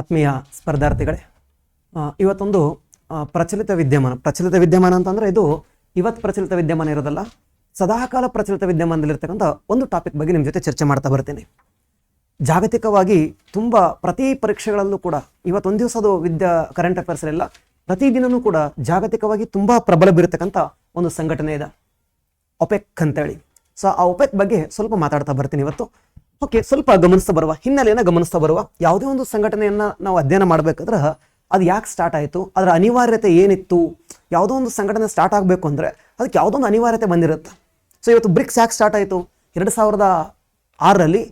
ಆತ್ಮೀಯ ಸ್ಪರ್ಧಾರ್ಥಿಗಳೇ, ಇವತ್ತೊಂದು ಪ್ರಚಲಿತ ವಿದ್ಯಮಾನ ಅಂತಂದರೆ ಇದು ಇವತ್ತು ಪ್ರಚಲಿತ ವಿದ್ಯಮಾನ ಇರೋದಲ್ಲ, ಸದಾಕಾಲ ಪ್ರಚಲಿತ ವಿದ್ಯಮಾನದಲ್ಲಿರ್ತಕ್ಕಂಥ ಒಂದು ಟಾಪಿಕ್ ಬಗ್ಗೆ ನಿಮ್ಮ ಜೊತೆ ಚರ್ಚೆ ಮಾಡ್ತಾ ಬರ್ತೀನಿ. ಜಾಗತಿಕವಾಗಿ ತುಂಬ ಪ್ರತಿ ಪರೀಕ್ಷೆಗಳಲ್ಲೂ ಕೂಡ ಇವತ್ತೊಂದು ದಿವಸದು ಕರೆಂಟ್ ಅಫೇರ್ಸಲ್ಲೆಲ್ಲ ಪ್ರತಿದಿನವೂ ಕೂಡ ಜಾಗತಿಕವಾಗಿ ತುಂಬ ಪ್ರಬಲ ಬೀರತಕ್ಕಂಥ ಒಂದು ಸಂಘಟನೆ ಇದೆ, ಒಪೆಕ್ ಅಂತೇಳಿ. ಸೊ ಆ ಒಪೆಕ್ ಬಗ್ಗೆ ಸ್ವಲ್ಪ ಮಾತಾಡ್ತಾ ಬರ್ತೀನಿ ಇವತ್ತು. ಓಕೆ, ಸ್ವಲ್ಪ ಗಮನಿಸ್ತಾ ಬರುವ ಹಿನ್ನೆಲೆಯನ್ನು ಗಮನಿಸ್ತಾ ಬರುವ ಯಾವುದೇ ಒಂದು ಸಂಘಟನೆಯನ್ನು ನಾವು ಅಧ್ಯಯನ ಮಾಡಬೇಕಾದ್ರೆ ಅದು ಯಾಕೆ ಸ್ಟಾರ್ಟ್ ಆಯಿತು, ಅದರ ಅನಿವಾರ್ಯತೆ ಏನಿತ್ತು, ಯಾವುದೋ ಒಂದು ಸಂಘಟನೆ ಸ್ಟಾರ್ಟ್ ಆಗಬೇಕು ಅಂದರೆ ಅದಕ್ಕೆ ಯಾವುದೋ ಒಂದು ಅನಿವಾರ್ಯತೆ ಬಂದಿರುತ್ತೆ. ಸೊ ಇವತ್ತು ಬ್ರಿಕ್ಸ್ ಯಾಕೆ ಸ್ಟಾರ್ಟ್ ಆಯಿತು? 2006ರಲ್ಲಿ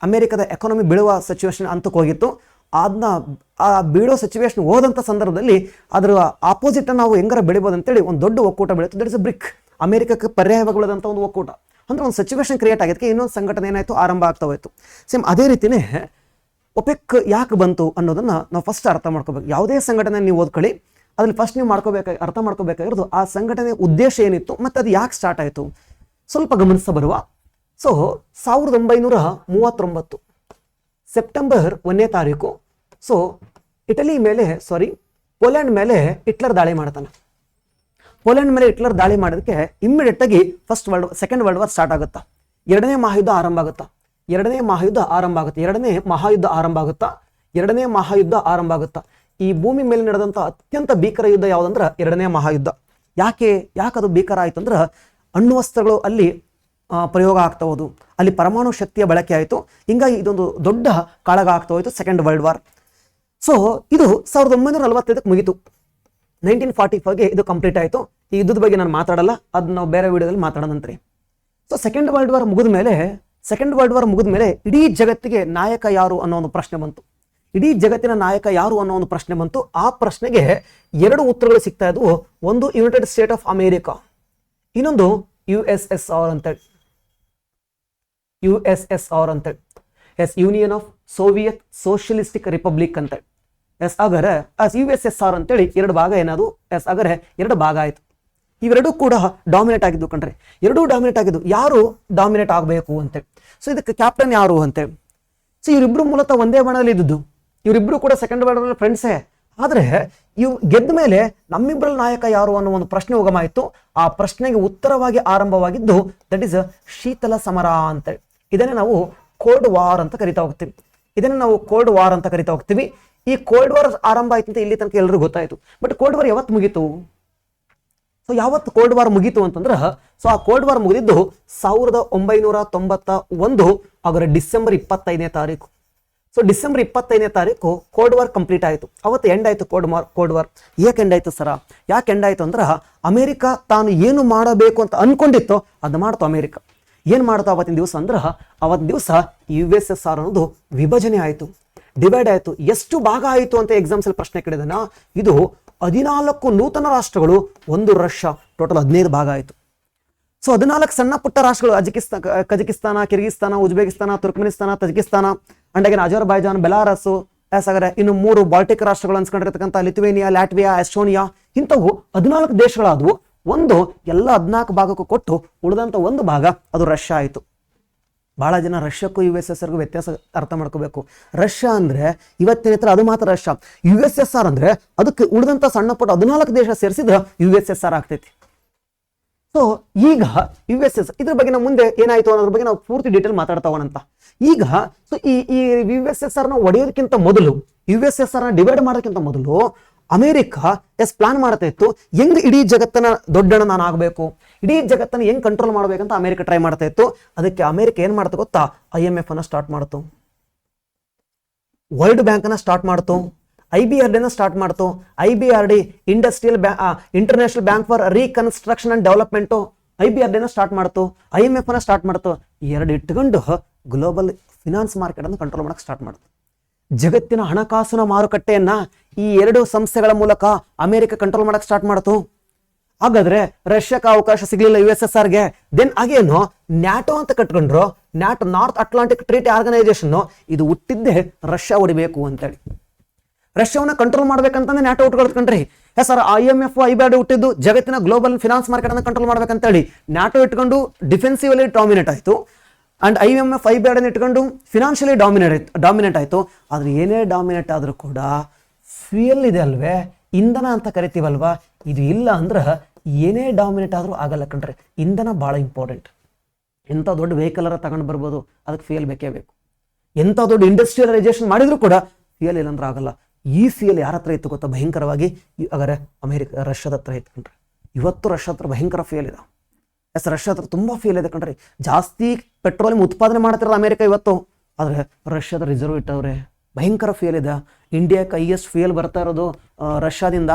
ಅಮೇರಿಕದ ಎಕಾನಮಿ ಬೀಳುವ ಸಿಚುವೇಶನ್ ಅಂತಕ್ಕೆ ಹೋಗಿತ್ತು. ಅದನ್ನ ಆ ಬೀಳೋ ಸಿಚುವೇಶನ್ ಹೋದಂಥ ಸಂದರ್ಭದಲ್ಲಿ ಅದರ ಆಪೋಸಿಟನ್ನು ನಾವು ಹೆಂಗಾರ ಬೆಳಿಬೋದು ಅಂತೇಳಿ ಒಂದು ದೊಡ್ಡ ಒಕ್ಕೂಟ ಬೆಳೀತು. ದಟ್ ಇಸ್ ಅ ಬ್ರಿಕ್, ಅಮೇರಿಕಕ್ಕೆ ಪರ್ಯಾಯವಾಗುವುದಂಥ ಒಂದು ಒಕ್ಕೂಟ. ಅಂದರೆ ಒಂದು ಸಿಚುವೇಶನ್ ಕ್ರಿಯೇಟ್ ಆಗಿದ್ದಕ್ಕೆ ಇನ್ನೊಂದು ಸಂಘಟನೆ ಏನಾಯಿತು, ಆರಂಭ ಆಗ್ತಾ ಹೋಯಿತು. ಸೇಮ್ ಅದೇ ರೀತಿಯೇ ಒಪೆಕ್ ಯಾಕೆ ಬಂತು ಅನ್ನೋದನ್ನು ನಾವು ಫಸ್ಟ್ ಅರ್ಥ ಮಾಡ್ಕೋಬೇಕು. ಯಾವುದೇ ಸಂಘಟನೆ ನೀವು ಓದ್ಕೊಳ್ಳಿ, ಅದ್ರಲ್ಲಿ ಫಸ್ಟ್ ನೀವು ಅರ್ಥ ಮಾಡ್ಕೋಬೇಕಾಗಿರೋದು ಆ ಸಂಘಟನೆ ಉದ್ದೇಶ ಏನಿತ್ತು ಮತ್ತು ಅದು ಯಾಕೆ ಸ್ಟಾರ್ಟ್ ಆಯಿತು. ಸ್ವಲ್ಪ ಗಮನಿಸ್ತಾ ಬರುವ. ಸೊ 1939 ಸೆಪ್ಟೆಂಬರ್ 1ನೇ ತಾರೀಕು ಸೊ ಪೋಲೆಂಡ್ ಮೇಲೆ ಹಿಟ್ಲರ್ ದಾಳಿ ಮಾಡ್ತಾನೆ. ಪೋಲೆಂಡ್ ಮೇಲೆ ಹಿಟ್ಲರ್ ದಾಳಿ ಮಾಡೋದಕ್ಕೆ ಇಮ್ಮಿಡಿಯೇಟ್ ಆಗಿ ಸೆಕೆಂಡ್ ವರ್ಲ್ಡ್ ವಾರ್ ಸ್ಟಾರ್ಟ್ ಆಗುತ್ತಾ, ಎರಡನೇ ಮಹಾಯುದ್ಧ ಆರಂಭ ಆಗುತ್ತಾ. ಈ ಭೂಮಿ ಮೇಲೆ ನಡೆದಂಥ ಅತ್ಯಂತ ಭೀಕರ ಯುದ್ಧ ಯಾವುದಂದ್ರೆ ಎರಡನೇ ಮಹಾಯುದ್ಧ. ಯಾಕೆ ಅದು ಭೀಕರ ಆಯಿತು ಅಂದ್ರೆ ಅಣ್ವಸ್ತ್ರಗಳು ಅಲ್ಲಿ ಪ್ರಯೋಗ ಆಗ್ತಾ ಹೋದು, ಅಲ್ಲಿ ಪರಮಾಣು ಶಕ್ತಿಯ ಬಳಕೆ ಆಯಿತು. ಹಿಂಗಾಗಿ ಇದೊಂದು ದೊಡ್ಡ ಕಾಳಗ ಆಗ್ತಾ ಹೋಯಿತು, ಸೆಕೆಂಡ್ ವರ್ಲ್ಡ್ ವಾರ್. ಸೊ ಇದು 1945 ಮುಗೀತು. 1945ಗೆ ಇದು ಕಂಪ್ಲೀಟ್ ಆಯಿತು. ಈ ಯುದ್ಧದ ಬಗ್ಗೆ ನಾನು ಮಾತಾಡಲ್ಲ, ಅದು ನಾವು ಬೇರೆ ವಿಡಿಯೋದಲ್ಲಿ ಮಾತಾಡೋಣಂತ್ರಿ. ಸೊ ಸೆಕೆಂಡ್ ವರ್ಲ್ಡ್ ವಾರ್ ಮುಗಿದ ಮೇಲೆ ಇಡೀ ಜಗತ್ತಿಗೆ ನಾಯಕ ಯಾರು ಅನ್ನೋ ಒಂದು ಪ್ರಶ್ನೆ ಬಂತು. ಆ ಪ್ರಶ್ನೆಗೆ ಎರಡು ಉತ್ತರಗಳು ಸಿಗ್ತಾ ಇದ್ವು. ಒಂದು ಯುನೈಟೆಡ್ ಸ್ಟೇಟ್ ಆಫ್ ಅಮೇರಿಕಾ, ಇನ್ನೊಂದು USSR ಅಂತೇಳಿ. Union of Soviet socialistic republic ಅಂತೇಳಿ. USSR ಅಂತೇಳಿ ಎರಡು ಭಾಗ ಏನದು, ಎರಡು ಭಾಗ ಆಯಿತು. ಇವೆರಡೂ ಕೂಡ ಡಾಮಿನೇಟ್ ಆಗಿದ್ದು ಕಣ್ರಿ. ಎರಡೂ ಡಾಮಿನೇಟ್ ಆಗಿದ್ದು. ಯಾರು ಡಾಮಿನೇಟ್ ಆಗಬೇಕು ಅಂತೇಳಿ. ಸೊ ಇದಕ್ಕೆ ಕ್ಯಾಪ್ಟನ್ ಯಾರು ಅಂತೇಳಿ. ಸೊ ಇವರಿಬ್ರು ಮೂಲತಃ ಒಂದೇ ಬಣದಲ್ಲಿ ಇದ್ದುದು. ಇವರಿಬ್ರು ಕೂಡ ಸೆಕೆಂಡ್ ವರ್ಲ್ಡ್ ವಾರ್ ಫ್ರೆಂಡ್ಸೇ. ಆದರೆ ಇವು ಗೆದ್ದ ಮೇಲೆ ನಮ್ಮಿಬ್ಬರ ನಾಯಕ ಯಾರು ಅನ್ನೋ ಒಂದು ಪ್ರಶ್ನೆ ಉಗಮಾಯಿತು. ಆ ಪ್ರಶ್ನೆಗೆ ಉತ್ತರವಾಗಿ ಆರಂಭವಾಗಿದ್ದು ದಟ್ ಈಸ್ ಶೀತಲ ಸಮರ ಅಂತೇಳಿ. ಇದನ್ನೇ ನಾವು ಕೋಲ್ಡ್ ವಾರ್ ಅಂತ ಕರಿತಾ ಹೋಗ್ತೀವಿ. ಈ ಕೋಲ್ಡ್ ವಾರ್ ಆರಂಭ ಆಯ್ತು ಅಂತ ಇಲ್ಲಿ ತನಕ ಎಲ್ಲರಿಗೂ ಗೊತ್ತಾಯಿತು. ಬಟ್ ಕೋಲ್ಡ್ ವಾರ್ ಯಾವತ್ತು ಮುಗೀತು? ಸೊ ಯಾವತ್ತು ಕೋಲ್ಡ್ ವಾರ್ ಮುಗೀತು ಅಂತಂದ್ರೆ, ಸೊ ಆ ಕೋಲ್ಡ್ ವಾರ್ ಮುಗಿದಿದ್ದು 1991 ಅದರ ಡಿಸೆಂಬರ್ 25ನೇ ತಾರೀಕು. ಸೊ ಡಿಸೆಂಬರ್ 25ನೇ ತಾರೀಕು ಕೋಲ್ಡ್ ವಾರ್ ಕಂಪ್ಲೀಟ್ ಆಯಿತು. ಅವತ್ತು ಎಂಡ್ ಆಯಿತು ಕೋಲ್ಡ್ ವಾರ್. ಯಾಕೆ ಎಂಡ್ ಆಯಿತು ಅಂದ್ರೆ ಅಮೇರಿಕ ತಾನು ಏನು ಮಾಡಬೇಕು ಅಂತ ಅನ್ಕೊಂಡಿತ್ತೋ ಅದು ಮಾಡ್ತು. ಅಮೇರಿಕ ಏನು ಮಾಡ್ತು ಅವತ್ತಿನ ದಿವಸ ಅಂದ್ರೆ, ಅವತ್ತಿನ ದಿವಸ USSR ಅನ್ನೋದು ವಿಭಜನೆ ಆಯಿತು, ಡಿವೈಡ್ ಆಯಿತು. ಎಷ್ಟು ಭಾಗ ಆಯಿತು ಅಂತ ಎಕ್ಸಾಮ್ಸಲ್ಲಿ ಪ್ರಶ್ನೆ ಕೇಳಿದನ. ಇದು 14 ನೂತನ ರಾಷ್ಟ್ರಗಳು, ಒಂದು ರಷ್ಯಾ, ಟೋಟಲ್ 15 ಭಾಗ ಆಯಿತು. ಸೊ 14 ಸಣ್ಣ ಪುಟ್ಟ ರಾಷ್ಟ್ರಗಳು, Kazakhstan, Kyrgyzstan, Uzbekistan, Turkmenistan, Tajikistan, ಅಂಡಾಗಿನ ಅಜರ್ಬೈಜಾನ್, ಬೆಲಾರಸ್, ಇನ್ನು 3 ಬಾಲ್ಟಿಕ್ ರಾಷ್ಟ್ರಗಳು ಅನ್ಸ್ಕೊಂಡಿರ್ತಕ್ಕಂಥ ಲಿಥುವೇನಿಯಾ, ಲ್ಯಾಟ್ವಿಯಾ, ಎಸ್ಟೋನಿಯಾ, ಇಂಥವು 14 ದೇಶಗಳಾದವು. ಎಲ್ಲ 14 ಭಾಗಕ್ಕೂ ಕೊಟ್ಟು ಉಳಿದಂಥ ಒಂದು ಭಾಗ ಅದು ರಷ್ಯಾ ಆಯಿತು. ಭಾಳ ಜನ ರಷ್ಯಾಕ್ಕೂ USSRಗೂ ವ್ಯತ್ಯಾಸ ಅರ್ಥ ಮಾಡ್ಕೋಬೇಕು. ರಷ್ಯಾ ಅಂದರೆ ಇವತ್ತಿನ ಹತ್ರ ಅದು ಮಾತ್ರ ರಷ್ಯಾ. USSR ಅಂದರೆ ಅದಕ್ಕೆ ಉಳಿದಂಥ ಸಣ್ಣ ಪುಟ್ಟ 14 ದೇಶ ಸೇರಿಸಿದ್ರೆ USSR ಆಗ್ತೈತಿ. ಸೊ ಈಗ USSR ಇದ್ರ ಬಗ್ಗೆ ನಾವು ಮುಂದೆ ಏನಾಯಿತು ಅನ್ನೋದ್ರ ಬಗ್ಗೆ ನಾವು ಪೂರ್ತಿ ಡೀಟೇಲ್ ಮಾತಾಡ್ತಾ ಹೋಗೋಣಂತ. ಈಗ ಸೊ ಈ USSRನ ಒಡೆಯೋದಕ್ಕಿಂತ ಮೊದಲು, USSRನ ಡಿವೈಡ್ ಮಾಡೋದಕ್ಕಿಂತ ಮೊದಲು ಅಮೇರಿಕ ಪ್ಲಾನ್ ಮಾಡ್ತಾ ಇತ್ತು, ಹೆಂಗ್ ಇಡೀ ಜಗತ್ತನ್ನ ದೊಡ್ಡಣ್ಣ ನಾನು ಆಗಬೇಕು, ಇಡೀ ಜಗತ್ತನ್ನ ಹೆಂಗ್ ಕಂಟ್ರೋಲ್ ಮಾಡ್ಬೇಕಂತ ಅಮೇರಿಕ ಟ್ರೈ ಮಾಡ್ತಾ ಇತ್ತು. ಅದಕ್ಕೆ ಅಮೇರಿಕ ಏನ್ ಮಾಡ್ತು ಗೊತ್ತಾ, IMF ಅನ್ನ ಸ್ಟಾರ್ಟ್ ಮಾಡ್ತು, ವರ್ಲ್ಡ್ ಬ್ಯಾಂಕ್ ಅನ್ನ ಸ್ಟಾರ್ಟ್ ಮಾಡ್ತು, IBRD ಸ್ಟಾರ್ಟ್ ಮಾಡ್ತು. IBRD international bank for reconstruction and development, IBRD start ಮಾಡ್ತು, IMF ಅನ್ನ ಸ್ಟಾರ್ಟ್ ಮಾಡ್ತು. ಎರಡು ಇಟ್ಕೊಂಡು ಗ್ಲೋಬಲ್ ಫಿನಾನ್ಸ್ ಮಾರ್ಕೆಟ್ ಅನ್ನು ಕಂಟ್ರೋಲ್ ಮಾಡಕ್ಕೆ ಸ್ಟಾರ್ಟ್ ಮಾಡ್ತು. ಜಗತ್ತಿನ ಹಣಕಾಸಿನ ಮಾರುಕಟ್ಟೆಯನ್ನ ಈ ಎರಡು ಸಂಸ್ಥೆಗಳ ಮೂಲಕ ಅಮೆರಿಕ ಕಂಟ್ರೋಲ್ ಮಾಡಕ್ಕೆ ಸ್ಟಾರ್ಟ್ ಮಾಡ್ತು. ಹಾಗಾದ್ರೆ ರಷ್ಯಾಕ್ಕೆ ಅವಕಾಶ ಸಿಗಲಿಲ್ಲ USSRಗೆ. ದೆನ್ ಆಗೇನು ನ್ಯಾಟೋ ಅಂತ ಕಟ್ಕೊಂಡ್ರು. NATO, North Atlantic Treaty Organisation, ಇದು ಹುಟ್ಟಿದ್ದೇ ರಷ್ಯಾ ಹೊಡಿಬೇಕು ಅಂತೇಳಿ. ರಷ್ಯಾವನ್ನ ಕಂಟ್ರೋಲ್ ಮಾಡ್ಬೇಕಂತಂದ್ರೆ ನ್ಯಾಟೋ ಉಟ್ಕೊಳ್ಕೊಂಡ್ರಿ. ಸರ್ IMF IBRD ಹುಟ್ಟಿದ್ದು ಜಗತ್ತಿನ ಗ್ಲೋಬಲ್ ಫಿನಾನ್ಸ್ ಮಾರ್ಕೆಟ್ ಅನ್ನು ಕಂಟ್ರೋಲ್ ಮಾಡ್ಬೇಕಂತೇಳಿ ನ್ಯಾಟೋ ಇಟ್ಕೊಂಡು ಡಿಫೆನ್ಸಿವ್ ಅಲ್ಲಿ ಡಾಮಿನೇಟ್ ಆಯಿತು. ಅಂಡ್ IMF IBRD ಇಟ್ಕೊಂಡು ಫಿನಾನ್ಷಿಯಲಿ ಡಾಮಿನೇಟ್ ಆಯಿತು. ಆದರೆ ಏನೇ ಡಾಮಿನೇಟ್ ಆದರೂ ಕೂಡ ಫ್ಯೂಯಲ್ ಇದೆ ಅಲ್ವೇ, ಇಂಧನ ಅಂತ ಕರಿತೀವಲ್ವಾ, ಇದು ಇಲ್ಲ ಅಂದ್ರೆ ಏನೇ ಡಾಮಿನೇಟ್ ಆದರೂ ಆಗಲ್ಲ ಕಣ್ರಿ. ಇಂಧನ ಭಾಳ ಇಂಪಾರ್ಟೆಂಟ್. ಎಂಥ ದೊಡ್ಡ ವೆಹಿಕಲರ ತಗೊಂಡು ಬರ್ಬೋದು, ಅದಕ್ಕೆ ಫ್ಯೂಯಲ್ ಬೇಕೇ ಬೇಕು. ಎಂಥ ದೊಡ್ಡ ಇಂಡಸ್ಟ್ರಿಯಲೈಸೇಷನ್ ಮಾಡಿದರೂ ಕೂಡ ಫ್ಯೂಯಲ್ ಇಲ್ಲಂದ್ರೆ ಆಗಲ್ಲ. ಈ ಫ್ಯೂಯಲ್ ಯಾರ ಹತ್ರ ಇತ್ತು ಗೊತ್ತಾ ಭಯಂಕರವಾಗಿ? ಹಾಗಾದ್ರೆ ರಷ್ಯಾದ ಹತ್ರ ಇತ್ತು ಕಣ್ರಿ. ಇವತ್ತು ರಷ್ಯಾ ಹತ್ರ ಭಯಂಕರ ಫ್ಯೂಯಲ್ ಇದೆ. ರಷ್ಯಾ ಹತ್ರ ತುಂಬ ಫ್ಯೂಯಲ್ ಇದೆ ಕಣ್ರಿ. ಜಾಸ್ತಿ ಪೆಟ್ರೋಲಿಯಂ ಉತ್ಪಾದನೆ ಮಾಡ್ತಿರಲ್ಲ ಅಮೆರಿಕ ಇವತ್ತು, ಆದರೆ ರಷ್ಯಾದ ರಿಸರ್ವ್ ಇಟ್ಟವ್ರೆ. ಭಯಂಕರ ಫ್ಯೂಯಲ್ ಇದೆ. ಇಂಡಿಯಾಕ್ಕೆ ಹೈಯೆಸ್ಟ್ ಫ್ಯೂಯಲ್ ಬರ್ತಾ ಇರೋದು ರಷ್ಯಾದಿಂದ.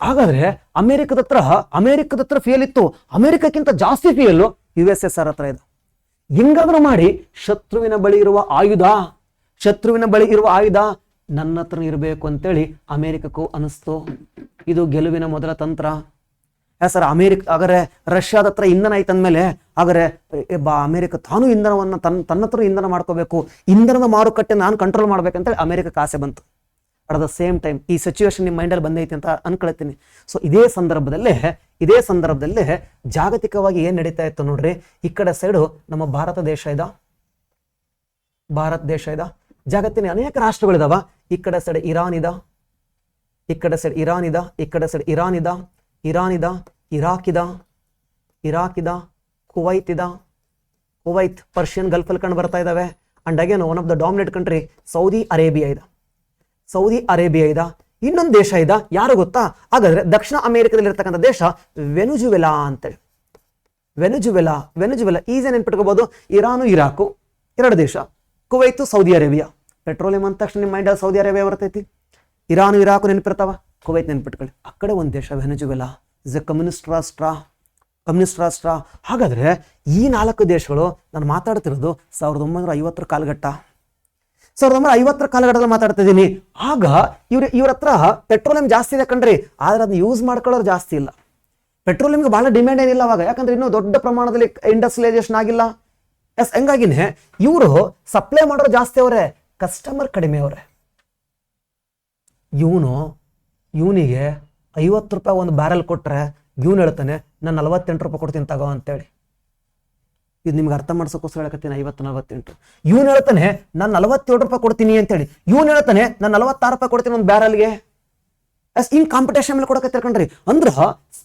ಹಾಗಾದ್ರೆ ಅಮೆರಿಕದ ಹತ್ರ ಫ್ಯೂಯಲ್ ಇತ್ತು. ಅಮೆರಿಕಕ್ಕಿಂತ ಜಾಸ್ತಿ ಫ್ಯೂಯಲ್ USSR ಹತ್ರ ಇದೆ. ಹೆಂಗಾದ್ರೂ ಮಾಡಿ ಶತ್ರುವಿನ ಬಳಿ ಇರುವ ಆಯುಧ ನನ್ನ ಹತ್ರ ಇರಬೇಕು ಅಂತೇಳಿ ಅಮೆರಿಕಕ್ಕೂ ಅನಿಸ್ತು. ಇದು ಗೆಲುವಿನ ಮೊದಲ ತಂತ್ರ. ಸರ್ ಹಾಗಾದ್ರೆ ರಷ್ಯಾದ ಹತ್ರ ಇಂಧನ ಐತಂದ್ಮೇಲೆ ಹಾಗಾದ್ರೆ ಅಮೆರಿಕ ತಾನು ಇಂಧನವನ್ನು ತನ್ನ ಹತ್ರ ಇಂಧನ ಮಾಡ್ಕೋಬೇಕು, ಇಂಧನದ ಮಾರುಕಟ್ಟೆ ನಾನು ಕಂಟ್ರೋಲ್ ಮಾಡ್ಬೇಕಂತೇಳಿ ಅಮೆರಿಕಕ್ಕೆ ಆಸೆ ಬಂತು. ಅಟ್ ದ ಸೇಮ್ ಟೈಮ್ ಈ ಸಿಚುವೇಶನ್ ನಿಮ್ಮ ಮೈಂಡಲ್ಲಿ ಬಂದೈತಿ ಅಂತ ಅನ್ಕೊಳ್ತೀನಿ. ಸೊ ಇದೇ ಸಂದರ್ಭದಲ್ಲೇ ಜಾಗತಿಕವಾಗಿ ಏನ್ ನಡೀತಾ ಇತ್ತು ನೋಡ್ರಿ. ಈ ಕಡೆ ಸೈಡು ನಮ್ಮ ಭಾರತ ದೇಶ ಇದೆ. ಜಗತ್ತಿನ ಅನೇಕ ರಾಷ್ಟ್ರಗಳಿದಾವ. ಈ ಕಡೆ ಸೈಡ್ ಇರಾನ್ ಇದ, ಇರಾಕ್ ಇದ, ಕುವೈತ್ ಪರ್ಷಿಯನ್ ಗಲ್ಫ್ ಅಲ್ಲಿ ಕಂಡು ಬರ್ತಾ ಇದಾವೆ. And again one of the dominate country Saudi Arabia ಇದೆ. ಇನ್ನೊಂದು ದೇಶ ಇದೆ, ಯಾರು ಗೊತ್ತಾ? ಹಾಗಾದ್ರೆ ದಕ್ಷಿಣ ಅಮೆರಿಕದಲ್ಲಿ ಇರ್ತಕ್ಕಂಥ ದೇಶ ವೆನುಜುವೆಲಾ ಅಂತೇಳಿ. ವೆನುಜುವೆಲಾ ಈಸಿ ನೆನ್ಪಿಟ್ಕೋಬಹುದು. ಇರಾನು ಇರಾಕು ಎರಡು ದೇಶ, ಕುವೈತು ಸೌದಿ ಅರೇಬಿಯಾ. ಪೆಟ್ರೋಲಿಯಂ ಅಂದ ತಕ್ಷಣ ನಿಮ್ಮ ಮೈಂಡ್ ಸೌದಿ ಅರೇಬಿಯಾ ಬರ್ತೈತಿ. ಇರಾನು ಇರಾಕು ನೆನಪಿರ್ತಾವ, ಕುವೈತ್ ನೆನ್ಪಿಟ್ಕೊಳ್ಳಿ. ಆ ಕಡೆ ಒಂದು ದೇಶ ವೆನುಜುವೆಲಾ ಇಸ್ ಎ ಕಮ್ಯುನಿಸ್ಟ್ ರಾಷ್ಟ್ರ. ಹಾಗಾದ್ರೆ ಈ 4 ದೇಶಗಳು ನಾನು ಮಾತಾಡ್ತಿರೋದು 1950 ಕಾಲಘಟ್ಟ. 1950 ಕಾಲಘಟ್ಟದಲ್ಲಿ ಮಾತಾಡ್ತಾ ಇದ್ದೀನಿ. ಆಗ ಇವ್ರ ಹತ್ರ ಪೆಟ್ರೋಲಿಯಂ ಜಾಸ್ತಿ ಇದೆ ಕಣ್ರಿ, ಆದ್ರೆ ಅದನ್ನ ಯೂಸ್ ಮಾಡ್ಕೊಳ್ಳೋರು ಜಾಸ್ತಿ ಇಲ್ಲ. ಪೆಟ್ರೋಲಿಯಂಗೆ ಬಹಳ ಡಿಮ್ಯಾಂಡ್ ಏನಿಲ್ಲ ಅವಾಗ, ಯಾಕಂದ್ರೆ ಇನ್ನೂ ದೊಡ್ಡ ಪ್ರಮಾಣದಲ್ಲಿ ಇಂಡಸ್ಟ್ರಿಯಲೈಸೇಷನ್ ಆಗಿಲ್ಲ. ಹಂಗಾಗಿನೇ ಇವರು ಸಪ್ಲೈ ಮಾಡೋರು ಜಾಸ್ತಿ ಅವರೇ, ಕಸ್ಟಮರ್ ಕಡಿಮೆ ಅವರೇ. ಇವನಿಗೆ 50 ರೂಪಾಯಿ ಒಂದು ಬ್ಯಾರಲ್ ಕೊಟ್ರೆ ಇವನು ಹೇಳ್ತಾನೆ ನಾನು 48 ರೂಪಾಯಿ ಕೊಡ್ತೀನಿ ತಗೋ ಅಂತೇಳಿ. ಇದು ನಿಮ್ಗೆ ಅರ್ಥ ಮಾಡ್ಸೋಕ್ಕೋಸ್ಕರ ಹೇಳಕತ್ತೀನಿ 50-48. ಇವನು ಹೇಳ್ತಾನೆ ನಾನು 47 ರೂಪಾಯಿ ಕೊಡ್ತೀನಿ ಅಂತೇಳಿ, ಇವನು ಹೇಳ್ತಾನೆ ನಾನು 46 ರೂಪಾಯಿ ಕೊಡ್ತೀನಿ ಒಂದು ಬ್ಯಾರಲ್ಗೆ. ಹಿಂಗ್ ಕಾಂಪಿಟೇಷನ್ ಮೇಲೆ ಕೊಡಕತ್ತೀರ ಕಣ್ರಿ. ಅಂದ್ರ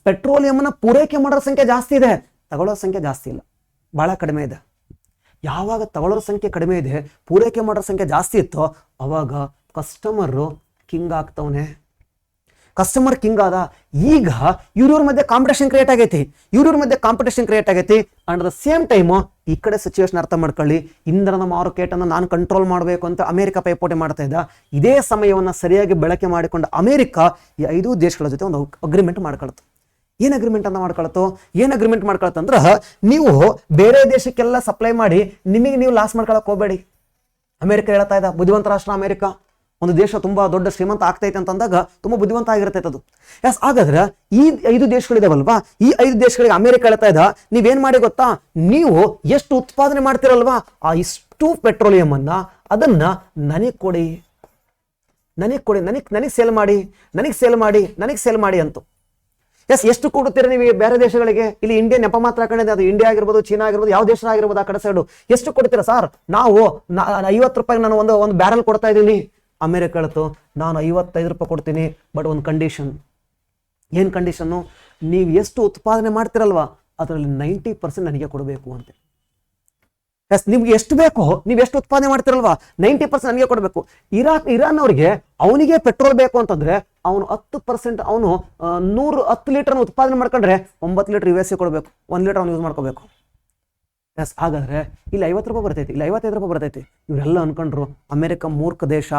ಪೆಟ್ರೋಲಿಯಂನ ಪೂರೈಕೆ ಮಾಡೋರ ಸಂಖ್ಯೆ ಜಾಸ್ತಿ ಇದೆ, ತಗೊಳ್ಳೋ ಸಂಖ್ಯೆ ಜಾಸ್ತಿ ಇಲ್ಲ, ಬಹಳ ಕಡಿಮೆ ಇದೆ. ಯಾವಾಗ ತಗೊಳ್ಳೋರ ಸಂಖ್ಯೆ ಕಡಿಮೆ ಇದೆ, ಪೂರೈಕೆ ಮಾಡೋರ ಸಂಖ್ಯೆ ಜಾಸ್ತಿ ಇತ್ತೋ ಅವಾಗ ಕಸ್ಟಮರ್ ಕಿಂಗ್ ಆಗ್ತವನೆ. ಕಸ್ಟಮರ್ ಕಿಂಗ್ ಆದ. ಈಗ ಇವ್ರ ಮಧ್ಯೆ ಕಾಂಪಿಟೇಷನ್ ಕ್ರಿಯೇಟ್ ಆಗೈತಿ. ಅಂಡ್ ದ ಸೇಮ್ ಟೈಮ್ ಈ ಕಡೆ ಸಿಚುವೇಶನ್ ಅರ್ಥ ಮಾಡ್ಕೊಳ್ಳಿ. ಇಂಧನದ ಮಾರುಕಟ್ಟೆಯನ್ನು ನಾನು ಕಂಟ್ರೋಲ್ ಮಾಡಬೇಕು ಅಂತ ಅಮೆರಿಕ ಪೈಪೋಟಿ ಮಾಡ್ತಾ ಇದ್ದ. ಇದೇ ಸಮಯವನ್ನು ಸರಿಯಾಗಿ ಬಳಕೆ ಮಾಡಿಕೊಂಡ ಅಮೆರಿಕ ಈ 5 ದೇಶಗಳ ಜೊತೆ ಒಂದು ಅಗ್ರಿಮೆಂಟ್ ಮಾಡ್ಕೊಳ್ತು. ಏನ್ ಅಗ್ರಿಮೆಂಟ್ ಮಾಡ್ಕೊಳತ್ತಂದ್ರ, ನೀವು ಬೇರೆ ದೇಶಕ್ಕೆಲ್ಲ ಸಪ್ಲೈ ಮಾಡಿ ನಿಮಗೆ ನೀವು ಲಾಸ್ ಮಾಡ್ಕೊಳಕ್ ಹೋಗಬೇಡಿ. ಅಮೆರಿಕ ಹೇಳ್ತಾ ಇದ್ದ, ಬುದ್ಧಿವಂತ ರಾಷ್ಟ್ರ ಅಮೆರಿಕ. ಒಂದು ದೇಶ ತುಂಬಾ ದೊಡ್ಡ ಶ್ರೀಮಂತ ಆಗ್ತೈತೆ ಅಂತಂದಾಗ ತುಂಬಾ ಬುದ್ಧಿವಂತ ಆಗಿರ್ತೈತೆ ಅದು. ಹಾಗಾದ್ರೆ ಈ 5 ದೇಶಗಳಿದಾವಲ್ವಾ, ಈ 5 ದೇಶಗಳಿಗೆ ಅಮೆರಿಕ ಹೇಳ್ತಾ ಇದ್ದ, ನೀವೇನ್ ಮಾಡಿ ಗೊತ್ತಾ, ನೀವು ಎಷ್ಟು ಉತ್ಪಾದನೆ ಮಾಡ್ತಿರಲ್ವಾ ಆ ಇಷ್ಟು ಪೆಟ್ರೋಲಿಯಂ ಅನ್ನ ಅದನ್ನ ನನಗೆ ಕೊಡಿ, ನನಗೆ ಸೇಲ್ ಮಾಡಿ ಅಂತ. ಎಷ್ಟು ಕೊಡುತ್ತೀರಾ ನೀವು ಬೇರೆ ದೇಶಗಳಿಗೆ? ಇಲ್ಲಿ ಇಂಡಿಯಾ ನೆಪ ಮಾತ್ರ ಹಾಕೊಂಡಿದೆ, ಅದು ಇಂಡಿಯಾ ಆಗಿರ್ಬೋದು, ಚೀನಾ ಆಗಿರ್ಬೋದು, ಯಾವ ದೇಶ ಆಗಿರ್ಬೋದು, ಆ ಕಡೆ ಸೈಡು ಎಷ್ಟು ಕೊಡ್ತೀರಾ ಸರ್? ನಾವು 50 ರೂಪಾಯಿಗೆ ನಾನು ಒಂದು ಬ್ಯಾರಲ್ ಕೊಡ್ತಾ ಇದ್ದೀನಿ. ಅಮೆರಿಕ ಹೇಳ್ತು, ನಾನು 55 ರೂಪಾಯಿ ಕೊಡ್ತೀನಿ, ಬಟ್ ಒಂದು ಕಂಡೀಷನ್. ಏನು ಕಂಡೀಷನ್ನು? ನೀವು ಎಷ್ಟು ಉತ್ಪಾದನೆ ಮಾಡ್ತಿರಲ್ವಾ ಅದರಲ್ಲಿ 90% ನನಗೆ ಕೊಡಬೇಕು ಅಂತ. ನಿಮ್ಗೆ ಎಷ್ಟು ಬೇಕು, ನೀವು ಎಷ್ಟು ಉತ್ಪಾದನೆ ಮಾಡ್ತಿರಲ್ವಾ 90% ನನಗೆ ಕೊಡಬೇಕು. ಇರಾನ್ ಅವ್ರಿಗೆ ಅವನಿಗೆ ಪೆಟ್ರೋಲ್ ಬೇಕು ಅಂತಂದ್ರೆ ಅವನು 10%, ಅವನು 10 ಲೀಟರ್ ಉತ್ಪಾದನೆ ಮಾಡ್ಕೊಂಡ್ರೆ 9 ಲೀಟರ್ US ಕೊಡಬೇಕು, 1 ಲೀಟರ್ ಅವ್ನು ಯೂಸ್ ಮಾಡ್ಕೋಬೇಕು. ಹಾಗಾದ್ರೆ ಇಲ್ಲಿ 50 ರೂಪಾಯಿ ಬರ್ತೈತಿ, ಇಲ್ಲಿ 55 ರೂಪಾಯಿ ಬರ್ತೈತಿ. ಇವರೆಲ್ಲ ಅನ್ಕೊಂಡ್ರು ಅಮೆರಿಕ ಮೂರ್ಖ ದೇಶ.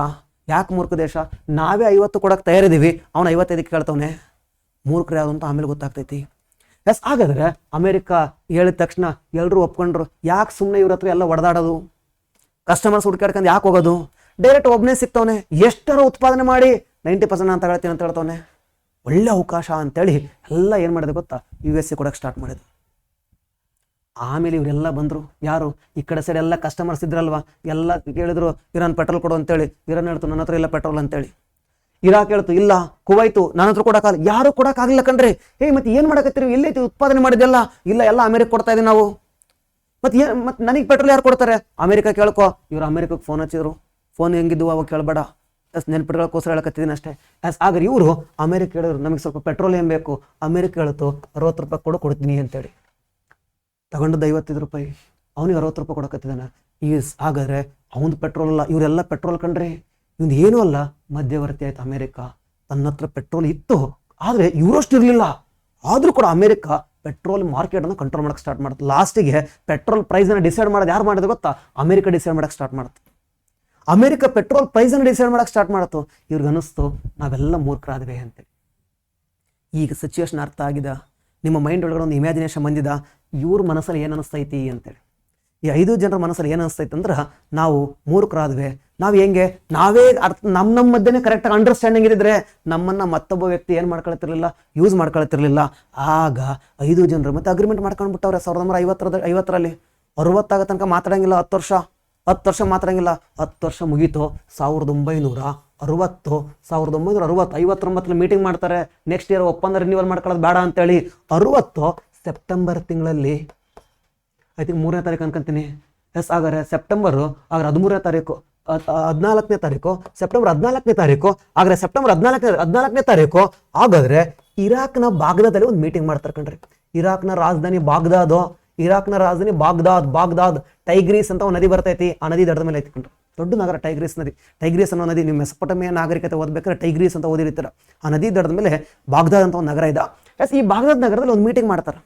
ಯಾಕೆ ಮೂರ್ಖ ದೇಶ? ನಾವೇ 50 ಕೊಡಕ್ಕೆ ತಯಾರಿದೀವಿ, ಅವನು 55ಕ್ಕೆ ಕೇಳ್ತವನೆ. ಮೂರ್ಖರು ಯಾವುದು ಅಂತ ಆಮೇಲೆ ಗೊತ್ತಾಗ್ತೈತಿ. ಹಾಗಾದ್ರೆ ಅಮೆರಿಕ ಹೇಳಿದ ತಕ್ಷಣ ಎಲ್ಲರೂ ಒಪ್ಕೊಂಡ್ರು. ಯಾಕೆ ಸುಮ್ಮನೆ ಇವ್ರ ಹತ್ರ ಎಲ್ಲ ಒಡೆದಾಡೋದು, ಕಸ್ಟಮರ್ಸ್ ಹುಡ್ಕಾಡ್ಕೊಂಡು ಯಾಕೆ ಹೋಗೋದು? ಡೈರೆಕ್ಟ್ ಒಬ್ಬನೇ ಸಿಗ್ತವನೆ, ಎಷ್ಟರ ಉತ್ಪಾದನೆ ಮಾಡಿ 90% ಅಂತ ಹೇಳ್ತೀನಿ ಅಂತ ಹೇಳ್ತವನೆ. ಒಳ್ಳೆ ಅವಕಾಶ ಅಂತೇಳಿ ಎಲ್ಲ ಏನು ಮಾಡಿದೆ ಗೊತ್ತಾ, USA ಕೊಡಕ್ಕೆ ಸ್ಟಾರ್ಟ್ ಮಾಡಿದ್ರು. ಆಮೇಲೆ ಇವರೆಲ್ಲ ಬಂದರು. ಯಾರು? ಈ ಕಡೆ ಸೈಡ್ ಎಲ್ಲ ಕಸ್ಟಮರ್ಸ್ ಇದ್ರಲ್ವಾ, ಎಲ್ಲ ಕೇಳಿದ್ರು ಇರಾನ್ ಪೆಟ್ರೋಲ್ ಕೊಡು ಅಂತೇಳಿ. ಇರಾನ್ ಹೇಳ್ತು ನನ್ನ ಹತ್ರ ಇಲ್ಲ ಪೆಟ್ರೋಲ್ ಅಂತೇಳಿ. ಇರಾಕ್ ಹೇಳ್ತು ಇಲ್ಲ. ಕುವೈತು ನನ್ನ ಹತ್ರ ಕೊಡಕ್ಕಾಗಲ್ಲ. ಯಾರು ಕೊಡಕ್ಕಾಗಲಿಲ್ಲ ಕಣ್ರಿ. ಮತ್ತೆ ಏನ್ ಮಾಡಕತ್ತೀರಿ, ಎಲ್ಲೈತಿ ಉತ್ಪಾದನೆ ಮಾಡಿದೆಲ್ಲ? ಇಲ್ಲ, ಎಲ್ಲ ಅಮೆರಿಕ ಕೊಡ್ತಾ ಇದೀವಿ ನಾವು. ಮತ್ತೆ ನನಗೆ ಪೆಟ್ರೋಲ್ ಯಾರು ಕೊಡ್ತಾರೆ? ಅಮೆರಿಕ ಕೇಳ್ಕೊ. ಇವ್ರು ಅಮೆರಿಕಕ್ಕೆ ಫೋನ್ ಹಚ್ಚಿದ್ರು, ಫೋನ್ ಹೆಂಗಿದ್ದು ಅವಾಗ ಕೇಳಬೇಡ, ನೆನ್ಪಿಟ್ಕೊಳ್ಳೋಕ್ಕೋಸ್ಕರ ಹೇಳಕತ್ತಿದ್ದೀನಿ ಅಷ್ಟೇ. ಆದ್ರೆ ಇವರು ಅಮೆರಿಕ ಹೇಳಿದ್ರು ನಮಗೆ ಸ್ವಲ್ಪ ಪೆಟ್ರೋಲ್ ಏನು ಬೇಕು, ಅಮೆರಿಕ ಹೇಳ್ತು 60 ರೂಪಾಯಿ ಕೊಡ್ತೀನಿ ಅಂತೇಳಿ. ತಗೊಂಡದ್ದು 55 ರೂಪಾಯಿ, ಅವನಿಗೆ 60 ರೂಪಾಯಿ ಕೊಡಕತ್ತಿದ್ದಾನೆ. ಹಾಗಾದ್ರೆ ಅವನದು ಪೆಟ್ರೋಲ್ ಅಲ್ಲ, ಇವರೆಲ್ಲ ಪೆಟ್ರೋಲ್ ಕಂಡ್ರಿ, ಇವ್ದು ಏನೂ ಅಲ್ಲ, ಮಧ್ಯವರ್ತಿ ಆಯ್ತು ಅಮೆರಿಕ. ತನ್ನ ಹತ್ರ ಪೆಟ್ರೋಲ್ ಇತ್ತು, ಆದರೆ ಇವರಷ್ಟು ಇರಲಿಲ್ಲ. ಆದರೂ ಕೂಡ ಅಮೆರಿಕ ಪೆಟ್ರೋಲ್ ಮಾರ್ಕೆಟನ್ನು ಕಂಟ್ರೋಲ್ ಮಾಡೋಕ್ಕೆ ಸ್ಟಾರ್ಟ್ ಮಾಡುತ್ತೆ. ಲಾಸ್ಟಿಗೆ ಪೆಟ್ರೋಲ್ ಪ್ರೈಸನ್ನು ಡಿಸೈಡ್ ಮಾಡೋದು ಯಾರು ಮಾಡಿದ್ರು ಗೊತ್ತಾ? ಅಮೆರಿಕ ಡಿಸೈಡ್ ಮಾಡೋಕ್ಕೆ ಸ್ಟಾರ್ಟ್ ಮಾಡುತ್ತೆ. ಅಮೆರಿಕ ಪೆಟ್ರೋಲ್ ಪ್ರೈಸನ್ನು ಡಿಸೈಡ್ ಮಾಡೋಕ್ಕೆ ಸ್ಟಾರ್ಟ್ ಮಾಡುತ್ತೋ. ಇವ್ರಿಗೆ ಅನ್ನಿಸ್ತು ನಾವೆಲ್ಲ ಮೂರ್ಖರಾದ್ವಿ ಅಂತೇಳಿ. ಈಗ ಸಿಚುವೇಶನ್ ಅರ್ಥ ಆಗಿದೆ, ನಿಮ್ಮ ಮೈಂಡ್ ಒಳಗಡೆ ಒಂದು ಇಮ್ಯಾಜಿನೇಷನ್ ಬಂದಿದ, ಇವ್ರ ಮನಸ್ಸಲ್ಲಿ ಏನು ಅನಿಸ್ತೈತಿ ಅಂತೇಳಿ. ಈ 5 ಜನರ ಮನಸ್ಸಲ್ಲಿ ಏನು ಅನಿಸ್ತೈತೆ ಅಂದ್ರೆ ನಾವು ಮೂರ್ಖರಾದ್ವಿ, ನಾವು ಹೆಂಗೆ ನಾವೇ ನಮ್ಮ ಮಧ್ಯೆ ಕರೆಕ್ಟಾಗಿ ಅಂಡರ್ಸ್ಟ್ಯಾಂಡಿಂಗ್ ಇದ್ದಿದ್ರೆ ನಮ್ಮನ್ನು ಮತ್ತೊಬ್ಬ ವ್ಯಕ್ತಿ ಏನು ಮಾಡ್ಕೊಳ್ತಿರ್ಲಿಲ್ಲ, ಯೂಸ್ ಮಾಡ್ಕೊಳ್ತಿರ್ಲಿಲ್ಲ. ಆಗ 5 ಜನರು ಮತ್ತೆ ಅಗ್ರಿಮೆಂಟ್ ಮಾಡ್ಕೊಂಡ್ಬಿಟ್ಟವ್ರೆ 1950ರಲ್ಲಿ. 60 ಆಗೋ ತನಕ ಮಾತಾಡಂಗಿಲ್ಲ, 10 ವರ್ಷ ಮಾತಾಡಂಗಿಲ್ಲ. 10 ವರ್ಷ ಮುಗೀತು 1960, 1959 ಮೀಟಿಂಗ್ ಮಾಡ್ತಾರೆ. ನೆಕ್ಸ್ಟ್ ಇಯರ್ ಒಪ್ಪಂದ ರಿನ್ಯೂವಲ್ ಮಾಡ್ಕೊಳ್ಳೋದು ಬೇಡ ಅಂತೇಳಿ 60 ಸೆಪ್ಟೆಂಬರ್ ತಿಂಗಳಲ್ಲಿ, ಐ ಥಿಂಕ್ 3ನೇ ತಾರೀಕು ಅನ್ಕೊಂತೀನಿ. ಹಾಗಾದ್ರೆ ಸೆಪ್ಟೆಂಬರು, ಹಾಗಾದ್ರೆ 13ನೇ ತಾರೀಕು, 14ನೇ ತಾರೀಕು, ಸೆಪ್ಟೆಂಬರ್ 14ನೇ ತಾರೀಕು, ಹಾಗಾದ್ರೆ ಸೆಪ್ಟೆಂಬರ್ 14ನೇ ತಾರೀಕು ಹಾಗಾದ್ರೆ ಇರಾಕ್ನ ಬಾಗ್ದಾದಲ್ಲಿ ಒಂದು ಮೀಟಿಂಗ್ ಮಾಡ್ತಾರೆ ಕಣ್ರಿ. ಇರಾಕ್ನ ರಾಜಧಾನಿ ಬಾಗ್ದಾದ್ ಟೈಗ್ರೀಸ್ ಅಂತ ಒಂದು ನದಿ ಬರ್ತೈತಿ. ಆ ನದಿ ದಡದ ಮೇಲೆ ಐತಿ ಕಣ್ರಿ, ದೊಡ್ಡ ನಗರ ಟೈಗ್ರೀಸ್ ನದಿ. ಟೈಗ್ರೀಸ್ ಅನ್ನೋ ನದಿ, ನೀವು ಮೆಸೊಪೊಟೇಮಿಯಾ ನಾಗರಿಕತೆ ಓದ್ಬೇಕಾದ್ರೆ ಟೈಗ್ರೀಸ್ ಅಂತ ಓದಿರ್ತೀರ. ಆ ನದಿ ದಡದ ಮೇಲೆ ಬಾಗ್ದಾದ್ ಅಂತ ಒಂದು ನಗರ ಇದೆ. ಈ ಬಾಗ್ದಾದ್ ನಗರದಲ್ಲಿ ಒಂದು ಮೀಟಿಂಗ್ ಮಾಡ್ತಾರೆ.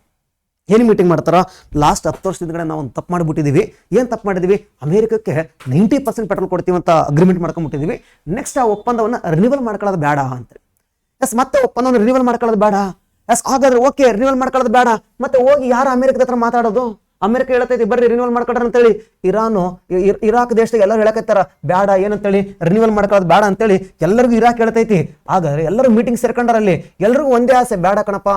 ಏನು ಮೀಟಿಂಗ್ ಮಾಡ್ತಾರ? ಲಾಸ್ಟ್ 10 ವರ್ಷದ ನಾವು ಒಂದು ತಪ್ಪು ಮಾಡಿಬಿಟ್ಟಿದ್ದೀವಿ. ಏನು ತಪ್ಪು ಮಾಡಿದ್ವಿ? ಅಮೆರಿಕಕ್ಕೆ 90% ಪೆಟ್ರೋಲ್ ಕೊಡ್ತೀವಿ ಅಂತ ಅಗ್ರಿಮೆಂಟ್ ಮಾಡ್ಕೊಂಡ್ಬಿಟ್ಟಿದ್ದೀವಿ. ನೆಕ್ಸ್ಟ್ ಆ ಒಪ್ಪಂದವನ್ನು ರಿನ್ಯೂವಲ್ ಮಾಡ್ಕೊಳ್ಳೋದು ಬೇಡ ಅಂತ. ಮತ್ತೆ ಒಪ್ಪಂದವನ್ನು ರಿನ್ಯೂವಲ್ ಮಾಡ್ಕೊಳ್ಳೋದು ಬೇಡ. ಹಾಗಾದ್ರೆ ಓಕೆ, ರಿನ್ಯೂವಲ್ ಮಾಡ್ಕೊಳ್ಳೋದು ಬೇಡ. ಮತ್ತೆ ಹೋಗಿ ಯಾರು ಅಮೆರಿಕದ ಹತ್ರ ಮಾತಾಡೋದು? ಅಮೆರಿಕ ಹೇಳ್ತೈತಿ ಬರ್ರಿ ರಿನ್ಯೂವಲ್ ಮಾಡ್ಕೊಡ್ರಿ ಅಂತೇಳಿ. ಇರಾಕ್ ದೇಶದಾಗ ಎಲ್ಲರೂ ಹೇಳಕತ್ತಾರ ಬೇಡ ಏನಂತೇಳಿ, ರಿನ್ಯೂವಲ್ ಮಾಡ್ಕೊಳ್ಳೋದು ಬೇಡ ಅಂತೇಳಿ ಎಲ್ಲರಿಗೂ ಇರಾಕ್ ಹೇಳ್ತೈತಿ. ಹಾಗಾದ್ರೆ ಎಲ್ಲರೂ ಮೀಟಿಂಗ್ ಸೇರ್ಕೊಂಡ್ರಲ್ಲಿ, ಎಲ್ರಿಗೂ ಒಂದೇ ಆಸೆ, ಬೇಡ ಕಣಪ್ಪ.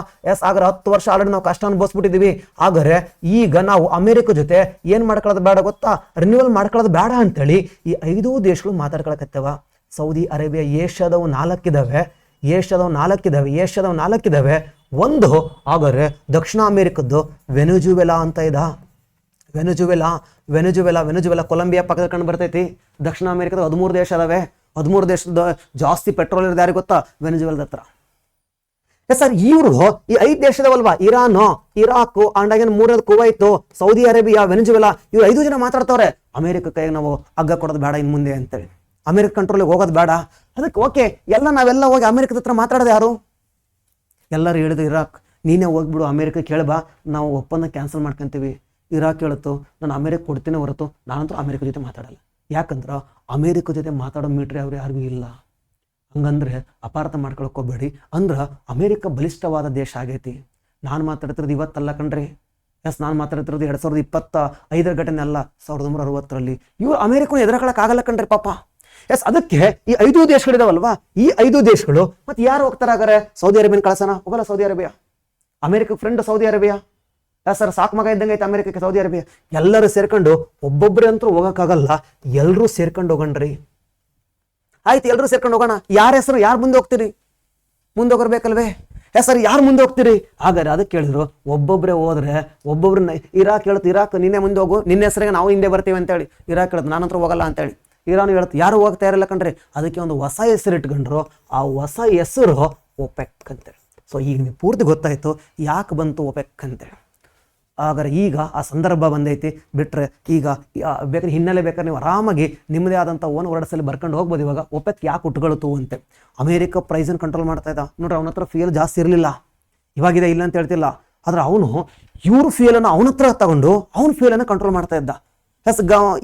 ಹಾಗಾದ್ರೆ 10 ವರ್ಷ ಆಲ್ರೆಡಿ ನಾವು ಕಷ್ಟ ಅನುಭವಿಸ್ಬಿಟ್ಟಿದ್ದೀವಿ. ಹಾಗಾದ್ರೆ ಈಗ ನಾವು ಅಮೆರಿಕ ಜೊತೆ ಏನ್ ಮಾಡ್ಕೊಳ್ಳೋದು ಬೇಡ ಗೊತ್ತಾ? ರಿನ್ಯೂವಲ್ ಮಾಡ್ಕೊಳ್ಳೋದು ಬೇಡ ಅಂತೇಳಿ ಈ 5 ದೇಶಗಳು ಮಾತಾಡ್ಕೊಳಕತ್ತವ. ಸೌದಿ ಅರೇಬಿಯಾ, ಏಷ್ಯಾದವು 4 ಇದಾವೆ. ಒಂದು ಹಾಗಾದ್ರೆ ದಕ್ಷಿಣ ಅಮೆರಿಕದ್ದು ವೆನೆಜುವೆಲಾ ಅಂತ ಇದೆ. ವೆನೆಜುವೆಲಾ ಕೊಲಂಬಿಯಾ ಪಕ್ಕದ ಕಂಡು ಬರ್ತೈತಿ. ದಕ್ಷಿಣ ಅಮೆರಿಕದ 13 ದೇಶ ಅದಾವೆ. 13 ದೇಶದ ಜಾಸ್ತಿ ಪೆಟ್ರೋಲ್ ಇರೋದು ಯಾರಿಗೆ ಗೊತ್ತಾ? ವೆನೆಜುವೆಲಾದ ಹತ್ರ. ಸರ್ ಇವರು ಈ 5 ದೇಶದವಲ್ವಾ, ಇರಾನ್, ಇರಾಕ್, ಅಂಡಾಗೇನು 3ನೇದು ಕುವೈತ್, ಸೌದಿ ಅರೇಬಿಯಾ, ವೆನೆಜುವೆಲಾ, ಇವ್ರು 5 ಜನ ಮಾತಾಡ್ತವ್ರೆ ಅಮೆರಿಕ ಕೈಗೆ ನಾವು ಹಗ್ಗ ಕೊಡೋದು ಬೇಡ ಇನ್ ಮುಂದೆ ಅಂತೇಳಿ, ಅಮೆರಿಕ ಕಂಟ್ರೋಲಿಗೆ ಹೋಗೋದು ಬೇಡ. ಅದಕ್ಕೆ ಓಕೆ, ನಾವೆಲ್ಲ ಹೋಗಿ ಅಮೆರಿಕದ ಹತ್ರ ಮಾತಾಡೋದು ಯಾರು? ಎಲ್ಲರೂ ಹೇಳಿದ್ರು ಇರಾಕ್, ನೀನೇ ಹೋಗ್ಬಿಡು ಅಮೆರಿಕ ಕೇಳ್ಬಾ, ನಾವು ಒಪ್ಪಂದ ಕ್ಯಾನ್ಸಲ್ ಮಾಡ್ಕೊಂತೀವಿ. ಇರಾಕ್ ಹೇಳ್ತು ನಾನು ಅಮೆರಿಕ ಕೊಡ್ತೀನಿ ಹೊರತು ನಾನಂತೂ ಅಮೆರಿಕ ಜೊತೆ ಮಾತಾಡಲ್ಲ. ಯಾಕಂದ್ರೆ ಅಮೆರಿಕ ಜೊತೆ ಮಾತಾಡೋ ಮೀಟ್ರಿ ಅವ್ರು ಯಾರಿಗೂ ಇಲ್ಲ. ಹಂಗಂದ್ರೆ ಅಪಾರ್ಥ ಮಾಡ್ಕೊಳಕ್ ಹೋಗ್ಬೇಡಿ. ಅಂದ್ರೆ ಅಮೆರಿಕ ಬಲಿಷ್ಠವಾದ ದೇಶ ಆಗೈತಿ. ನಾನು ಮಾತಾಡ್ತಿರೋದು ಇವತ್ತಲ್ಲ ಕಣ್ರಿ. ನಾನು ಮಾತಾಡ್ತಿರೋದು 2025 ಘಟನೆ ಅಲ್ಲ, 1960ರಲ್ಲಿ. ಇವ್ರು ಅಮೆರಿಕನ ಎದುರಾಕೊಳ್ಳಕ್ ಆಗಲ್ಲ ಕಣ್ರಿ ಪಾಪ. ಅದಕ್ಕೆ ಈ 5 ದೇಶಗಳಿದಾವಲ್ವಾ, ಈ 5 ದೇಶಗಳು ಮತ್ತೆ ಯಾರು ಹೋಗ್ತಾರೆ? ಹಾಗಾರೆ ಸೌದಿ ಅರೇಬಿಯನ್ ಕಳ್ಸೋಣ? ಹೋಗಲ್ಲ Saudi Arabia. America friend Saudi Arabia. Sir ಸಾಕು ಮಗ ಇದ್ದಂಗೆ ಐತೆ ಅಮೆರಿಕಕ್ಕೆ ಸೌದಿ ಅರೇಬಿಯಾ. ಎಲ್ಲರೂ ಸೇರ್ಕೊಂಡು, ಒಬ್ಬೊಬ್ಬರೇ ಅಂತೂ ಹೋಗಕ್ಕಾಗಲ್ಲ, ಎಲ್ಲರೂ ಸೇರ್ಕೊಂಡು ಹೋಗಣ್ರಿ. ಆಯ್ತು, ಎಲ್ಲರೂ ಸೇರ್ಕೊಂಡು ಹೋಗೋಣ. ಯಾರ ಹೆಸರು, ಯಾರು ಮುಂದೆ ಹೋಗ್ತೀರಿ? ಮುಂದೆ ಹೋಗಿರ್ಬೇಕಲ್ವೇ? ಸರ್ ಯಾರು ಮುಂದೆ ಹೋಗ್ತೀರಿ? ಹಾಗಾದ್ರೆ ಅದಕ್ಕೆ ಕೇಳಿದ್ರು, ಒಬ್ಬೊಬ್ಬರೇ ಹೋದ್ರೆ ಒಬ್ಬೊಬ್ರನ್ನ ಇರಾಕ್ ಹೇಳುತ್ತೆ, ಇರಾಕ್ ನಿನ್ನೆ ಮುಂದೆ ಹೋಗು, ನಿನ್ನ ಹೆಸರಿಗೆ ನಾವು ಹಿಂದೆ ಬರ್ತೀವಿ ಅಂತೇಳಿ. ಇರಾಕ್ ಹೇಳುತ್ತೆ ನಾನಂತರ ಹೋಗಲ್ಲ ಅಂತೇಳಿ. ಇರಾನ್ ಹೇಳುತ್ತೆ ಯಾರು ಹೋಗ್ತಾ ಇರಲ್ಲ ಕಣ್ರಿ. ಅದಕ್ಕೆ ಒಂದು ಹೊಸ ಹೆಸರು ಇಟ್ಕೊಂಡ್ರು. ಆ ಹೊಸ ಹೆಸರು ಒಪೆಕ್ ಅಂತೇಳಿ. ಸೊ ಈಗ ನೀವು ಪೂರ್ತಿ ಗೊತ್ತಾಯ್ತು ಯಾಕೆ ಬಂತು ಒಪೆಕ್ ಅಂತೇಳಿ. ಹಾಗಾದ್ರೆ ಈಗ ಆ ಸಂದರ್ಭ ಬಂದೈತಿ. ಬಿಟ್ರೆ ಈಗ ಬೇಕಾದ್ರೆ ಹಿನ್ನೆಲೆ ಬೇಕಾದ್ರೆ ನೀವು ಆರಾಮಾಗಿ ನಿಮ್ಮದೇ ಆದಂಥ ಓನ್ ವರ್ಡ್ಸಲ್ಲಿ ಬರ್ಕೊಂಡು ಹೋಗ್ಬೋದು. ಇವಾಗ ಒಪೆಕ್ ಯಾಕೆ ಉಟ್ಕೊಳ್ತು ಅಂತೆ. ಅಮೆರಿಕ ಪ್ರೈಸನ್ನು ಕಂಟ್ರೋಲ್ ಮಾಡ್ತಾ ಇದ್ದ ನೋಡ್ರಿ. ಅವನ ಹತ್ರ ಫ್ಯೂಯಲ್ ಜಾಸ್ತಿ ಇರಲಿಲ್ಲ, ಇವಾಗಿದೆ ಇಲ್ಲ ಅಂತ ಹೇಳ್ತಿಲ್ಲ. ಆದ್ರೆ ಅವನು ಇವ್ರ ಫ್ಯೂಯಲನ್ನು ಅವನ ಹತ್ರ ತಗೊಂಡು ಅವನ ಫ್ಯೂಯಲನ್ನು ಕಂಟ್ರೋಲ್ ಮಾಡ್ತಾ ಇದ್ದ.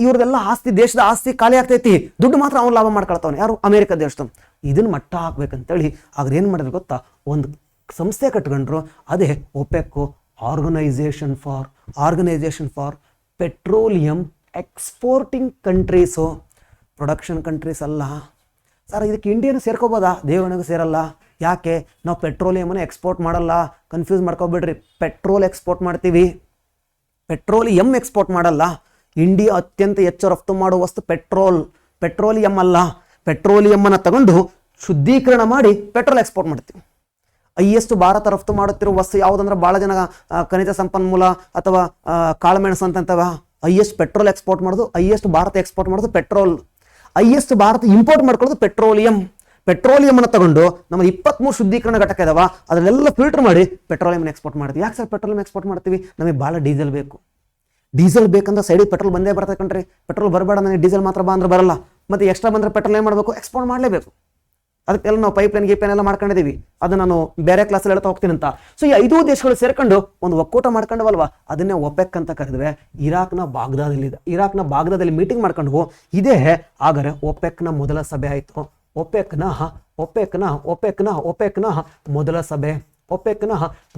ಇವ್ರದೆಲ್ಲ ಆಸ್ತಿ, ದೇಶದ ಆಸ್ತಿ ಖಾಲಿ ಆಗ್ತೈತಿ, ದುಡ್ಡು ಮಾತ್ರ ಅವ್ನು ಲಾಭ ಮಾಡ್ಕೊಳ್ತಾವನು. ಯಾರು? ಅಮೆರಿಕ ದೇಶದ. ಇದನ್ನ ಮಟ್ಟ ಹಾಕ್ಬೇಕಂತೇಳಿ ಆದ್ರೆ ಏನು ಮಾಡಿದ್ರು ಗೊತ್ತಾ? ಒಂದು ಸಂಸ್ಥೆ ಕಟ್ಕೊಂಡ್ರು. ಅದೇ OPEC, organization for petroleum exporting countries. Production countries ಅಲ್ಲ ಸರ್. ಇದಕ್ಕೆ ಇಂಡಿಯಾನು ಸೇರ್ಕೋಬೋದಾ? ದೇವನಿಗೂ ಸೇರಲ್ಲ. ಯಾಕೆ? ನಾವು ಪೆಟ್ರೋಲಿಯಮನ್ನು ಎಕ್ಸ್ಪೋರ್ಟ್ ಮಾಡಲ್ಲ, ಕನ್ಫ್ಯೂಸ್ ಮಾಡ್ಕೋಬೇಡ್ರಿ. ಪೆಟ್ರೋಲ್ ಎಕ್ಸ್ಪೋರ್ಟ್ ಮಾಡ್ತೀವಿ, ಪೆಟ್ರೋಲಿಯಂ ಎಕ್ಸ್ಪೋರ್ಟ್ ಮಾಡಲ್ಲ. ಇಂಡಿಯಾ ಅತ್ಯಂತ ಹೆಚ್ಚು ರಫ್ತು ಮಾಡುವ ವಸ್ತು ಪೆಟ್ರೋಲಿಯಂ ಅಲ್ಲ. ಪೆಟ್ರೋಲಿಯಂ ಅನ್ನು ತಗೊಂಡು ಶುದ್ಧೀಕರಣ ಮಾಡಿ ಪೆಟ್ರೋಲ್ ಎಕ್ಸ್ಪೋರ್ಟ್ ಮಾಡ್ತೀವಿ. ಹೈಯೆಸ್ಟ್ ಭಾರತ ರಫ್ತು ಮಾಡುತ್ತಿರುವ ವಸ್ತು ಯಾವುದಂದ್ರೆ ಬಹಳ ಜನ ಖನಿಜ ಸಂಪನ್ಮೂಲ ಅಥವಾ ಕಾಳುಮೆಣಸು ಅಂತಂತವ. ಹೈಯೆಸ್ಟ್ ಪೆಟ್ರೋಲ್ ಎಕ್ಸ್ಪೋರ್ಟ್ ಮಾಡೋದು, ಹೈಯೆಸ್ಟ್ ಭಾರತ ಎಕ್ಸ್ಪೋರ್ಟ್ ಮಾಡೋದು ಪೆಟ್ರೋಲ್, ಹೈಯೆಸ್ಟ್ ಭಾರತ ಇಂಪೋರ್ಟ್ ಮಾಡ್ಕೊಳ್ಳೋದು ಪೆಟ್ರೋಲಿಯಂ. ಪೆಟ್ರೋಲಿಯಂ ಅನ್ನು ತಗೊಂಡು ನಮ್ಮ 23 ಶುದ್ಧೀಕರಣ ಘಟಕ ಇದಾವ, ಅದನ್ನೆಲ್ಲ ಫಿಲ್ಟರ್ ಮಾಡಿ ಪೆಟ್ರೋಲಿಯಂ ಎಕ್ಸ್ಪೋರ್ಟ್ ಮಾಡ್ತೀವಿ. ಯಾಕೆ ಸರ್ ಪೆಟ್ರೋಲಿಯಂ ಎಕ್ಸ್ಪೋರ್ಟ್ ಮಾಡ್ತೀವಿ? ನಮಗೆ ಭಾಳ ಡೀಸೆಲ್ ಬೇಕು. ಡೀಸೆಲ್ ಬೇಕಂದ್ರೆ ಸೈಡಿಗೆ ಪೆಟ್ರೋಲ್ ಬಂದೇ ಬರ್ತದೆ ಕಣ್ರಿ. ಪೆಟ್ರೋಲ್ ಬರಬೇಡ ನನಗೆ ಡೀಸೆಲ್ ಮಾತ್ರ ಬಾ ಅಂದ್ರೆ ಬರಲ್ಲ. ಮತ್ತೆ ಎಕ್ಸ್ಟ್ರಾ ಬಂದರೆ ಪೆಟ್ರೋಲ್ ಏನು ಮಾಡಬೇಕು? ಎಕ್ಸ್ಪೋರ್ಟ್ ಮಾಡಲೇಬೇಕು. ಅದಕ್ಕೆಲ್ಲ ನಾವು ಪೈಪ್ಲೈನ್ ಗೀಪ್ಲೈನ್ ಎಲ್ಲ ಮಾಡ್ಕೊಂಡಿದ್ದೀವಿ. ಅದು ನಾನು ಬೇರೆ ಕ್ಲಾಸಲ್ಲಿ ಹೇಳ್ತಾ ಹೋಗ್ತೀನಿ ಅಂತ. ಸೊ ಈ 5 ದೇಶಗಳು ಸೇರ್ಕೊಂಡು ಒಂದು ಒಕ್ಕೂಟ ಮಾಡ್ಕೊಂಡವಲ್ವಾ, ಅದನ್ನೇ ಒಪೆಕ್ ಅಂತ ಕರೆದ್ವಿ. ಇರಾಕ್ನ ಬಾಗ್ದಾದಲ್ಲಿ ಮೀಟಿಂಗ್ ಮಾಡ್ಕೊಂಡು ಇದೇ ಆಗರೆ ಒಪೆಕ್ನ ಮೊದಲ ಸಭೆ ಆಯಿತು. ಒಪೆಕ್ನ ಮೊದಲ ಸಭೆ, ಒಪೆಕ್ನ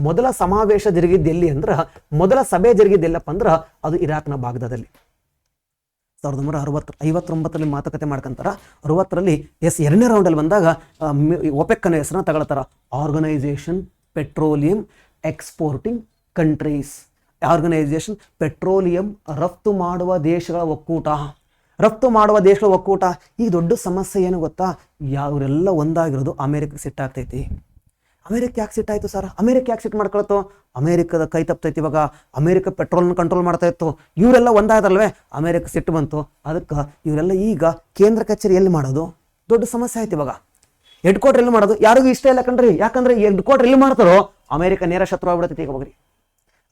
ಮೊದಲ ಸಮಾವೇಶ ಜರುಗಿದ್ದು ಎಲ್ಲಿ ಅಂದ್ರೆ, ಮೊದಲ ಸಭೆ ಜರುಗಿದ್ದೆಲ್ಲಪ್ಪ ಅಂದ್ರೆ ಅದು ಇರಾಕ್ನ ಬಾಗ್ದಾದಲ್ಲಿ 1959 ಮಾತುಕತೆ ಮಾಡ್ಕೊಂತಾರ. 60ರಲ್ಲಿ ಎರಡನೇ ರೌಂಡಲ್ಲಿ ಬಂದಾಗ ಒಪೆಕ್ ಅನ್ನೋ ಹೆಸರನ್ನ ತಗೊಳ್ತಾರ. Organisation petroleum exporting countries, organisation petroleum ರಫ್ತು ಮಾಡುವ ದೇಶಗಳ ಒಕ್ಕೂಟ. ಈಗ ದೊಡ್ಡ ಸಮಸ್ಯೆ ಏನು ಗೊತ್ತಾ? ಅವರೆಲ್ಲ ಒಂದಾಗಿರೋದು ಅಮೆರಿಕಕ್ಕೆ ಸಿಟ್ಟಾಗ್ತೈತಿ. ಅಮೆರಿಕ ಯಾಕೆ ಸಿಟ್ಟಾಯ್ತು ಸರ್? ಅಮೆರಿಕ ಯಾಕೆ ಸಿಟ್ಟು ಮಾಡ್ಕೊಳತ್ತು? ಅಮೆರಿಕದ ಕೈ ತಪ್ತೈತಿ. ಇವಾಗ ಅಮೆರಿಕ ಪೆಟ್ರೋಲ್ನ ಕಂಟ್ರೋಲ್ ಮಾಡ್ತಾ ಇತ್ತು, ಇವರೆಲ್ಲ ಒಂದಾದಲ್ವೇ, ಅಮೆರಿಕ ಸಿಟ್ಟು ಬಂತು. ಅದಕ್ಕೆ ಇವರೆಲ್ಲ ಈಗ ಕೇಂದ್ರ ಕಚೇರಿ ಎಲ್ಲಿ ಮಾಡೋದು? ದೊಡ್ಡ ಸಮಸ್ಯೆ ಆಯ್ತು. ಇವಾಗ ಹೆಡ್ ಕ್ವಾರ್ಟರ್ ಎಲ್ಲಿ ಮಾಡೋದು? ಯಾರಿಗೂ ಇಷ್ಟ ಇಲ್ಲ ಕಣ್ರಿ. ಯಾಕಂದ್ರೆ ಹೆಡ್ ಕ್ವಾರ್ಟರ್ ಎಲ್ಲಿ ಮಾಡ್ತಾರೋ ಅಮೆರಿಕ ನೇರ ಶತ್ರು ಆಗ್ಬಿಡತೈತಿ ಈಗ ಹೋಗ್ರಿ.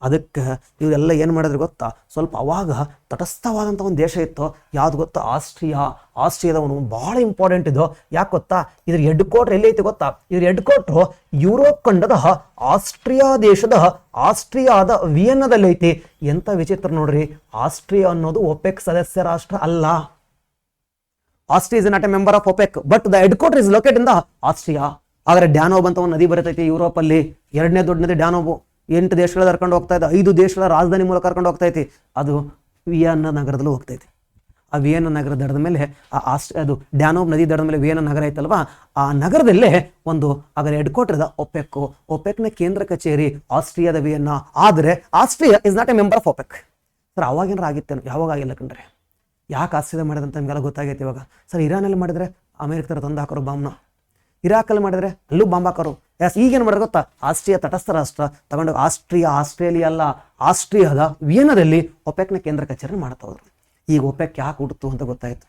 ಅದಕ್ಕೆ ಇವರೆಲ್ಲ ಏನು ಮಾಡಿದ್ರೆ ಗೊತ್ತಾ? ಸ್ವಲ್ಪ ಅವಾಗ ತಟಸ್ಥವಾದಂಥ ಒಂದು ದೇಶ ಇತ್ತು. ಯಾವ್ದು ಗೊತ್ತಾ? ಆಸ್ಟ್ರಿಯಾದ ಒಂದು ಭಾಳ ಇಂಪಾರ್ಟೆಂಟ್ ಇದು. ಯಾಕೆ ಗೊತ್ತಾ? ಇದ್ರ ಹೆಡ್ ಕ್ವಾರ್ಟರ್ ಎಲ್ಲಿ ಐತಿ ಗೊತ್ತಾ? ಇದ್ರ ಹೆಡ್ ಕ್ವಾರ್ಟರ್ ಯುರೋಪ್ ಖಂಡದ ಆಸ್ಟ್ರಿಯಾದ ವಿಯೆನ್ನಾದಲ್ಲಿ ಐತಿ. ಎಂಥ ವಿಚಿತ್ರ ನೋಡ್ರಿ, ಆಸ್ಟ್ರಿಯಾ ಅನ್ನೋದು ಒಪೆಕ್ ಸದಸ್ಯ ರಾಷ್ಟ್ರ ಅಲ್ಲ. Austria is not a member of OPEC, but the head quarter is located in the Austria. ಆದರೆ ಡ್ಯಾನೋಬ್ ಅಂತ ಒಂದು ನದಿ ಬರ್ತೈತಿ ಯುರೋಪಲ್ಲಿ, ಎರಡನೇ ದೊಡ್ಡ ನದಿ ಡ್ಯಾನೋಬು. 8 ದೇಶಗಳ ಕರ್ಕೊಂಡು ಹೋಗ್ತಾ ಇದೆ, 5 ದೇಶಗಳ ರಾಜಧಾನಿ ಮೂಲಕ ಕರ್ಕೊಂಡು ಹೋಗ್ತೈತಿ. ಅದು ವಿಯೆನ್ನಾ ನಗರದಲ್ಲೂ ಹೋಗ್ತೈತಿ. ಆ ವಿಯೆನ್ನಾ ನಗರ ದಡದ ಮೇಲೆ ಅದು ಡ್ಯಾನೋಬ್ ನದಿ ದಡದ ಮೇಲೆ ವಿಯೆನ್ನಾ ನಗರ ಐತಲ್ವಾ, ಆ ನಗರದಲ್ಲೇ ಒಂದು ಅದರ ಹೆಡ್ ಕ್ವಾರ್ಟರ್ ಇದೆ ಒಪೆಕ್ನ ಕೇಂದ್ರ ಕಚೇರಿ ಆಸ್ಟ್ರಿಯಾದ ವಿಯೆನ್ನಾ. ಆದರೆ Austria is not a member of OPEC. Sir ಅವಾಗೇನಾರ ಆಗಿತ್ತೇನು? ಯಾವಾಗ ಆಗಿಲ್ಲ ಕಣ್ರಿ. ಯಾಕೆ ಆಸ್ಟ್ರಿಯಾ ಮಾಡಿದಂತ ನಿಮಗೆಲ್ಲ ಗೊತ್ತಾಗೈತಿ ಇವಾಗ. ಸರ್ ಇರಾನಲ್ಲಿ ಮಾಡಿದ್ರೆ ಅಮೆರಿಕದ ತಂದು ಹಾಕೋರು ಬಾಂಬ್ನ, ಇರಾಕಲ್ಲಿ ಮಾಡಿದ್ರೆ ಅಲ್ಲೂ ಬಾಂಬ್ ಹಾಕೋರು. ಈಗೇನು ಮಾಡಿದ್ರೆ ಗೊತ್ತಾ? ಆಸ್ಟ್ರಿಯಾ ತಟಸ್ಥ ರಾಷ್ಟ್ರ ತಗೊಂಡು ಆಸ್ಟ್ರೇಲಿಯಾ ಅಲ್ಲ, ಆಸ್ಟ್ರಿಯಾದ ವಿಯೆನ್ನಾದಲ್ಲಿ ಒಪೆಕ್ನ ಕೇಂದ್ರ ಕಚೇರಿ ಮಾಡ್ತಾ ಹೋದ್ರು. ಈಗ ಒಪೆಕ್ ಯಾಕೆ ಹುಟ್ಟಿತು ಅಂತ ಗೊತ್ತಾಯ್ತು.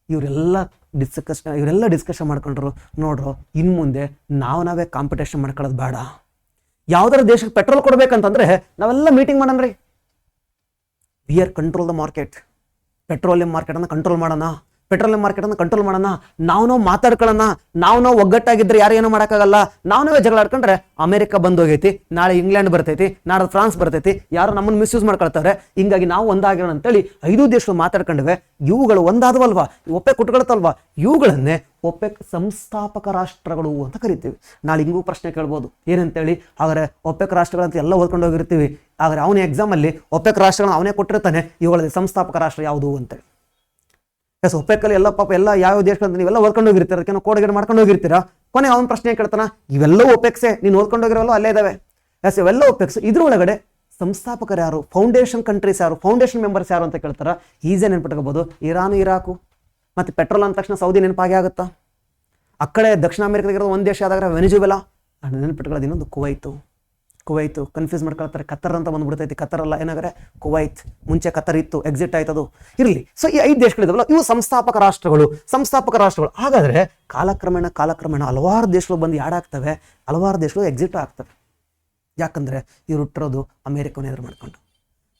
ಇವರೆಲ್ಲ ಡಿಸ್ಕಷನ್ ಮಾಡ್ಕೊಂಡ್ರು. ನೋಡ್ರು, ಇನ್ನು ಮುಂದೆ ನಾವೇ ಕಾಂಪಿಟೇಷನ್ ಮಾಡ್ಕೊಳ್ಳೋದು ಬೇಡ. ಯಾವ್ದಾರ ದೇಶಕ್ಕೆ ಪೆಟ್ರೋಲ್ ಕೊಡ್ಬೇಕಂತಂದ್ರೆ ನಾವೆಲ್ಲ ಮೀಟಿಂಗ್ ಮಾಡೋಣ್ರಿ. We are control the market. Petroleum ಮಾರ್ಕೆಟನ್ನು ಕಂಟ್ರೋಲ್ ಮಾಡೋಣ. ನಾವು ಮಾತಾಡ್ಕೊಳ್ಳೋಣ. ನಾವು ಒಗ್ಗಟ್ಟಾಗಿದ್ರೆ ಯಾರು ಏನೋ ಮಾಡೋಕ್ಕಾಗಲ್ಲ. ನಾವೇ ಜಗಳ ಆಡ್ಕೊಂಡ್ರೆ ಅಮೆರಿಕ ಬಂದೋಗೈತಿ, ನಾಳೆ ಇಂಗ್ಲೆಂಡ್ ಬರ್ತೈತಿ, ನಾಳೆ ಫ್ರಾನ್ಸ್ ಬರ್ತೈತಿ, ಯಾರು ನಮ್ಮನ್ನು ಮಿಸ್ಯೂಸ್ ಮಾಡ್ಕೊಳ್ತಾರೆ. ಹಿಂಗಾಗಿ ನಾವು ಒಂದಾಗಿರೋಣ ಅಂತೇಳಿ 5 ದೇಶಗಳು ಮಾತಾಡ್ಕೊಂಡ್ವೆ. ಇವುಗಳು ಒಂದಾದವಲ್ವಾ, ಒಪೆಕ್ ಹುಟ್ಟುಕೊಳ್ತಲ್ವಾ, ಇವುಗಳನ್ನೇ ಒಪೆಕ್ ಸಂಸ್ಥಾಪಕ ರಾಷ್ಟ್ರಗಳು ಅಂತ ಕರಿತೀವಿ. ನಾಳೆ ಹಿಂಗೂ ಪ್ರಶ್ನೆ ಕೇಳ್ಬೋದು ಏನಂತೇಳಿ. ಹಾಗಾದ್ರೆ ಒಪೆಕ್ ರಾಷ್ಟ್ರಗಳಂತ ಎಲ್ಲ ಓದ್ಕೊಂಡು ಹೋಗಿರ್ತೀವಿ. ಆದರೆ ಅವನ ಎಕ್ಸಾಮಲ್ಲಿ ಒಪೆಕ್ ರಾಷ್ಟ್ರಗಳನ್ನ ಅವನೇ ಕೊಟ್ಟಿರ್ತಾನೆ, ಇವುಗಳಲ್ಲಿ ಸಂಸ್ಥಾಪಕ ರಾಷ್ಟ್ರ ಯಾವುದು ಅಂತೇಳಿ. ಒಪೆಕ್ಕಲ್ಲಿ ಎಲ್ಲ ಪಾಪ ಎಲ್ಲ ಯಾವ ದೇಶಗಳಂತ ನೀವೆಲ್ಲ ಓದ್ಕೊಂಡು ಹೋಗಿರ್ತೀರ, ಅದಕ್ಕೆ ಕೋಡ್ಗೇಡ್ ಮಾಡ್ಕೊಂಡು ಹೋಗಿರ್ತೀರಾ. ಕೊನೆ ಅವನ ಪ್ರಶ್ನೆ ಕೇಳ್ತಾನ, ಇವೆಲ್ಲವೂ ಒಪೆಕ್ಸೇ, ನೀನು ಓದ್ಕೊಂಡು ಹೋಗಿರೋಲ್ಲ ಅಲ್ಲೇ ಇದಾವೆ. ಇವೆಲ್ಲ ಒಪೆಕ್ಸ್. ಇದ್ರೊಳಗಡೆ ಸಂಸ್ಥಾಪಕರು ಯಾರು, ಫೌಂಡೇಶನ್ ಕಂಟ್ರೀಸ್ ಯಾರು, ಫೌಂಡೇಶನ್ ಮೆಂಬರ್ಸ್ ಯಾರು ಅಂತ ಕೇಳ್ತಾರ. ಈಸಿ ನೆನ್ಪಿಟ್ಕೋಬಹುದು. ಇರಾನು, ಇರಾಕು ಮತ್ತೆ ಪೆಟ್ರೋಲ್ ಅಂದ ತಕ್ಷಣ ಸೌದಿ ನೆನಪಾಗಿ ಆಗುತ್ತಾ. ಆ ಕಡೆ ದಕ್ಷಿಣ ಅಮೆರಿಕದಾಗಿರೋದು ಒಂದು ದೇಶ ಆದಾಗ ವೆನಿಜುವೆಲಾ, ನೆನ್ಪಿಟ್ಕೊಳ್ಳೋದು. ಇನ್ನೊಂದು ಕುವೈತು ಕನ್ಫ್ಯೂಸ್ ಮಾಡ್ಕೊಳ್ತಾರೆ. ಕತ್ತರ್ ಅಂತ ಬಂದ್ಬಿಡ್ತೈತಿ. ಕತ್ತರ್ ಅಲ್ಲ, ಏನಾದ್ರೆ ಕುವೈತ್. ಮುಂಚೆ ಕತ್ತರ್ ಇತ್ತು, ಎಕ್ಸಿಟ್ ಆಯ್ತದು, ಇರಲಿ. ಸೊ ಈ 5 ದೇಶಗಳಿದಾವಲ್ಲ, ಇವು ಸಂಸ್ಥಾಪಕ ರಾಷ್ಟ್ರಗಳು. ಹಾಗಾದ್ರೆ ಕಾಲಕ್ರಮೇಣ ಹಲವಾರು ದೇಶಗಳು ಬಂದು ಆಗ್ತವೆ, ಹಲವಾರು ದೇಶಗಳು ಎಕ್ಸಿಟ್ ಆಗ್ತವೆ. ಯಾಕಂದ್ರೆ ಇವ್ರು ಹುಟ್ಟಿರೋದು ಅಮೆರಿಕವನ್ನು ಎದುರು ಮಾಡ್ಕೊಂಡು.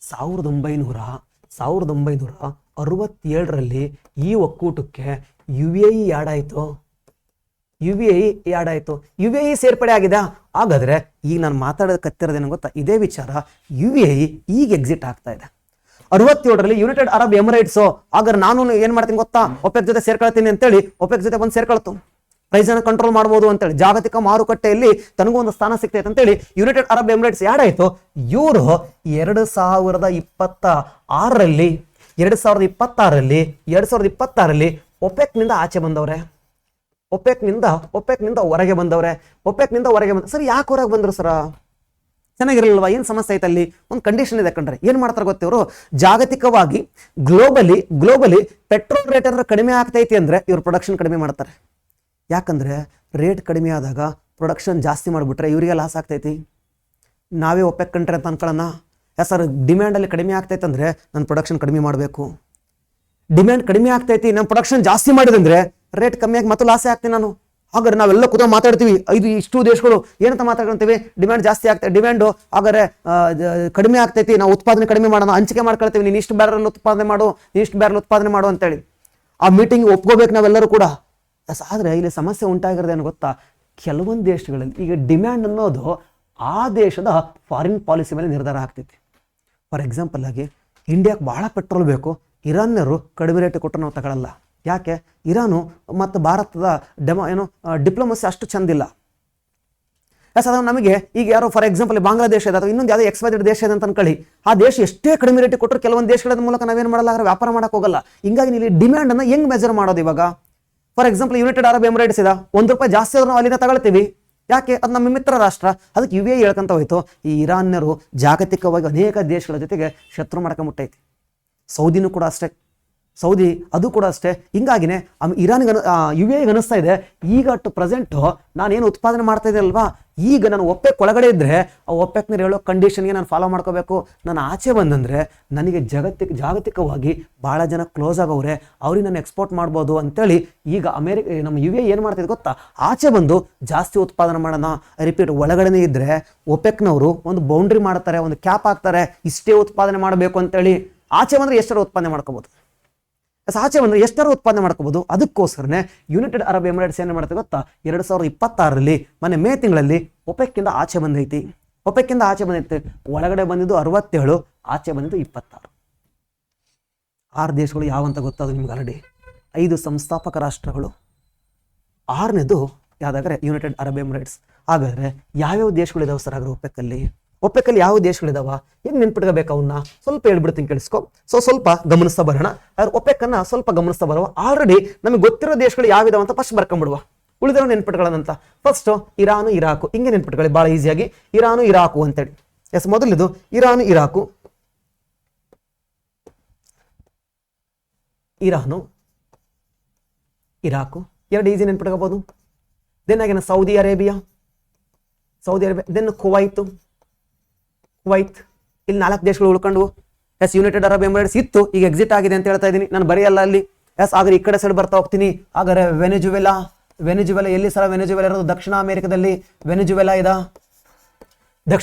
1967ರಲ್ಲಿ ಈ ಒಕ್ಕೂಟಕ್ಕೆ UAE ಆಡಾಯ್ತು. UAE ಸೇರ್ಪಡೆ ಆಗಿದೆ. ಹಾಗಾದ್ರೆ ಈಗ ನಾನು ಮಾತಾಡೋದಕ್ಕತ್ತಿರೋದೇನು ಗೊತ್ತಾ? ಇದೇ ವಿಚಾರ. UAE ಈಗ ಎಕ್ಸಿಟ್ ಆಗ್ತಾ ಇದೆ. 67ರಲ್ಲಿ ಯುನೈಟೆಡ್ ಅರಬ್ ಎಮಿರೇಟ್ಸ್. ಹಾಗಾದ್ರೆ ನಾನು ಏನ್ ಮಾಡ್ತೀನಿ ಗೊತ್ತಾ? ಒಪೆಕ್ ಜೊತೆ ಸೇರ್ಕೊಳ್ತೀನಿ ಅಂತೇಳಿ ಒಪೆಕ್ ಜೊತೆ ಬಂದು ಸೇರ್ಕೊಳ್ತು. ಪ್ರೈಸನ್ನು ಕಂಟ್ರೋಲ್ ಮಾಡ್ಬೋದು ಅಂತೇಳಿ, ಜಾಗತಿಕ ಮಾರುಕಟ್ಟೆಯಲ್ಲಿ ತನಗೂ ಒಂದು ಸ್ಥಾನ ಸಿಗ್ತೈತೆ ಅಂತೇಳಿ ಯುನೈಟೆಡ್ ಅರಬ್ ಎಮಿರೇಟ್ಸ್ ಆಡಾಯ್ತು. ಇವರು 2026ರಲ್ಲಿ ಒಪೆಕ್ನಿಂದ ಆಚೆ ಬಂದವ್ರೆ. ಒಪೆಕ್ನಿಂದ ಹೊರಗೆ ಬಂದವ್ರೆ. ಸರಿ, ಯಾಕೆ ಹೊರಗೆ ಬಂದ್ರು ಸರ? ಚೆನ್ನಾಗಿರಲಿಲ್ವಾ? ಏನು ಸಮಸ್ಯೆ ಐತೆ ಅಲ್ಲಿ? ಒಂದು ಕಂಡೀಷನ್ ಇದೆ ಕಣ್ರೆ. ಏನು ಮಾಡ್ತಾರೆ ಗೊತ್ತಿವರು? ಜಾಗತಿಕವಾಗಿ ಗ್ಲೋಬಲಿ ಪೆಟ್ರೋಲ್ ರೇಟ್ ಅಂದ್ರೆ ಕಡಿಮೆ ಆಗ್ತೈತಿ ಅಂದ್ರೆ ಇವ್ರು ಪ್ರೊಡಕ್ಷನ್ ಕಡಿಮೆ ಮಾಡ್ತಾರೆ. ಯಾಕಂದ್ರೆ ರೇಟ್ ಕಡಿಮೆ ಆದಾಗ ಪ್ರೊಡಕ್ಷನ್ ಜಾಸ್ತಿ ಮಾಡಿಬಿಟ್ರೆ ಇವರಿಗೆ ಲಾಸ್ ಆಗ್ತೈತಿ. ನಾವೇ ಒಪೆಕ್ ಕಂಟ್ರಿ ಅಂತ ಅನ್ಕೊಳ್ಳೋಣ. ಸರ್ ಡಿಮ್ಯಾಂಡಲ್ಲಿ ಕಡಿಮೆ ಆಗ್ತೈತೆ ಅಂದರೆ ನನ್ನ ಪ್ರೊಡಕ್ಷನ್ ಕಡಿಮೆ ಮಾಡಬೇಕು. ಡಿಮ್ಯಾಂಡ್ ಕಡಿಮೆ ಆಗ್ತೈತಿ, ನಮ್ಮ ಪ್ರೊಡಕ್ಷನ್ ಜಾಸ್ತಿ ಮಾಡಿದಂದ್ರೆ ರೇಟ್ ಕಮ್ಮಿ ಆಗಿ ಮತ್ತು ಲಾಸೇ ಆಗ್ತೀನಿ ನಾನು. ಹಾಗಾದ್ರೆ ನಾವೆಲ್ಲ ಕೂತ್ಕೊಂಡು ಮಾತಾಡ್ತೀವಿ, ಇಷ್ಟು ದೇಶಗಳು ಏನಂತ ಮಾತಾಡ್ಕೊಳ್ತೀವಿ, ಡಿಮ್ಯಾಂಡ್ ಜಾಸ್ತಿ ಆಗ್ತದೆ, ಡಿಮ್ಯಾಂಡು ಹಾಗಾದ್ರೆ ಕಡಿಮೆ ಆಗ್ತೈತಿ, ನಾವು ಉತ್ಪಾದನೆ ಕಡಿಮೆ ಮಾಡೋಣ, ಹಂಚಿಕೆ ಮಾಡ್ಕೊಳ್ತೀವಿ, ನೀನು ಇಷ್ಟು ಬ್ಯಾರಲ್ ಉತ್ಪಾದನೆ ಮಾಡು, ಇಷ್ಟು ಬ್ಯಾರಲ್ ಉತ್ಪಾದನೆ ಮಾಡು ಅಂತೇಳಿ ಆ ಮೀಟಿಂಗ್ ಒಪ್ಕೋಬೇಕು ನಾವೆಲ್ಲರೂ ಕೂಡ. ಆದರೆ ಇಲ್ಲಿ ಸಮಸ್ಯೆ ಉಂಟಾಗಿರೋದೇನು ಗೊತ್ತಾ, ಕೆಲವೊಂದು ದೇಶಗಳಲ್ಲಿ ಈಗ ಡಿಮ್ಯಾಂಡ್ ಅನ್ನೋದು ಆ ದೇಶದ ಫಾರಿನ್ ಪಾಲಿಸಿ ಮೇಲೆ ನಿರ್ಧಾರ ಆಗ್ತೈತಿ. ಫಾರ್ ಎಕ್ಸಾಂಪಲ್ ಆಗಿ ಇಂಡಿಯಾಕ್ಕೆ ಭಾಳ ಪೆಟ್ರೋಲ್ ಬೇಕು, ಇರಾನ್ನರು ಕಡಿಮೆ ರೇಟ್ ಕೊಟ್ಟರು ನಾವು ತಗೊಳ್ಳಲ್ಲ. ಯಾಕೆ? ಇರಾನು ಮತ್ತು ಭಾರತದ ಡಿಪ್ಲೊಮಸಿ ಅಷ್ಟು ಚಂದಿಲ್ಲ. ಅದು ನಮಗೆ ಈಗ ಯಾರೋ ಫಾರ್ ಎಕ್ಸಾಂಪಲ್ ಬಾಂಗ್ಲಾದೇಶ ಇದೆ ಅಥವಾ ಇನ್ನೊಂದು ಯಾವುದೋ ಎಕ್ಸ್ಪೈರ್ಡ್ ದೇಶ ಇದೆ ಅಂತ ಅನ್ಕೊಳ್ಳಿ, ಆ ದೇಶ ಎಷ್ಟೇ ಕಡಿಮೆ ರೇಟ್ ಕೊಟ್ಟರು ಕೆಲವೊಂದು ದೇಶಗಳ ಮೂಲಕ ನಾವೇನು ಮಾಡಲ್ಲ, ಆದರೆ ವ್ಯಾಪಾರ ಮಾಡೋಕೆ ಹೋಗಲ್ಲ. ಹಿಂಗಾಗಿ ಇಲ್ಲಿ ಡಿಮ್ಯಾಂಡನ್ನು ಹೆಂಗೆ ಮೆಜರ್ ಮಾಡೋದು? ಇವಾಗ for example United Arab Emirates ಇದೆ, ₹1 ಜಾಸ್ತಿ ಆದ್ರೂ ನಾವು ಅಲ್ಲಿಂದ ತಗೊಳ್ತೀವಿ. ಯಾಕೆ? ಅದು ನಮ್ಮ ಮಿತ್ರ ರಾಷ್ಟ್ರ. ಅದಕ್ಕೆ UAE ಹೇಳ್ಕೊಂತ ಹೋಯ್ತು, ಈ ಇರಾನ್ಯರು ಜಾಗತಿಕವಾಗಿ ಅನೇಕ ದೇಶಗಳ ಜೊತೆಗೆ ಶತ್ರು ಮಾಡ್ಕೊಂಬಿಟ್ಟೈತಿ. ಸೌದಿನೂ ಕೂಡ ಅಷ್ಟೇ, ಸೌದಿ ಅದು ಕೂಡ ಅಷ್ಟೇ. ಹಿಂಗಾಗಿನೇ ಇರಾನ್ಗೆ UAEಗೆ ಅನಿಸ್ತಾ ಇದೆ, ಈಗ ಅಟ್ ಪ್ರೆಸೆಂಟು ನಾನೇನು ಉತ್ಪಾದನೆ ಮಾಡ್ತಾ ಇದ್ದೆ ಅಲ್ವಾ, ಈಗ ನಾನು ಒಪ್ಪೆಕ್ ಒಳಗಡೆ ಇದ್ದರೆ ಆ ಒಪ್ಪೆಕ್ನ ಹೇಳೋ ಕಂಡೀಷನ್ಗೆ ನಾನು ಫಾಲೋ ಮಾಡ್ಕೋಬೇಕು. ನಾನು ಆಚೆ ಬಂದಂದರೆ ನನಗೆ ಜಾಗತಿಕವಾಗಿ ಭಾಳ ಜನ ಕ್ಲೋಸ್ ಆಗೋವ್ರೆ, ಅವ್ರಿಗೆ ನಾನು ಎಕ್ಸ್ಪೋರ್ಟ್ ಮಾಡ್ಬೋದು ಅಂತೇಳಿ ಈಗ ನಮ್ಮ UAE ಏನು ಮಾಡ್ತಿದ್ದು ಗೊತ್ತಾ, ಆಚೆ ಬಂದು ಜಾಸ್ತಿ ಉತ್ಪಾದನೆ ಮಾಡೋಣ. ರಿಪೀಟ್, ಒಳಗಡೆ ಇದ್ದರೆ ಒಪೆಕ್ನವರು ಒಂದು ಬೌಂಡ್ರಿ ಮಾಡ್ತಾರೆ, ಒಂದು ಕ್ಯಾಪ್ ಹಾಕ್ತಾರೆ, ಇಷ್ಟೇ ಉತ್ಪಾದನೆ ಮಾಡಬೇಕು ಅಂತೇಳಿ. ಆಚೆ ಬಂದರೆ ಎಷ್ಟರ ಉತ್ಪಾದನೆ ಮಾಡ್ಕೋಬೋದು, ಆಚೆ ಬಂದರೆ ಎಷ್ಟರ ಉತ್ಪಾದನೆ ಮಾಡ್ಕೋಬೋದು. ಅದಕ್ಕೋಸ್ಕರನೇ ಯುನೈಟೆಡ್ ಅರಬ್ ಎಮಿರೇಟ್ಸ್ ಏನು ಮಾಡುತ್ತೆ ಗೊತ್ತಾ, 2026ರಲ್ಲಿ ಮೇ ತಿಂಗಳಲ್ಲಿ ಒಪೆಕ್ಕಿಂದ ಆಚೆ ಬಂದೈತಿ. ಒಪೆಕ್ಕಿಂದ ಆಚೆ ಬಂದೈತಿ, ಒಳಗಡೆ ಬಂದಿದ್ದು 67, ಆಚೆ ಬಂದಿದ್ದು 26. 6 ದೇಶಗಳು ಯಾವಂತ ಗೊತ್ತಾದ್ರು ನಿಮ್ಗೆ ಆಲ್ರೆಡಿ. 5 ಸಂಸ್ಥಾಪಕ ರಾಷ್ಟ್ರಗಳು, 6ನೇದು ಯಾವುದಾದ್ರೆ ಯುನೈಟೆಡ್ ಅರಬ್ ಎಮಿರೇಟ್ಸ್. ಹಾಗಾದರೆ ಯಾವ್ಯಾವ ದೇಶಗಳಿದಾವೆ ಸರ್ ಹಾಗಾದ್ರೆ ಒಪೆಕ್ಕಲ್ಲಿ ಯಾವ ದೇಶಗಳಿದಾವ, ಹೆಂಗೆ ನೆನ್ಪಿಟ್ಕೋಬೇಕು ಅವನ್ನ ಸ್ವಲ್ಪ ಹೇಳ್ಬಿಡ್ತೀನಿ ಕೇಳಿಸ್ಕೊ. ಸ್ವಲ್ಪ ಗಮನಿಸ್ತಾ ಬರೋಣ. ಆದ್ರೆ ಒಪೆಕ್ಕನ್ನು ಸ್ವಲ್ಪ ಗಮನಿಸ್ತಾ ಬರುವ. ಆಲ್ರೆಡಿ ನಮಗೆ ಗೊತ್ತಿರೋ ದೇಶಗಳು ಯಾವಿದಾವ ಅಂತ ಫಸ್ಟ್ ಬರ್ಕೊಂಡ್ಬಿಡುವ, ಉಳಿದಿರೋ ನೆನ್ಪಿಟ್ಕೊಳ್ಳೋಣಂತ. ಫಸ್ಟ್ ಇರಾನು ಇರಾಕು, ಹಿಂಗೆ ನೆನ್ಪಿಟ್ಕೊಳ್ಳಿ ಭಾಳ ಈಸಿಯಾಗಿ. ಇರಾನು ಇರಾಕು ಅಂತೇಳಿ. ಮೊದಲಿದು Iran Iraq, Iran Iraq 2 easy ನೆನ್ಪಿಟ್ಕೋಬಹುದು. ದೆನ್ ಆಗಿನ ಸೌದಿ ಅರೇಬಿಯಾ, ದೆನ್ ಕುವೈತ್, ಇಲ್ಲಿ 4 ದೇಶಗಳು ಉಳ್ಕೊಂಡು. ಯುನೈಟೆಡ್ ಅರಬ್ ಎಮಿರೇಟ್ಸ್ ಇತ್ತು, ಈಗ ಎಕ್ಸಿಟ್ ಆಗಿದೆ ಅಂತ ಹೇಳ್ತಾ ಇದ್ದೀನಿ ನಾನು, ಬರೆಯಲ್ಲ ಅಲ್ಲಿ. ಆದ್ರೆ ಈ ಕಡೆ ಸೈಡ್ ಬರ್ತಾ ಹೋಗ್ತೀನಿ. ಹಾಗಾದ್ರೆ ವೆನೆಜುವೆಲಾ ಎಲ್ಲಿ ಸರ್ ವೆನೆಜುವೆಲಾ ಇರೋದು? ದಕ್ಷಿಣ ಅಮೆರಿಕದಲ್ಲಿ ವೆನೆಜುವೆಲಾ ಇದ.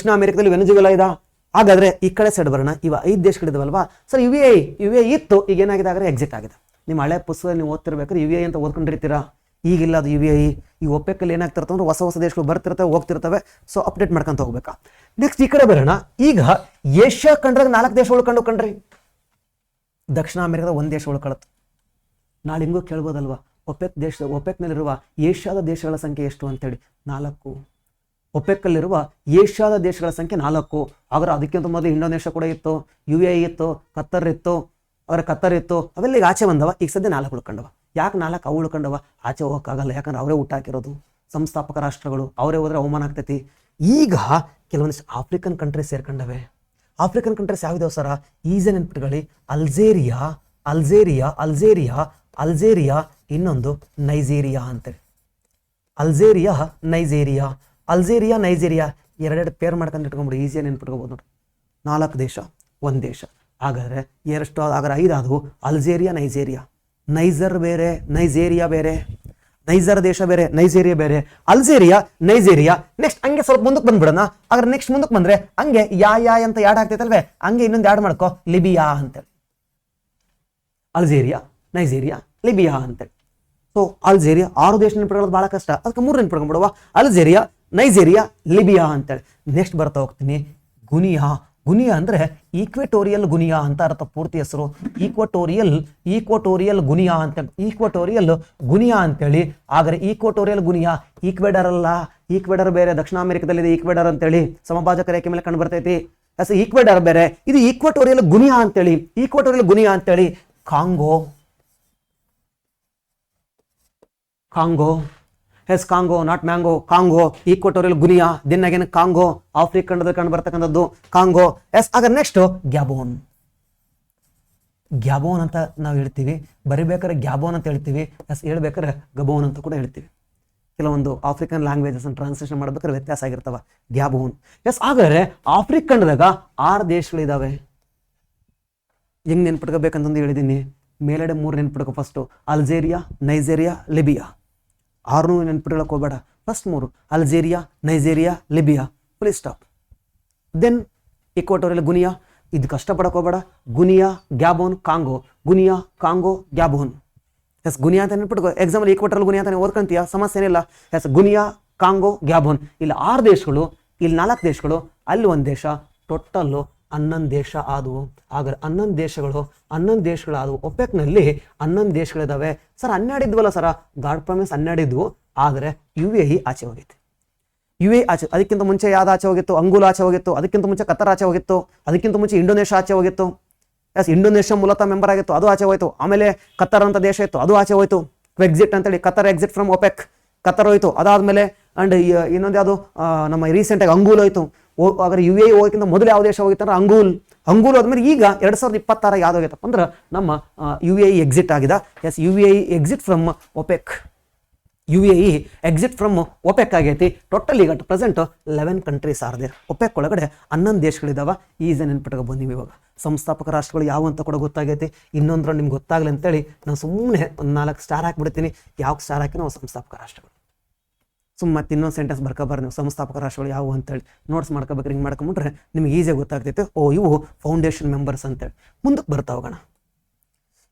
ಹಾಗಾದ್ರೆ ಈ ಕಡೆ ಸೈಡ್ ಬರೋಣ. 5 ದೇಶಗಳಿದಾವಲ್ವಾ ಸರ್. UAE ಇತ್ತು, ಈಗ ಏನಾಗಿದೆ ಆದರೆ ಎಕ್ಸಿಟ್ ಆಗಿದೆ. ನಿಮ್ಮ ಹಳೆ ಪುಸ್ತಕ ನೀವು ಓದ್ತಿರ್ಬೇಕಾದ್ರೆ UAE ಅಂತ ಓದ್ಕೊಂಡಿರ್ತೀರಾ. ಈಗಿಲ್ಲ ಅದು UAE. ಈ ಒಪೆಕ್ಕಲ್ಲಿ ಏನಾಗ್ತಿರ್ತವೆ ಅಂದ್ರೆ ಹೊಸ ದೇಶಗಳು ಬರ್ತಿರ್ತವೆ ಹೋಗ್ತಿರ್ತವೆ. ಸೊ ಅಪ್ಡೇಟ್ ಮಾಡ್ಕೊಂತ ಹೋಗ್ಬೇಕಾ. ನೆಕ್ಸ್ಟ್ ಈ ಕಡೆ ಬರೋಣ. ಈಗ ಏಷ್ಯಾ ಕಂಡ್ರಾಗ 4 ದೇಶ ಉಳ್ಕೊಂಡು ಕಂಡ್ರಿ. ದಕ್ಷಿಣ ಅಮೆರಿಕದ 1 ದೇಶ ಉಳ್ಕೊಳ್ಳುತ್ತೆ. ನಾಳೆ ಹಿಂಗೂ ಕೇಳ್ಬೋದಲ್ವಾ, ಒಪೆಕ್ನಲ್ಲಿರುವ ಏಷ್ಯಾದ ದೇಶಗಳ ಸಂಖ್ಯೆ ಎಷ್ಟು ಅಂತೇಳಿ? 4. ಒಪೆಕ್ಕಲ್ಲಿರುವ ಏಷ್ಯಾದ ದೇಶಗಳ ಸಂಖ್ಯೆ 4. ಆದರೆ ಅದಕ್ಕಿಂತ ಮೊದಲು ಇಂಡೋನೇಷ್ಯಾ ಕೂಡ ಇತ್ತು, UAE ಇತ್ತು, ಕತ್ತರ್ ಇತ್ತು, ಅವೆಲ್ಲ ಈಗ ಆಚೆ ಬಂದವ. ಈಗ ಸದ್ಯ 4 ಉಳ್ಕೊಂಡವ. ಯಾಕೆ 4 ಅವು ಉಳ್ಕೊಂಡವ? ಆಚೆ ಹೋಗೋಕ್ಕಾಗಲ್ಲ, ಯಾಕಂದ್ರೆ ಅವರೇ ಊಟ ಹಾಕಿರೋದು, ಸಂಸ್ಥಾಪಕ ರಾಷ್ಟ್ರಗಳು. ಅವರೇ ಹೋದ್ರೆ ಅವಮಾನ ಆಗ್ತೈತಿ. ಈಗ ಕೆಲವೊಂದಿಷ್ಟು ಆಫ್ರಿಕನ್ ಕಂಟ್ರೀಸ್ ಸೇರ್ಕೊಂಡವೆ. ಆಫ್ರಿಕನ್ ಕಂಟ್ರೀಸ್ ಯಾವ್ದಾವ ಸರ? ಈಸಿ ನೆನ್ಪಿಟ್ಕೊಳ್ಳಿ. ಅಲ್ಜೇರಿಯಾ, ಇನ್ನೊಂದು ನೈಜೀರಿಯಾ ಅಂತೇಳಿ. ನೈಜೀರಿಯಾ 2 ಪೇರ್ ಮಾಡ್ಕೊಂಡು ಇಟ್ಕೊಂಡ್ಬಿಡಿ, ಈಸಿಯಾಗಿ ನೆನ್ಪಿಟ್ಕೋಬೋದು ನೋಡಿ. 4 ದೇಶ 1 ದೇಶ. ಹಾಗಾದ್ರೆ ಎಷ್ಟು? ಹಾಗಾದ್ರೆ 5 ಆದವು. ಅಲ್ಜೇರಿಯಾ, ನೈಜರ್ ಬೇರೆ, ನೈಜೇರಿಯಾ ಬೇರೆ. ನೈಜರ್ ದೇಶ ಬೇರೆ, ನೈಜೇರಿಯಾ ಬೇರೆ. ಅಲ್ಜೇರಿಯಾ, ನೈಜೇರಿಯಾ. ನೆಕ್ಸ್ಟ್ ಹಂಗೆ ಸ್ವಲ್ಪ ಮುಂದಕ್ಕೆ ಬಂದ್ಬಿಡೋಣ. ಹಾಗಾದ್ರೆ ನೆಕ್ಸ್ಟ್ ಮುಂದಕ್ಕೆ ಬಂದ್ರೆ ಹಂಗೆ ಯಾ ಅಂತ ಯಾಡ್ ಆಗ್ತೈತಲ್ವೇ, ಹಂಗೆ ಇನ್ನೊಂದು ಯಾಡ್ ಮಾಡ್ಕೋ, ಲಿಬಿಯಾ ಅಂತೇಳಿ. ಅಲ್ಜೇರಿಯಾ, ನೈಜೇರಿಯಾ, ಲಿಬಿಯಾ ಅಂತೇಳಿ. ಸೊ ಅಲ್ಜೇರಿಯಾ 6 ದೇಶ ನೆನ್ಪಿಟ್ಕೊಳ್ಳೋದು ಭಾಳ ಕಷ್ಟ, ಅದಕ್ಕೆ 3 ನೆನ್ಪಿಟ್ಕೊಂಡ್ಬಿಡುವ. ಅಲ್ಜೇರಿಯಾ, ನೈಜೇರಿಯಾ, ಲಿಬಿಯಾ ಅಂತೇಳಿ. ನೆಕ್ಸ್ಟ್ ಬರ್ತಾ ಹೋಗ್ತೀನಿ. ಗುನಿಯಾ ಅಂದ್ರೆ ಈಕ್ವೆಟೋರಿಯಲ್ ಗುನಿಯಾ ಅಂತ ಅರ್ಥ. ಪೂರ್ತಿ ಹೆಸರು ಈಕ್ವಟೋರಿಯಲ್ ಗುನಿಯಾ ಅಂತ. ಈಕ್ವಟೋರಿಯಲ್ ಗುನಿಯಾ ಅಂತೇಳಿ. ಆದರೆ ಈಕ್ವಟೋರಿಯಲ್ ಗುನಿಯಾ ಈಕ್ವೆಡರ್ ಅಲ್ಲ, ಈಕ್ವೆಡರ್ ಬೇರೆ. ದಕ್ಷಿಣ ಅಮೆರಿಕದಲ್ಲಿದೆ ಈಕ್ವೆಡರ್ ಅಂತೇಳಿ, ಸಮಭಾಜಕ ರೇಖೆ ಮೇಲೆ ಕಂಡು ಬರ್ತೈತಿ. ಈಕ್ವೆಡರ್ ಬೇರೆ, ಇದು ಈಕ್ವಟೋರಿಯಲ್ ಗುನಿಯಾ ಅಂತೇಳಿ. Congo not mango, Congo, Equatorial Guinea. Then again Congo, Africa ಖಂಡದಲ್ಲಿ ಕಂಡು ಬರ್ತಕ್ಕಂಥದ್ದು ಕಾಂಗೋ. ಆಗ ನೆಕ್ಸ್ಟ್ ಗ್ಯಾಬೋನ್ ಅಂತ ನಾವು ಹೇಳ್ತೀವಿ. ಬರಿಬೇಕಾದ್ರೆ ಗ್ಯಾಬೋನ್ ಅಂತ ಹೇಳ್ತೀವಿ, ಹೇಳ್ಬೇಕಾದ್ರೆ ಗಬೋನ್ ಅಂತ ಕೂಡ ಹೇಳ್ತೀವಿ. ಕೆಲವೊಂದು ಆಫ್ರಿಕನ್ ಲ್ಯಾಂಗ್ವೇಜಸ್ ಟ್ರಾನ್ಸ್ಲೇಷನ್ ಮಾಡ್ಬೇಕಾದ್ರೆ ವ್ಯತ್ಯಾಸ ಆಗಿರ್ತಾವ. ಗ್ಯಾಬೋನ್. ಎಸ್, ಹಾಗಾದ್ರೆ ಆಫ್ರಿಕ್ ಖಂಡದಾಗ 6 ದೇಶಗಳಿದಾವೆ. ಹೆಂಗ್ ನೆನ್ಪಿಟ್ಕೋಬೇಕಂತಂದು ಹೇಳಿದ್ದೀನಿ. ಮೇಲೆಡೆ 3 ನೆನ್ಪಿಟ್ಕೋ. First Algeria, Nigeria, Libya. 6 ನೆನ್ಪಿಟ್ಕೊಳಕ್ ಹೋಗ್ಬೇಡ. First 3 Algeria, Nigeria, Libya, full stop. Then equatorial Guinea, ಇದು ಕಷ್ಟಪಡಕ್ ಹೋಗ್ಬೇಡ. Guinea, Gabon, Congo. Guinea, Congo, Gabon. Yes, Guinea ಅಂತ ನೆನ್ಪಿಟ್ಕೋ. ಎಕ್ಸಾಂಪಲ್ ಈಕ್ವಾಟೋರಿಯಲ್ ಗುನಿಯಾ ಅಂತ ಓದ್ಕೊಂತೀಯ, ಸಮಸ್ಯೆ ಏನಿಲ್ಲ. Yes, Guinea, Congo, Gabon. ಇಲ್ಲಿ 6 ದೇಶಗಳು, ಇಲ್ಲಿ 4 ದೇಶಗಳು, ಅಲ್ಲಿ 1 ದೇಶ. ಟೋಟಲ್ಲು 11 ದೇಶ ಆದವು. ಹಾಗಾದ್ರೆ 11 ದೇಶಗಳು ಆದವು. ಒಪೆಕ್ನಲ್ಲಿ 11 ದೇಶಗಳಿದಾವೆ. ಸರ್ 12 ಇದ್ವಲ್ಲ ಸರ, ಗಾಡ್ ಪ್ರಾಮಿಸ್ 12 ಇದ್ವು. ಆದರೆ UAE ಆಚೆ ಹೋಗಿತ್ತು. UAE ಆಚೆ, ಅದಕ್ಕಿಂತ ಮುಂಚೆ ಯಾವ್ದು ಆಚೆ ಹೋಗಿತ್ತು? ಅಂಗೋಲ ಆಚೆ ಹೋಗಿತ್ತು. ಅದಕ್ಕಿಂತ ಮುಂಚೆ ಕತಾರ್ ಆಚೆ ಹೋಗಿತ್ತು. ಅದಕ್ಕಿಂತ ಮುಂಚೆ ಇಂಡೋನೇಷ್ಯಾ ಆಚೆ ಹೋಗಿತ್ತು. ಎಸ್, ಇಂಡೋನೇಷ್ಯಾ ಮೂಲತಃ ಮೆಂಬರ್ ಆಗಿತ್ತು, ಅದು ಆಚೆ ಹೋಯ್ತು. ಆಮೇಲೆ ಕತಾರ್ ಅಂತ ದೇಶ ಇತ್ತು, ಅದು ಆಚೆ ಹೋಯ್ತು. ಎಕ್ಸಿಟ್ ಅಂತೇಳಿ Qatar exit from OPEC, Qatar ಹೋಯ್ತು. ಅದಾದ್ಮೇಲೆ ಅಂಡ್ ಇನ್ನೊಂದು ಯಾವುದು ನಮ್ಮ ರೀಸೆಂಟಾಗಿ ಅಂಗೂಲ್ ಹೋಯ್ತು. ಹಾಗಾದ್ರೆ UAE ಹೋಗೋಕ್ಕಿಂತ ಮೊದಲು ಯಾವ ದೇಶ ಹೋಗಿತ್ತಂದ್ರೆ ಅಂಗೂಲ್ ಹೋದ್ಮೇಲೆ ಈಗ 2026 ಯಾವ್ದು ಹೋಗಿತ್ತಪ್ಪ ಅಂದ್ರೆ ನಮ್ಮ UAE ಎಕ್ಸಿಟ್ ಆಗಿದೆ. Yes, UAE exit from OPEC. UAE exit from OPEC ಆಗೈತಿ. ಟೋಟಲ್ ಈಗ present 11 countries are there. OPEC ಒಳಗಡೆ 11 ದೇಶಗಳಿದಾವ. ಈಸಿ ನೆನ್ಪಿಟ್ಕೊಬೋದು ನೀವು. ಇವಾಗ ಸಂಸ್ಥಾಪಕ ರಾಷ್ಟ್ರಗಳು ಯಾವ ಅಂತ ಕೂಡ ಗೊತ್ತಾಗೈತಿ. ಇನ್ನೊಂದ್ರ ನಿಮ್ಗೆ ಗೊತ್ತಾಗಲಿ ಅಂತೇಳಿ ನಾನು ಸುಮ್ಮನೆ ಒಂದು 4 ಸ್ಟಾರ್ ಹಾಕ್ಬಿಡ್ತೀನಿ. ಯಾವ ಸ್ಟಾರ್ ಹಾಕಿ ನಾವು ಸಂಸ್ಥಾಪಕ ರಾಷ್ಟ್ರಗಳು. ಮತ್ತೆ ಇನ್ನೊಂದು ಸೆಂಟೆನ್ಸ್ ಬರ್ಕೊಬಾರ ನೀವು. ಸಂಸ್ಥಾಪಕ ರಾಷ್ಟ್ರಗಳು ಯಾವುವು ಅಂತೇಳಿ ನೋಟ್ಸ್ ಮಾಡ್ಕೋಬೇಕು. ಹಿಂಗೆ ಮಾಡ್ಕೊಂಬಿಟ್ರೆ ನಿಮ್ಗೆ ಈಸಿಯಾಗಿ ಗೊತ್ತಾಗ್ತೈತೆ. ಇವು ಫೌಂಡೇಶನ್ ಮೆಂಬರ್ಸ್ ಅಂತೇಳಿ. ಮುಂದಕ್ಕೆ ಬರ್ತಾ ಹೋಗೋಣ.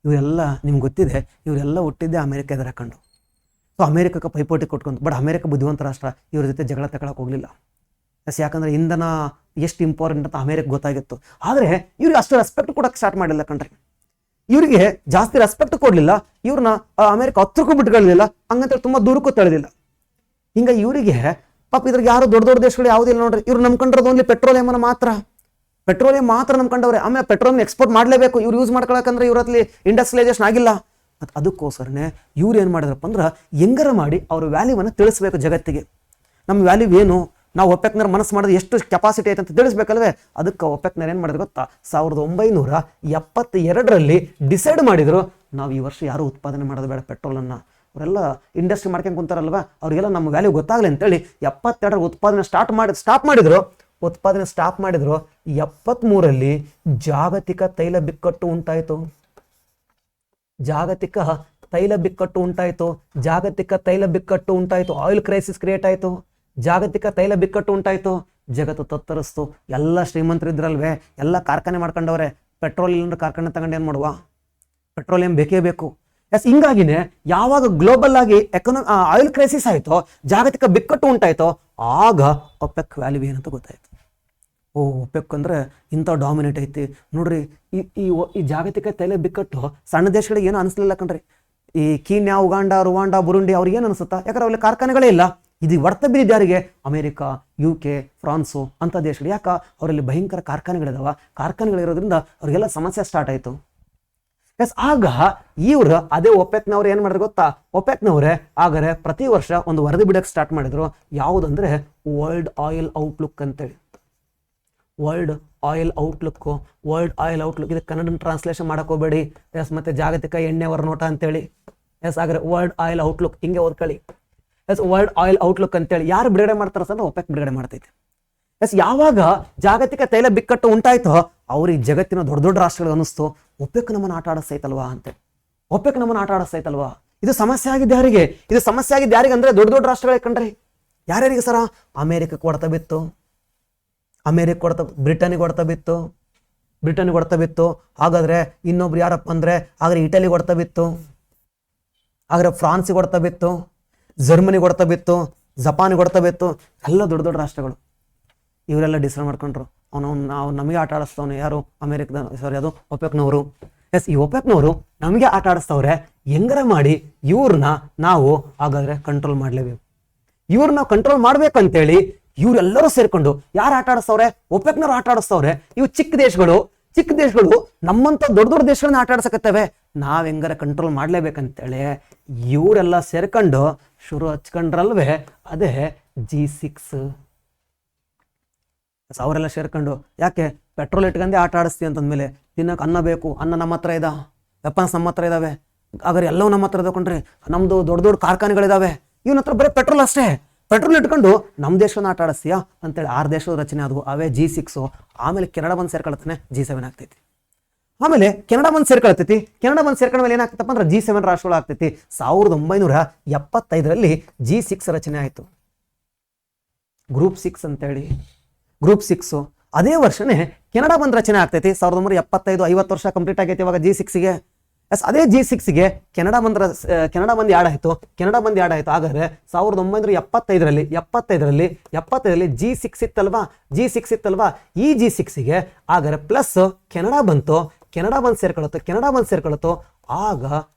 ಇವರೆಲ್ಲ ನಿಮ್ಗೆ ಗೊತ್ತಿದೆ, ಇವರೆಲ್ಲ ಹುಟ್ಟಿದ್ದೆ ಅಮೆರಿಕ ಹಾಕೊಂಡು. ಸೊ ಅಮೆರಿಕಕ್ಕೆ ಪೈಪೋಟಿ ಕೊಟ್ಕೊಂಡು, ಬಟ್ ಅಮೆರಿಕ ಬುದ್ಧಿವಂತ ರಾಷ್ಟ್ರ, ಇವ್ರ ಜೊತೆ ಜಗಳ ತಗೊಳಕ್ಕೆ ಹೋಗಲಿಲ್ಲ. ಎಸ್, ಯಾಕಂದ್ರೆ ಇಂಧನ ಎಷ್ಟು ಇಂಪಾರ್ಟೆಂಟ್ ಅಂತ ಅಮೆರಿಕ ಗೊತ್ತಾಗಿತ್ತು. ಆದರೆ ಇವ್ರಿಗೆ ಅಷ್ಟು ರೆಸ್ಪೆಕ್ಟ್ ಕೊಡಕ್ಕೆ ಸ್ಟಾರ್ಟ್ ಮಾಡಿಲ್ಲ ಕಣ್ರಿ. ಇವರಿಗೆ ಜಾಸ್ತಿ ರೆಸ್ಪೆಕ್ಟ್ ಕೊಡಲಿಲ್ಲ. ಇವ್ರನ್ನ ಅಮೆರಿಕ ಹತ್ರಕ್ಕೂ ಬಿಟ್ಕೊಳ್ಳಲಿಲ್ಲ. ಹಂಗಂತೇಳಿ ತುಂಬ ದೂರಕ್ಕೂ ತಳೆದಿಲ್ಲ. ಹಿಂಗ ಇವರಿಗೆ ಪಾಪ ಇದ್ರಿಗೆ ಯಾರು ದೊಡ್ಡ ದೇಶಗಳು ಯಾವುದಿಲ್ಲ ನೋಡ್ರಿ. ಇವ್ರು ನಂಬ್ಕೊಂಡಿರೋದು ಓನ್ಲಿ ಪೆಟ್ರೋಲಿಯಂ ಮಾತ್ರ ನಂಬ್ಕೊಂಡವ್ರೆ. ಆಮೇಲೆ ಪೆಟ್ರೋಲ್ ಎಕ್ಸ್ಪೋರ್ಟ್ ಮಾಡಲೇಬೇಕು ಇವ್ರು ಯೂಸ್ ಮಾಡ್ಕೊಳಕಂದ್ರೆ ಇವ್ರಲ್ಲಿ ಇಂಡಸ್ಟ್ರಿಯಲೈಸೇಷನ್ ಆಗಿಲ್ಲ. ಮತ್ತು ಅದಕ್ಕೋಸ್ಕರನೇ ಇವ್ರು ಏನು ಮಾಡಿದ್ರಪ್ಪ ಅಂದ್ರೆ ಹೆಂಗಾರ ಮಾಡಿ ಅವ್ರ ವ್ಯಾಲ್ಯೂವನ್ನು ತಿಳಿಸ್ಬೇಕು ಜಗತ್ತಿಗೆ. ನಮ್ಮ ವ್ಯಾಲ್ಯೂ ಏನು, ನಾವು ಒಪೆಕ್ನರ್ ಮನಸ್ಸು ಮಾಡೋದು ಎಷ್ಟು ಕೆಪಾಸಿಟಿ ಐತೆ ಅಂತ ತಿಳಿಸ್ಬೇಕಲ್ವೇ. ಅದಕ್ಕೆ ಒಪೆಕ್ನರ್ ಏನು ಮಾಡಿದ್ರು ಗೊತ್ತಾ, 1972ರಲ್ಲಿ ಡಿಸೈಡ್ ಮಾಡಿದ್ರು, ನಾವು ಈ ವರ್ಷ ಯಾರು ಉತ್ಪಾದನೆ ಮಾಡೋದು ಬೇಡ ಪೆಟ್ರೋಲನ್ನು. ಅವರೆಲ್ಲ ಇಂಡಸ್ಟ್ರಿ ಮಾಡ್ಕೊಂಡು ಕುಂತಾರಲ್ವ, ಅವ್ರಿಗೆಲ್ಲ ನಮ್ಮ ವ್ಯಾಲ್ಯೂ ಗೊತ್ತಾಗಲಿ ಅಂತೇಳಿ 72ರ ಉತ್ಪಾದನೆ ಸ್ಟಾಪ್ ಮಾಡಿದ್ರು. 73ರಲ್ಲಿ ಜಾಗತಿಕ ತೈಲ ಬಿಕ್ಕಟ್ಟು ಉಂಟಾಯಿತು. ಆಯಿಲ್ ಕ್ರೈಸಿಸ್ ಕ್ರಿಯೇಟ್ ಆಯಿತು. ಜಾಗತಿಕ ತೈಲ ಬಿಕ್ಕಟ್ಟು ಉಂಟಾಯಿತು. ಜಗತ್ತು ತತ್ತರಿಸ್ತು. ಎಲ್ಲ ಶ್ರೀಮಂತರಿದ್ರಲ್ವೇ, ಎಲ್ಲ ಕಾರ್ಖಾನೆ ಮಾಡ್ಕೊಂಡವ್ರೆ. ಪೆಟ್ರೋಲ್ ಇಲ್ಲಂದ್ರೆ ಕಾರ್ಖಾನೆ ತಗೊಂಡು ಏನು ಮಾಡುವ, ಪೆಟ್ರೋಲಿಯಂ ಬೇಕೇ ಬೇಕು. ಎಸ್, ಹಿಂಗಾಗಿನೇ ಯಾವಾಗ ಗ್ಲೋಬಲ್ ಆಗಿ ಆಯಿಲ್ ಕ್ರೈಸಿಸ್ ಆಯಿತೋ, ಜಾಗತಿಕ ಬಿಕ್ಕಟ್ಟು ಉಂಟಾಯಿತೋ, ಆಗ ಒಪೆಕ್ ವ್ಯಾಲ್ಯೂ ಏನಂತ ಗೊತ್ತಾಯ್ತು. ಒಪೆಕ್ ಅಂದ್ರೆ ಇಂಥ ಡಾಮಿನೇಟ್ ಐತಿ ನೋಡ್ರಿ. ಈ ಜಾಗತಿಕ ತೈಲ ಬಿಕ್ಕಟ್ಟು ಸಣ್ಣ ದೇಶಗಳಿಗೆ ಏನು ಅನಿಸ್ಲಿಲ್ಲ ಕಣ್ರಿ. ಈ ಕೀನ್ಯಾ, ಉಗಾಂಡ, ರುವಾಂಡ, ಬುರುಂಡಿ ಅವ್ರಿಗೆ ಏನು ಅನಿಸುತ್ತಾ? ಯಾಕಂದ್ರೆ ಅವ್ರಲ್ಲಿ ಕಾರ್ಖಾನೆಗಳೇ ಇಲ್ಲ. ಇದು ಹೊಡ್ತ ಬಿದ್ದಿದ್ದು ಯಾರಿಗೆ? ಅಮೆರಿಕ, UK, ಫ್ರಾನ್ಸು ಅಂತ ದೇಶಗಳು. ಯಾಕ? ಅವರಲ್ಲಿ ಭಯಂಕರ ಕಾರ್ಖಾನೆಗಳಿದಾವ. ಕಾರ್ಖಾನೆಗಳಿರೋದ್ರಿಂದ ಅವ್ರಿಗೆಲ್ಲ ಸಮಸ್ಯೆ ಸ್ಟಾರ್ಟ್ ಆಯಿತು. ಎಸ್, ಆಗ ಇವ್ರು ಅದೇ ಒಪೆಕ್ನವ್ರು ಏನು ಮಾಡಿದ್ರು ಗೊತ್ತಾ? ಒಪೆಕ್ನವ್ರೆ ಆಗರೆ ಪ್ರತಿ ವರ್ಷ ಒಂದು ವರದಿ ಬಿಡಕ್ಕೆ ಸ್ಟಾರ್ಟ್ ಮಾಡಿದ್ರು. ಯಾವುದಂದ್ರೆ ವರ್ಲ್ಡ್ ಆಯಿಲ್ ಔಟ್ಲುಕ್ ಅಂತೇಳಿ. ವರ್ಲ್ಡ್ ಆಯಿಲ್ ಔಟ್ಲುಕ್ ಇದಕ್ಕೆ ಕನ್ನಡ ಟ್ರಾನ್ಸ್ಲೇಷನ್ ಮಾಡಕ್ ಹೋಗ್ಬೇಡಿ. ಎಸ್, ಮತ್ತೆ ಜಾಗತಿಕ ಎಣ್ಣೆ ಹೊರನೋಟ ಅಂತೇಳಿ. ಎಸ್, ಹಾಗಾದ್ರೆ ವರ್ಲ್ಡ್ ಆಯಿಲ್ ಔಟ್ಲುಕ್ ಹಿಂಗೆ ಓದ್ಕೊಳ್ಳಿ. ಎಸ್, ವರ್ಲ್ಡ್ ಆಯಿಲ್ ಔಟ್ಲುಕ್ ಅಂತೇಳಿ ಯಾರು ಬಿಡುಗಡೆ ಮಾಡ್ತಾರ ಅಂದ್ರೆ ಒಪೆಕ್ ಬಿಡುಗಡೆ ಮಾಡ್ತೈತೆ. ಎಸ್, ಯಾವಾಗ ಜಾಗತಿಕ ತೈಲ ಬಿಕ್ಕಟ್ಟು ಉಂಟಾಯ್ತೋ ಅವ್ರಿಗೆ ಜಗತ್ತಿನ ದೊಡ್ಡ ರಾಷ್ಟ್ರಗಳು ಅನ್ನಿಸ್ತು, ಒಪೆಕ್ ನಮ್ಮನ್ನು ಆಟ ಆಡಿಸ್ತೈತಲ್ವಾ ಅಂತೇಳಿ. ಇದು ಸಮಸ್ಯೆ ಆಗಿದ್ದು ಯಾರಿಗೆ? ಅಂದ್ರೆ ದೊಡ್ಡ ರಾಷ್ಟ್ರಗಳೇ ಕಣ್ರಿ. ಯಾರ್ಯಾರಿಗೆ ಸರ? ಅಮೆರಿಕಕ್ಕೆ ಹೊಡೆತ ಬಿತ್ತು, ಬ್ರಿಟನ್ನಿಗೆ ಹೊಡೆತ ಬಿತ್ತು. ಹಾಗಾದ್ರೆ ಇನ್ನೊಬ್ರು ಯಾರಪ್ಪ ಅಂದ್ರೆ ಹಾಗಾದ್ರೆ ಇಟಲಿಗೆ ಹೊಡೆತ ಬಿತ್ತು, ಹಾಗಾದ್ರೆ ಫ್ರಾನ್ಸಿಗೆ ಹೊಡೆತ ಬಿತ್ತು, ಜರ್ಮನಿಗೆ ಹೊಡೆತ ಬಿತ್ತು, ಜಪಾನಿಗೆ ಹೊಡೆತ ಬಿತ್ತು. ಎಲ್ಲ ದೊಡ್ಡ ರಾಷ್ಟ್ರಗಳು. ಇವರೆಲ್ಲ ಡಿಸೈಡ್ ಮಾಡ್ಕೊಂಡ್ರು, ನಾವು ನಮಗೆ ಆಟ ಆಡಿಸ್ತವನು ಯಾರು? ಅದು ಒಪೆಕ್ನವರು. ಎಸ್, ಈ ಒಪೆಕ್ನವರು ನಮಗೆ ಆಟ ಆಡಿಸ್ತವ್ರೆ. ಹೆಂಗಾರ ಮಾಡಿ ಇವ್ರನ್ನ ನಾವು ಹಾಗಾದ್ರೆ ಕಂಟ್ರೋಲ್ ಮಾಡ್ಲೇಬೇಕು. ಇವ್ರನ್ನ ಕಂಟ್ರೋಲ್ ಮಾಡ್ಬೇಕಂತೇಳಿ ಇವರೆಲ್ಲರೂ ಸೇರ್ಕೊಂಡು ಯಾರು ಆಟ ಆಡಿಸ್ತವ್ರೆ? ಒಪೆಕ್ನವ್ರು ಆಟ ಆಡಿಸ್ತವ್ರೆ. ಇವು ಚಿಕ್ಕ ದೇಶಗಳು ನಮ್ಮಂತ ದೊಡ್ಡ ದೇಶಗಳನ್ನ ಆಟ ಆಡ್ಸಕತ್ತವೆ. ನಾವ್ ಹೆಂಗಾರ ಕಂಟ್ರೋಲ್ ಮಾಡ್ಲೇಬೇಕಂತೇಳಿ ಇವರೆಲ್ಲ ಸೇರ್ಕೊಂಡು ಶುರು ಹಚ್ಕೊಂಡ್ರಲ್ವೇ, ಅದೇ G6. ಅವರೆಲ್ಲ ಸೇರ್ಕೊಂಡು ಯಾಕೆ ಪೆಟ್ರೋಲ್ ಇಟ್ಕೊಂಡೆ ಆಟ ಆಡಿಸ್ತೀವಿ ಅಂತಂದ್ಮೇಲೆ ತಿನ್ನಕ್ಕೆ ಅನ್ನ ಬೇಕು. ಅನ್ನ ನಮ್ಮ ಹತ್ರ ವೆಪನ್ಸ್ ನಮ್ಮ ಹತ್ರ ಇದಾವೆ. ಹಾಗಾದ್ರೆ ಎಲ್ಲವೂ ನಮ್ಮ ಹತ್ರ ಇದಾವೆ ಕಣ್ರಿ. ನಮ್ದು ದೊಡ್ಡ ಕಾರ್ಖಾನೆಗಳಿದಾವೆ. ಇವನ ಹತ್ರ ಬರೀ ಪೆಟ್ರೋಲ್ ಅಷ್ಟೇ, ಪೆಟ್ರೋಲ್ ಇಟ್ಕೊಂಡು ನಮ್ಮ ದೇಶವನ್ನು ಆಟ ಆಡಿಸ್ತೀಯಾ ಅಂತೇಳಿ 6 ದೇಶದ ರಚನೆ ಆದವು, ಅವೇ G6. ಆಮೇಲೆ ಕೆನಡಾ ಬಂದು ಸೇರ್ಕೊಳ್ತಾನೆ, G7 ಆಗ್ತೈತಿ. ಆಮೇಲೆ ಕೆನಡಾ ಬಂದು ಸೇರ್ಕೊಳ್ತೈತಿ. ಕೆನಡಾ ಬಂದು ಸೇರ್ಕೊಂಡ ಮೇಲೆ ಏನಾಗ್ತಪ್ಪ ಅಂದ್ರೆ G7 ರಾಷ್ಟ್ರಗಳು ಆಗ್ತೈತಿ. 1975ರಲ್ಲಿ G6 ರಚನೆ ಆಯಿತು, ಗ್ರೂಪ್ 6 ಅಂತೇಳಿ, ಗ್ರೂಪ್ 6. ಅದೇ ವರ್ಷನೇ ಕೆನಡಾ ಬಂದು ರಚನೆ ಆಗ್ತೈತಿ. 1975, 50 ವರ್ಷ ಕಂಪ್ಲೀಟ್ ಆಗೈತಿ ಇವಾಗ G6ಗೆ. ಅದೇ G6ಗೆ ಕೆನಡಾ ಬಂದು ಆ್ಯಡ್ ಆಯಿತು. ಹಾಗಾದ್ರೆ 1975ರಲ್ಲಿ G6 ಇತ್ತಲ್ವಾ, ಈ G6ಗೆ ಹಾಗಾದ್ರೆ ಪ್ಲಸ್ ಕೆನಡಾ ಬಂತು, ಕೆನಡಾ ಬಂದು ಸೇರ್ಕೊಳ್ಳುತ್ತೋ ಆಗ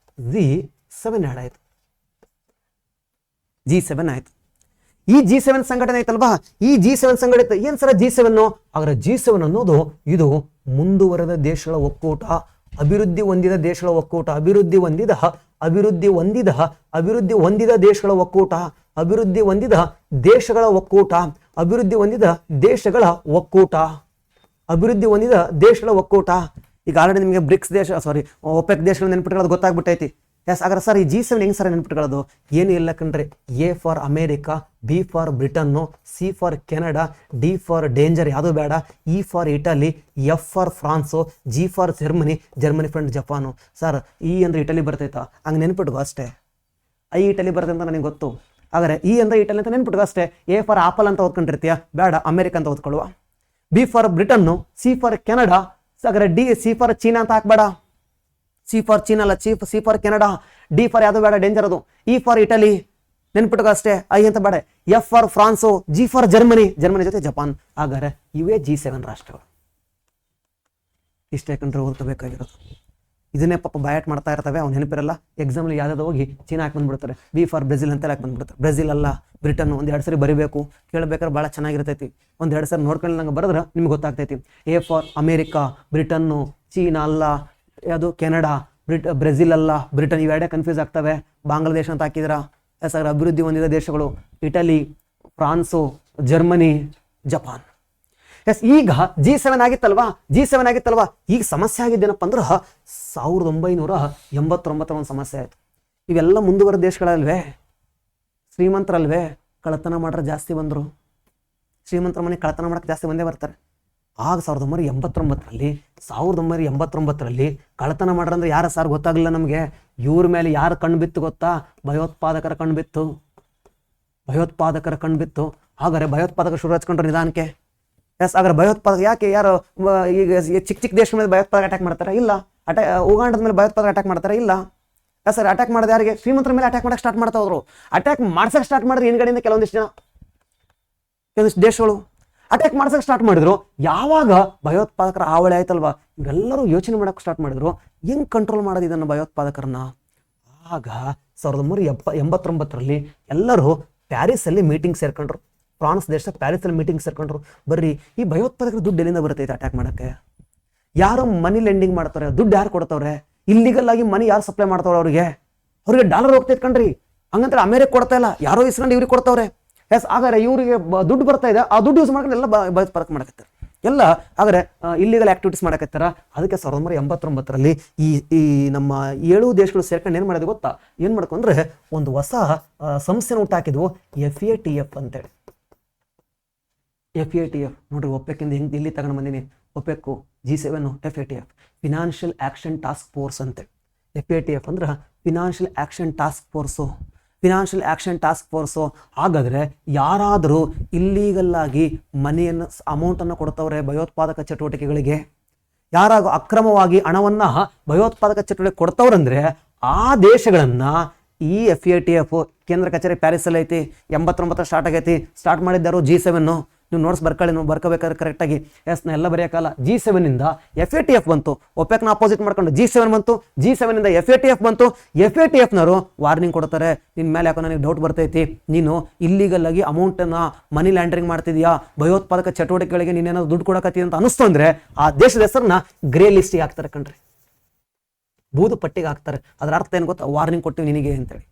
G7 ಆ್ಯಡ್ ಆಯಿತು, G7 ಆಯಿತು. ಈ G7 ಸಂಘಟನೆ ಐತಲ್ವಾ, ಈ G7 ಸಂಘಟನೆ ಏನ್ ಸರ G7? ಹಾಗಾದ್ರೆ G7 ಅನ್ನೋದು ಇದು ಮುಂದುವರೆದ ದೇಶಗಳ ಒಕ್ಕೂಟ, ಅಭಿವೃದ್ಧಿ ಹೊಂದಿದ ದೇಶಗಳ ಒಕ್ಕೂಟ, ಅಭಿವೃದ್ಧಿ ಹೊಂದಿದ ದೇಶಗಳ ಒಕ್ಕೂಟ, ಅಭಿವೃದ್ಧಿ ಹೊಂದಿದ ದೇಶಗಳ ಒಕ್ಕೂಟ, ಅಭಿವೃದ್ಧಿ ಹೊಂದಿದ ದೇಶಗಳ ಒಕ್ಕೂಟ, ಅಭಿವೃದ್ಧಿ ಹೊಂದಿದ ದೇಶಗಳ ಒಕ್ಕೂಟ. ಈಗ ಆಲ್ರೆಡಿ ನಿಮಗೆ ಬ್ರಿಕ್ಸ್ ದೇಶ, ಒಪೆಕ್ ದೇಶಗಳ ನೆನಪಿಟ್ಕೊಳ್ಳೋದು ಗೊತ್ತಾಗ್ಬಿಟ್ಟೈತಿ. ಹಾಗಾದ್ರೆ ಸರ್ ಈ G7 ಹೆಂಗೆ ಸರ್ ನೆನ್ಪಿಟ್ಕೊಳ್ಳೋದು? ಏನು ಇಲ್ಲ ಕಣ್ರಿ, A for America, B for ಬ್ರಿಟನ್ನು, C for Canada, D for danger ಯಾವುದು ಬೇಡ, E for Italy, F for prawns, G for Germany friend Japan. Sir E ಅಂದ್ರೆ ಇಟಲಿ ಬರ್ತೈತಾ? ಹಂಗೆ ನೆನ್ಪಿಟ್ಕೋ ಅಷ್ಟೇ. I ಇಟಲಿ ಬರ್ತೈತೆ ಅಂತ ನನಗೆ ಗೊತ್ತು, ಹಾಗಾದ್ರೆ E ಅಂದ್ರೆ ಇಟಲಿ ಅಂತ ನೆನ್ಪಿಟ್ಕೋ ಅಷ್ಟೇ. A ಫಾರ್ ಆಪಲ್ ಅಂತ ಓದ್ಕೊಂಡಿರ್ತೀಯ, ಬೇಡ ಅಮೇರಿಕಾ ಅಂತ ಓದ್ಕೊಳ್ಳುವ. B for ಬ್ರಿಟನ್ನು, C for Canada, ಹಾಗಾದ್ರೆ C ಫಾರ್ ಚೀನಾ ಅಂತ ಹಾಕ್ಬೇಡ, C ಫಾರ್ ಚೀನಾ ಅಲ್ಲ, C for Canada, D for ಯಾವುದು ಬೇಡ ಡೇಂಜರ್ ಅದು, E ಫಾರ್ ಇಟಲಿ ನೆನ್ಪಿಟ್ಕೋ ಅಷ್ಟೇ, I ಅಂತ ಬೇಡ. F for prawns, G for Germany ಜೊತೆ ಜಪಾನ್. ಹಾಗಾದ್ರೆ ಇವೇ G7 ರಾಷ್ಟ್ರಗಳು. ಇಷ್ಟೇ ಕಂಡ್ರೆ ಓದ್ಕೋಬೇಕಾಗಿರೋದು. ಇದನ್ನೇ ಪಾಪ ಬಯಾಟ್ ಮಾಡ್ತಾ ಇರ್ತವೆ, ಅವ್ನು ನೆನಪಿರಲ್ಲ. ಎಕ್ಸಾಮ್ಲಿ ಯಾವ್ದಾದ್ರು ಹೋಗಿ ಚೀನಾ ಹಾಕಿ ಬಂದ್ಬಿಡ್ತಾರೆ, B ಫಾರ್ ಬ್ರೆಜಿಲ್ ಅಂತ ಹಾಕಿ ಬಂದ್ಬಿಡ್ತಾರೆ. ಬ್ರೆಜಿಲ್ ಅಲ್ಲ ಬ್ರಿಟನ್, 1-2 ಸರಿ ಬರಿಬೇಕು, ಕೇಳಬೇಕಾದ್ರೆ ಭಾಳ ಚೆನ್ನಾಗಿರ್ತೈತಿ. 1-2 ಸರಿ ನೋಡ್ಕೊಂಡು ನಂಗೆ ಬರೆದ್ರೆ ನಿಮ್ಗೆ ಗೊತ್ತಾಗ್ತೈತಿ. A ಫಾರ್ ಅಮೇರಿಕಾ, ಬ್ರಿಟನ್ನು, ಚೀನಾ ಅಲ್ಲ, ಯಾವುದು ಕೆನಡಾ, ಬ್ರೆಜಿಲ್ ಅಲ್ಲ ಬ್ರಿಟನ್, ಇವೆರಡೇ ಕನ್ಫ್ಯೂಸ್ ಆಗ್ತವೆ. ಬಾಂಗ್ಲಾದೇಶ ಅಂತ ಹಾಕಿದ್ರ ಸರ್, ಅಭಿವೃದ್ಧಿ ಹೊಂದಿದ ದೇಶಗಳು ಇಟಲಿ, ಫ್ರಾನ್ಸು, ಜರ್ಮನಿ, ಜಪಾನ್. ಈಗ G7 ಆಗಿತ್ತಲ್ವಾ, ಈಗ ಸಮಸ್ಯೆ ಆಗಿದ್ದೇನಪ್ಪ ಅಂದ್ರೆ 1989 ಒಂದು ಸಮಸ್ಯೆ ಆಯಿತು. ಇವೆಲ್ಲ ಮುಂದುವರೆದ ದೇಶಗಳಲ್ವೇ, ಶ್ರೀಮಂತರಲ್ವೇ, ಕಳ್ಳತನ ಮಾಡ್ರೆ ಜಾಸ್ತಿ ಬಂದರು. ಶ್ರೀಮಂತರ ಮನೆ ಕಳ್ಳತನ ಮಾಡಕ್ಕೆ ಜಾಸ್ತಿ ಬಂದೇ ಬರ್ತಾರೆ. ಆಗ 1989ರಲ್ಲಿ ಕಳ್ಳತನ ಮಾಡ್ರಂದ್ರೆ ಯಾರ ಸಾರ್ ಗೊತ್ತಾಗಲಿಲ್ಲ ನಮಗೆ. ಇವ್ರ ಮೇಲೆ ಯಾರು ಕಣ್ಣು ಬಿತ್ತು ಗೊತ್ತಾ? ಭಯೋತ್ಪಾದಕರ ಕಣ್ಣು ಬಿತ್ತು. ಹಾಗಾದ್ರೆ ಭಯೋತ್ಪಾದಕರು ಶುರು ಹಚ್ಕೊಂಡ್ರು ನಿಧಾನಕ್ಕೆ. ಹಾಗಾದ್ರೆ ಭಯೋತ್ಪಾದಕ ಯಾಕೆ, ಯಾರು ಈಗ ಚಿಕ್ಕ ದೇಶದ ಮೇಲೆ ಭಯೋತ್ಪಾದಕ ಅಟ್ಯಾಕ್ ಮಾಡ್ತಾರೆ? ಇಲ್ಲ. ಉಗಾಂಡದ ಮೇಲೆ ಭಯೋತ್ಪಾದಕ ಅಟ್ಯಾಕ್ ಮಾಡ್ತಾರೆ? ಇಲ್ಲ. ಸರ್ ಅಟ್ಯಾಕ್ ಮಾಡೋದು ಯಾರಿಗೆ? ಶ್ರೀಮಂತರ ಮೇಲೆ ಅಟ್ಯಾಕ್ ಮಾಡಕ್ಕೆ ಸ್ಟಾರ್ಟ್ ಮಾಡ್ತಾ ಹೋದ್ರು. ಅಟ್ಯಾಕ್ ಮಾಡ್ಸಕ್ಕೆ ಸ್ಟಾರ್ಟ್ ಮಾಡಿದ್ರೆ ಹಿಂದ್ಗಡೆಯಿಂದ ಕೆಲವೊಂದಿಷ್ಟು ದೇಶಗಳು ಅಟ್ಯಾಕ್ ಮಾಡ್ಸಕ್ಕೆ ಸ್ಟಾರ್ಟ್ ಮಾಡಿದ್ರು. ಯಾವಾಗ ಭಯೋತ್ಪಾದಕರ ಹಾವಳಿ ಆಯ್ತಲ್ವಾ, ಇವರೆಲ್ಲರೂ ಯೋಚನೆ ಮಾಡಕ್ಕೆ ಸ್ಟಾರ್ಟ್ ಮಾಡಿದ್ರು, ಹೆಂಗ್ ಕಂಟ್ರೋಲ್ ಮಾಡೋದು ಇದನ್ನು ಭಯೋತ್ಪಾದಕರನ್ನ. ಆಗ 1989ರಲ್ಲಿ ಎಲ್ಲರೂ ಪ್ಯಾರಿಸಲ್ಲಿ ಮೀಟಿಂಗ್ ಸೇರ್ಕೊಂಡ್ರು. ಫ್ರಾನ್ಸ್ ದೇಶ ಪ್ಯಾರಿಸಲ್ಲಿ ಮೀಟಿಂಗ್ ಸೇರ್ಕೊಂಡ್ರು. ಬರ್ರಿ ಈ ಭಯೋತ್ಪಾದಕರ ದುಡ್ಡು ಎಲ್ಲಿಂದ ಬರ್ತೈತೆ ಅಟ್ಯಾಕ್ ಮಾಡಕ್ಕೆ? ಯಾರು ಮನಿ ಲೆಂಡಿಂಗ್ ಮಾಡ್ತಾರೆ, ದುಡ್ಡು ಯಾರು ಕೊಡ್ತವ್ರೆ? ಇಲ್ಲಿಗಲ್ ಆಗಿ ಮನಿ ಯಾರು ಸಪ್ಲೈ ಮಾಡ್ತಾವ್ರೆ? ಅವ್ರಿಗೆ ಡಾಲರ್ ಹೋಗ್ತೈತೆ ಕಣ್ರಿ. ಹಂಗಂದ್ರೆ ಅಮೇರಿಕ ಕೊಡ್ತಾ ಇಲ್ಲ, ಯಾರೋ ಇಸ್ಕೊಂಡು ಇವ್ರಿಗೆ ಕೊಡ್ತಾವ್ರೆ. ಹಾಗಾದ್ರೆ ಇವರಿಗೆ ದುಡ್ಡು ಬರ್ತಾ ಇದೆ, ಆ ದುಡ್ಡು ಯೂಸ್ ಮಾಡ್ಕೊಂಡು ಎಲ್ಲ ಭಯೋತ್ಪಾದಕ ಮಾಡಕತ್ತಾರೆ, ಎಲ್ಲ ಹಾಗಾದ್ರೆ ಇಲ್ಲಿಗಲ್ ಆಕ್ಟಿವಿಟೀಸ್ ಮಾಡಕತ್ತಾರ. ಅದಕ್ಕೆ 1989ರಲ್ಲಿ ಈ ನಮ್ಮ 7 ದೇಶಗಳು ಸೇರ್ಕೊಂಡು ಏನು ಮಾಡೋದು ಗೊತ್ತಾ? ಏನು ಮಾಡ್ಕೊಂಡ್ರೆ ಒಂದು ಹೊಸ ಸಂಸ್ಥೆನ ಹುಟ್ಟಾಕಿದ್ವು, FATF ಅಂತೇಳಿ. FATF ನೋಡ್ರಿ, ಒಪೆಕ್ಕಿಂದ ಹೆಂಗೆ ಇಲ್ಲಿ ತಗೊಂಡು ಬಂದೀನಿ. ಒಪೆಕ್ಕು, G7, FATF financial action task force ಅಂತೇಳಿ. FATF ಅಂದ್ರೆ ಫಿನಾನ್ಷಿಯಲ್ ಆಕ್ಷನ್ ಟಾಸ್ಕ್ ಫೋರ್ಸು. ಹಾಗಾದರೆ ಯಾರಾದರೂ ಇಲ್ಲೀಗಲ್ ಆಗಿ ಮನಿಯನ್ನು, ಅಮೌಂಟನ್ನು ಕೊಡ್ತವ್ರೆ ಭಯೋತ್ಪಾದಕ ಚಟುವಟಿಕೆಗಳಿಗೆ, ಯಾರಾಗ ಅಕ್ರಮವಾಗಿ ಹಣವನ್ನು ಭಯೋತ್ಪಾದಕ ಚಟುವಟಿಕೆ ಕೊಡ್ತವ್ರಂದ್ರೆ ಆ ದೇಶಗಳನ್ನು ಈ FATF ಕೇಂದ್ರ ಕಚೇರಿ ಪ್ಯಾರಿಸಲ್ಲಿ ಐತಿ. 89 ಸ್ಟಾರ್ಟ್ ಆಗೈತಿ. ಸ್ಟಾರ್ಟ್ ಮಾಡಿದ್ದಾರು G7. ನೀವು ನೋಟ್ಸ್ ಬರ್ಕೋಬೇಕಾದ್ರೆ ಕರೆಕ್ಟಾಗಿ. ನಾ ಎಲ್ಲ ಬರೆಯೋಕ್ಕಲ್ಲ. G7ಇಂದ FATF ಬಂತು, ಒಪೆಕ್ನ ಅಪೋಸಿಟ್ ಮಾಡ್ಕೊಂಡು G7 ಬಂತು, G7ಇಂದ FATF ಬಂತು. FATFನವರು ವಾರ್ನಿಂಗ್ ಕೊಡ್ತಾರೆ, ನಿನ್ನ ಮೇಲೆ ಯಾಕೋ ನನಗೆ ಡೌಟ್ ಬರ್ತೈತಿ, ನೀನು ಇಲ್ಲಿಗಲ್ ಆಗಿ ಅಮೌಂಟನ್ನು ಮನಿ ಲ್ಯಾಂಡ್ರಿಂಗ್ ಮಾಡ್ತಿದ್ಯಾ, ಭಯೋತ್ಪಾದಕ ಚಟುವಟಿಕೆಗಳಿಗೆ ನೀನೇನಾದ್ರು ದುಡ್ಡು ಕೊಡಕತ್ತಿ ಅಂತ ಅನಿಸ್ತು ಅಂದರೆ ಆ ದೇಶದ ಹೆಸರನ್ನ ಗ್ರೇ ಲಿಸ್ಟಿಗೆ ಹಾಕ್ತಾರೆ ಕಣ್ರಿ, ಬೂದು ಪಟ್ಟಿಗೆ ಹಾಕ್ತಾರೆ. ಅದರ ಅರ್ಥ ಏನು ಗೊತ್ತಾ? ವಾರ್ನಿಂಗ್ ಕೊಟ್ಟಿವಿ ನಿನಗೆ ಅಂತೇಳಿ.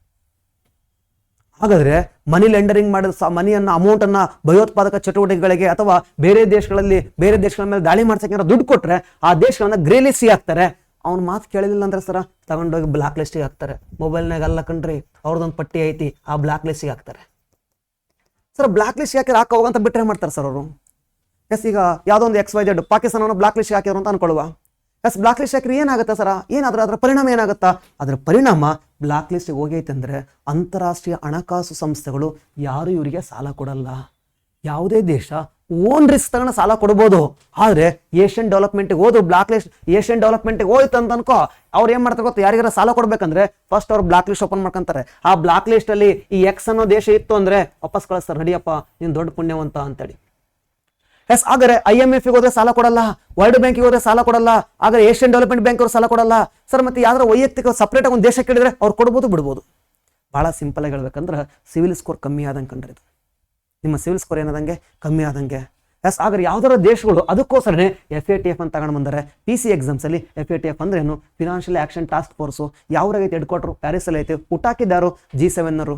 ಹಾಗಾದ್ರೆ ಮನಿ ಲೆಂಡರಿಂಗ್ ಮಾಡಿದ ಮನಿಯನ್ನ, ಅಮೌಂಟನ್ನ ಭಯೋತ್ಪಾದಕ ಚಟುವಟಿಕೆಗಳಿಗೆ ಅಥವಾ ಬೇರೆ ದೇಶಗಳ ಮೇಲೆ ದಾಳಿ ಮಾಡ್ಸಕ್ಕೆ ದುಡ್ಡು ಕೊಟ್ರೆ ಆ ದೇಶಗಳನ್ನ ಗ್ರೇ ಲಿಸ್ಟಿಗೆ ಹಾಕ್ತಾರೆ. ಅವ್ನ ಮಾತು ಕೇಳಿಲ್ಲ ಅಂದ್ರೆ ಸರ ತಗೊಂಡೋಗಿ ಬ್ಲಾಕ್ ಲಿಸ್ಟಿಗೆ ಹಾಕ್ತಾರೆ. ಮೊಬೈಲ್ನಾಗ ಅಲ್ಲ ಕಣ್ರಿ, ಅವ್ರದ್ದೊಂದು ಪಟ್ಟಿ ಐತಿ, ಆ ಬ್ಲಾಕ್ ಲಿಸ್ಟಿಗೆ ಹಾಕ್ತಾರೆ ಸರ್. ಬ್ಲಾಕ್ ಲಿಸ್ಟ್ ಯಾಕೆ ಹಾಕೋ ಅಂತ ಬಿಟ್ಟರೆ ಮಾಡ್ತಾರೆ ಸರ್ ಅವರು. ಎಸ್, ಈಗ ಯಾವುದೋ ಒಂದು XYZ ಪಾಕಿಸ್ತಾನವನ್ನು ಬ್ಲಾಕ್ ಲಿಸ್ಟ್ ಹಾಕಿದ್ರು ಅಂತ ಅನ್ಕೊಳ್ಳುವ. ಎಸ್, ಬ್ಲಾಕ್ ಲಿಸ್ಟ್ ಹಾಕಿದ್ರೆ ಏನಾಗುತ್ತೆ ಸರ? ಏನಾದರೂ ಅದರ ಪರಿಣಾಮ ಏನಾಗುತ್ತಾ? ಅದರ ಪರಿಣಾಮ ಬ್ಲಾಕ್ ಲಿಸ್ಟಿಗೆ ಹೋಗೈತೆ ಅಂದರೆ ಅಂತಾರಾಷ್ಟ್ರೀಯ ಹಣಕಾಸು ಸಂಸ್ಥೆಗಳು ಯಾರು ಇವರಿಗೆ ಸಾಲ ಕೊಡಲ್ಲ. ಯಾವುದೇ ದೇಶ ಓನ್ ರಿಸ್ಕ್ ತಗೊಂಡು ಸಾಲ ಕೊಡ್ಬೋದು, ಆದರೆ ಏಷ್ಯನ್ ಡೆವಲಪ್ಮೆಂಟ್ಗೆ ಹೋದು ಬ್ಲಾಕ್ ಲಿಸ್ಟ್ ಏಷ್ಯನ್ ಡೆವಲಪ್ಮೆಂಟ್ಗೆ ಹೋಯ್ತು ಅಂತ ಅನ್ಕೋ, ಅವ್ರು ಏನು ಮಾಡ್ತಾರೆ ಗೊತ್ತು? ಯಾರಿಗಾರ ಸಾಲ ಕೊಡ್ಬೇಕಂದ್ರೆ ಫಸ್ಟ್ ಅವ್ರು ಬ್ಲಾಕ್ ಲಿಸ್ಟ್ ಓಪನ್ ಮಾಡ್ಕೊಂತಾರೆ. ಆ ಬ್ಲಾಕ್ ಲಿಸ್ಟ್ ಅಲ್ಲಿ ಈ X ಅನ್ನೋ ದೇಶ ಇತ್ತು ಅಂದ್ರೆ ವಾಪಸ್ ಕಳಿಸ್ತಾರೆ, ನಡಿಯಪ್ಪ ನೀನು ದೊಡ್ಡ ಪುಣ್ಯವಂತ ಅಂತೇಳಿ. ಎಸ್, ಆದರೆ IMF ಹೋದ್ರೆ ಸಾಲ ಕೊಡಲ್ಲ, ವರ್ಲ್ಡ್ ಬ್ಯಾಂಕಿಗೆ ಹೋದ್ರೆ ಸಾಲ ಕೊಡಲ್ಲ, ಆದರೆ ಏಷ್ಯನ್ ಡೆವಲಪ್ಮೆಂಟ್ ಬ್ಯಾಂಕ್ ಅವರು ಸಾಲ ಕೊಡಲ್ಲ ಸರ್. ಮತ್ತೆ ಯಾವ್ದಾರ ವೈಯಕ್ತಿಕ ಸಪ್ರೇಟ್ ಆಗಿ ಒಂದು ದೇಶ ಕೇಳಿದ್ರೆ ಅವ್ರು ಕೊಡ್ಬೋದು ಬಿಡ್ಬೋದು. ಬಹಳ ಸಿಂಪಲ್ ಆಗಿ ಹೇಳ್ಬೇಕಂದ್ರೆ ಸಿವಿಲ್ ಸ್ಕೋರ್ ಕಮ್ಮಿ ಆದಂಗೆ ಕಂಡ್ರಿ, ನಿಮ್ಮ ಸಿವಿಲ್ ಸ್ಕೋರ್ ಏನಾದಂಗೆ ಕಮ್ಮಿ ಆದಂಗೆ. ಎಸ್, ಆದರೆ ಯಾವ್ದಾರ ದೇಶಗಳು ಅದಕ್ಕೋಸ್ಕರನೇ FATF ಅಂತ ತಗೊಂಡು ಬಂದರೆ. PC ಎಕ್ಸಾಮ್ಸ್ ಅಲ್ಲಿ FATF ಅಂದ್ರೆ ಏನು? Financial action task force. ಯಾವ್ರಾಗೈತೆ ಹೆಡ್ ಕ್ವಾರ್ಟರ್? ಪ್ಯಾರಿಸ್ ಅಲ್ಲಿ ಐತೆ. ಹುಟ್ಟಾಕಿದ್ದಾರು G7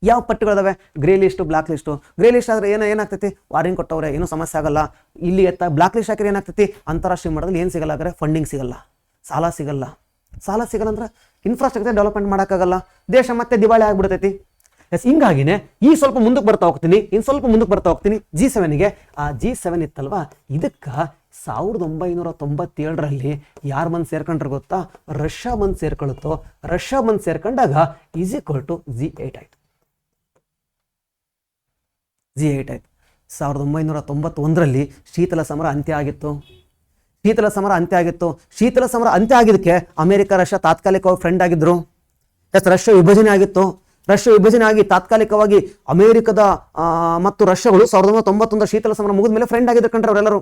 ಯಾವ ಪಟ್ಟಿಗಳಿದಾವೆ? Grey list, black list. Grey list ಆದ್ರೆ ಏನಾಗ್ತೈತಿ? ವಾರಿಂಗ್ ಕೊಟ್ಟವ್ರೆ, ಏನೂ ಸಮಸ್ಯೆ ಆಗಲ್ಲ. ಇಲ್ಲಿ ಬ್ಲಾಕ್ ಲಿಸ್ಟ್ ಹಾಕಿದ್ರೆ ಏನಾಗ್ತೈತಿ? ಅಂತಾರಾಷ್ಟ್ರೀಯ ಮಟ್ಟದಲ್ಲಿ ಏನು ಸಿಗಲ್ಲ, ಆದರೆ ಫಂಡಿಂಗ್ ಸಿಗಲ್ಲ, ಸಾಲ ಸಿಗಲ್ಲ. ಸಾಲ ಸಿಗಲ್ಲ ಅಂದ್ರೆ ಇನ್ಫ್ರಾಸ್ಟ್ರಕ್ಚರ್ ಡೆವಲಪ್ಮೆಂಟ್ ಮಾಡೋಕ್ಕಾಗಲ್ಲ, ದೇಶ ಮತ್ತೆ ದಿವಾಳಿ ಆಗ್ಬಿಡ್ತೈತಿ. ಎಸ್, ಹಿಂಗಾಗಿನೇ ಈ ಸ್ವಲ್ಪ ಮುಂದಕ್ಕೆ ಬರ್ತಾ ಹೋಗ್ತೀನಿ, ಇನ್ನು ಸ್ವಲ್ಪ ಮುಂದಕ್ಕೆ ಬರ್ತಾ ಹೋಗ್ತೀನಿ G7ಗೆ. ಆ G7 ಇತ್ತಲ್ವಾ, ಇದಕ್ಕೆ 1997ರಲ್ಲಿ ಯಾರು ಬಂದು ಸೇರ್ಕೊಂಡ್ರೆ ಗೊತ್ತಾ? ರಷ್ಯಾ ಬಂದು ಸೇರ್ಕೊಳುತ್ತೋ. ರಷ್ಯಾ ಬಂದು ಸೇರ್ಕೊಂಡಾಗ = G8 ಆಯ್ತು. G8 ಆಯ್ತು. 1991ರಲ್ಲಿ ಶೀತಲ ಸಮರ ಅಂತ್ಯ ಆಗಿತ್ತು. ಶೀತಲ ಸಮರ ಅಂತ್ಯ ಆಗಿದ್ದಕ್ಕೆ ಅಮೆರಿಕ ರಷ್ಯಾ ತಾತ್ಕಾಲಿಕವಾಗಿ ಫ್ರೆಂಡ್ ಆಗಿದ್ರು. ಎಸ್, ರಷ್ಯಾ ವಿಭಜನೆ ಆಗಿತ್ತು. ರಷ್ಯಾ ವಿಭಜನೆ ಆಗಿ ತಾತ್ಕಾಲಿಕವಾಗಿ ಅಮೆರಿಕದ ಮತ್ತು ರಷ್ಯಾಗಳು 1991 ಶೀತಲ ಸಮರ ಮುಗಿದ ಮೇಲೆ ಫ್ರೆಂಡ್ ಆಗಿದ್ರು ಕಂಡ್ರೆ ಅವರೆಲ್ಲರೂ.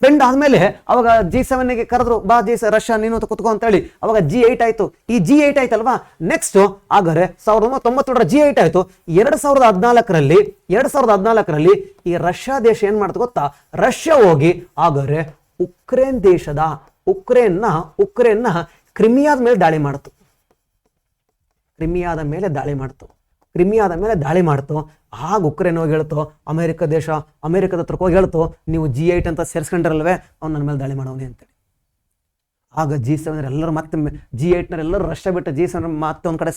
ಫ್ರೆಂಡ್ ಆದ್ಮೇಲೆ ಅವಾಗ G7ಗೆ ಕರೆದ್ರು, ಬಾ ರಷ್ಯಾ ನೀನು ಕುತ್ಕೋ ಅಂತ ಹೇಳಿ. ಅವಾಗ G8 ಆಯ್ತು. ಈ G8 ಆಯ್ತಲ್ವಾ, ನೆಕ್ಸ್ಟ್ ಆಗರೆ 1991ರ G8 ಆಯ್ತು. 2014ರಲ್ಲಿ ಈ ರಷ್ಯಾ ದೇಶ ಏನ್ ಮಾಡ್ತು ಗೊತ್ತಾ? ರಷ್ಯಾ ಹೋಗಿ ಆಗರೆ ಉಕ್ರೇನ್ನ ಕ್ರಿಮಿಯಾದ ಮೇಲೆ ದಾಳಿ ಮಾಡ್ತು. ಕ್ರಿಮಿಯಾದ ಮೇಲೆ ದಾಳಿ ಮಾಡ್ತು. ಆಗ ಉಕ್ರೇನ್ ಹೋಗಿ ಹೇಳ್ತು, ಅಮೆರಿಕದ ಹತ್ರಕ್ಕೆ ಹೋಗಿ ಹೇಳ್ತು, ನೀವು G8 ಅಂತ ಸೇರಿಸ್ಕೊಂಡ್ರಲ್ವೇ, ಅವ್ನು ನನ್ನ ಮೇಲೆ ದಾಳಿ ಮಾಡೋನೆ ಅಂತೇಳಿ. ಆಗ G7 ಎಲ್ಲರೂ ಮತ್ತೆ G8 ರಷ್ಯಾ ಬಿಟ್ಟು G7 ಮತ್ತೆ ಒಂದು ಕಡೆ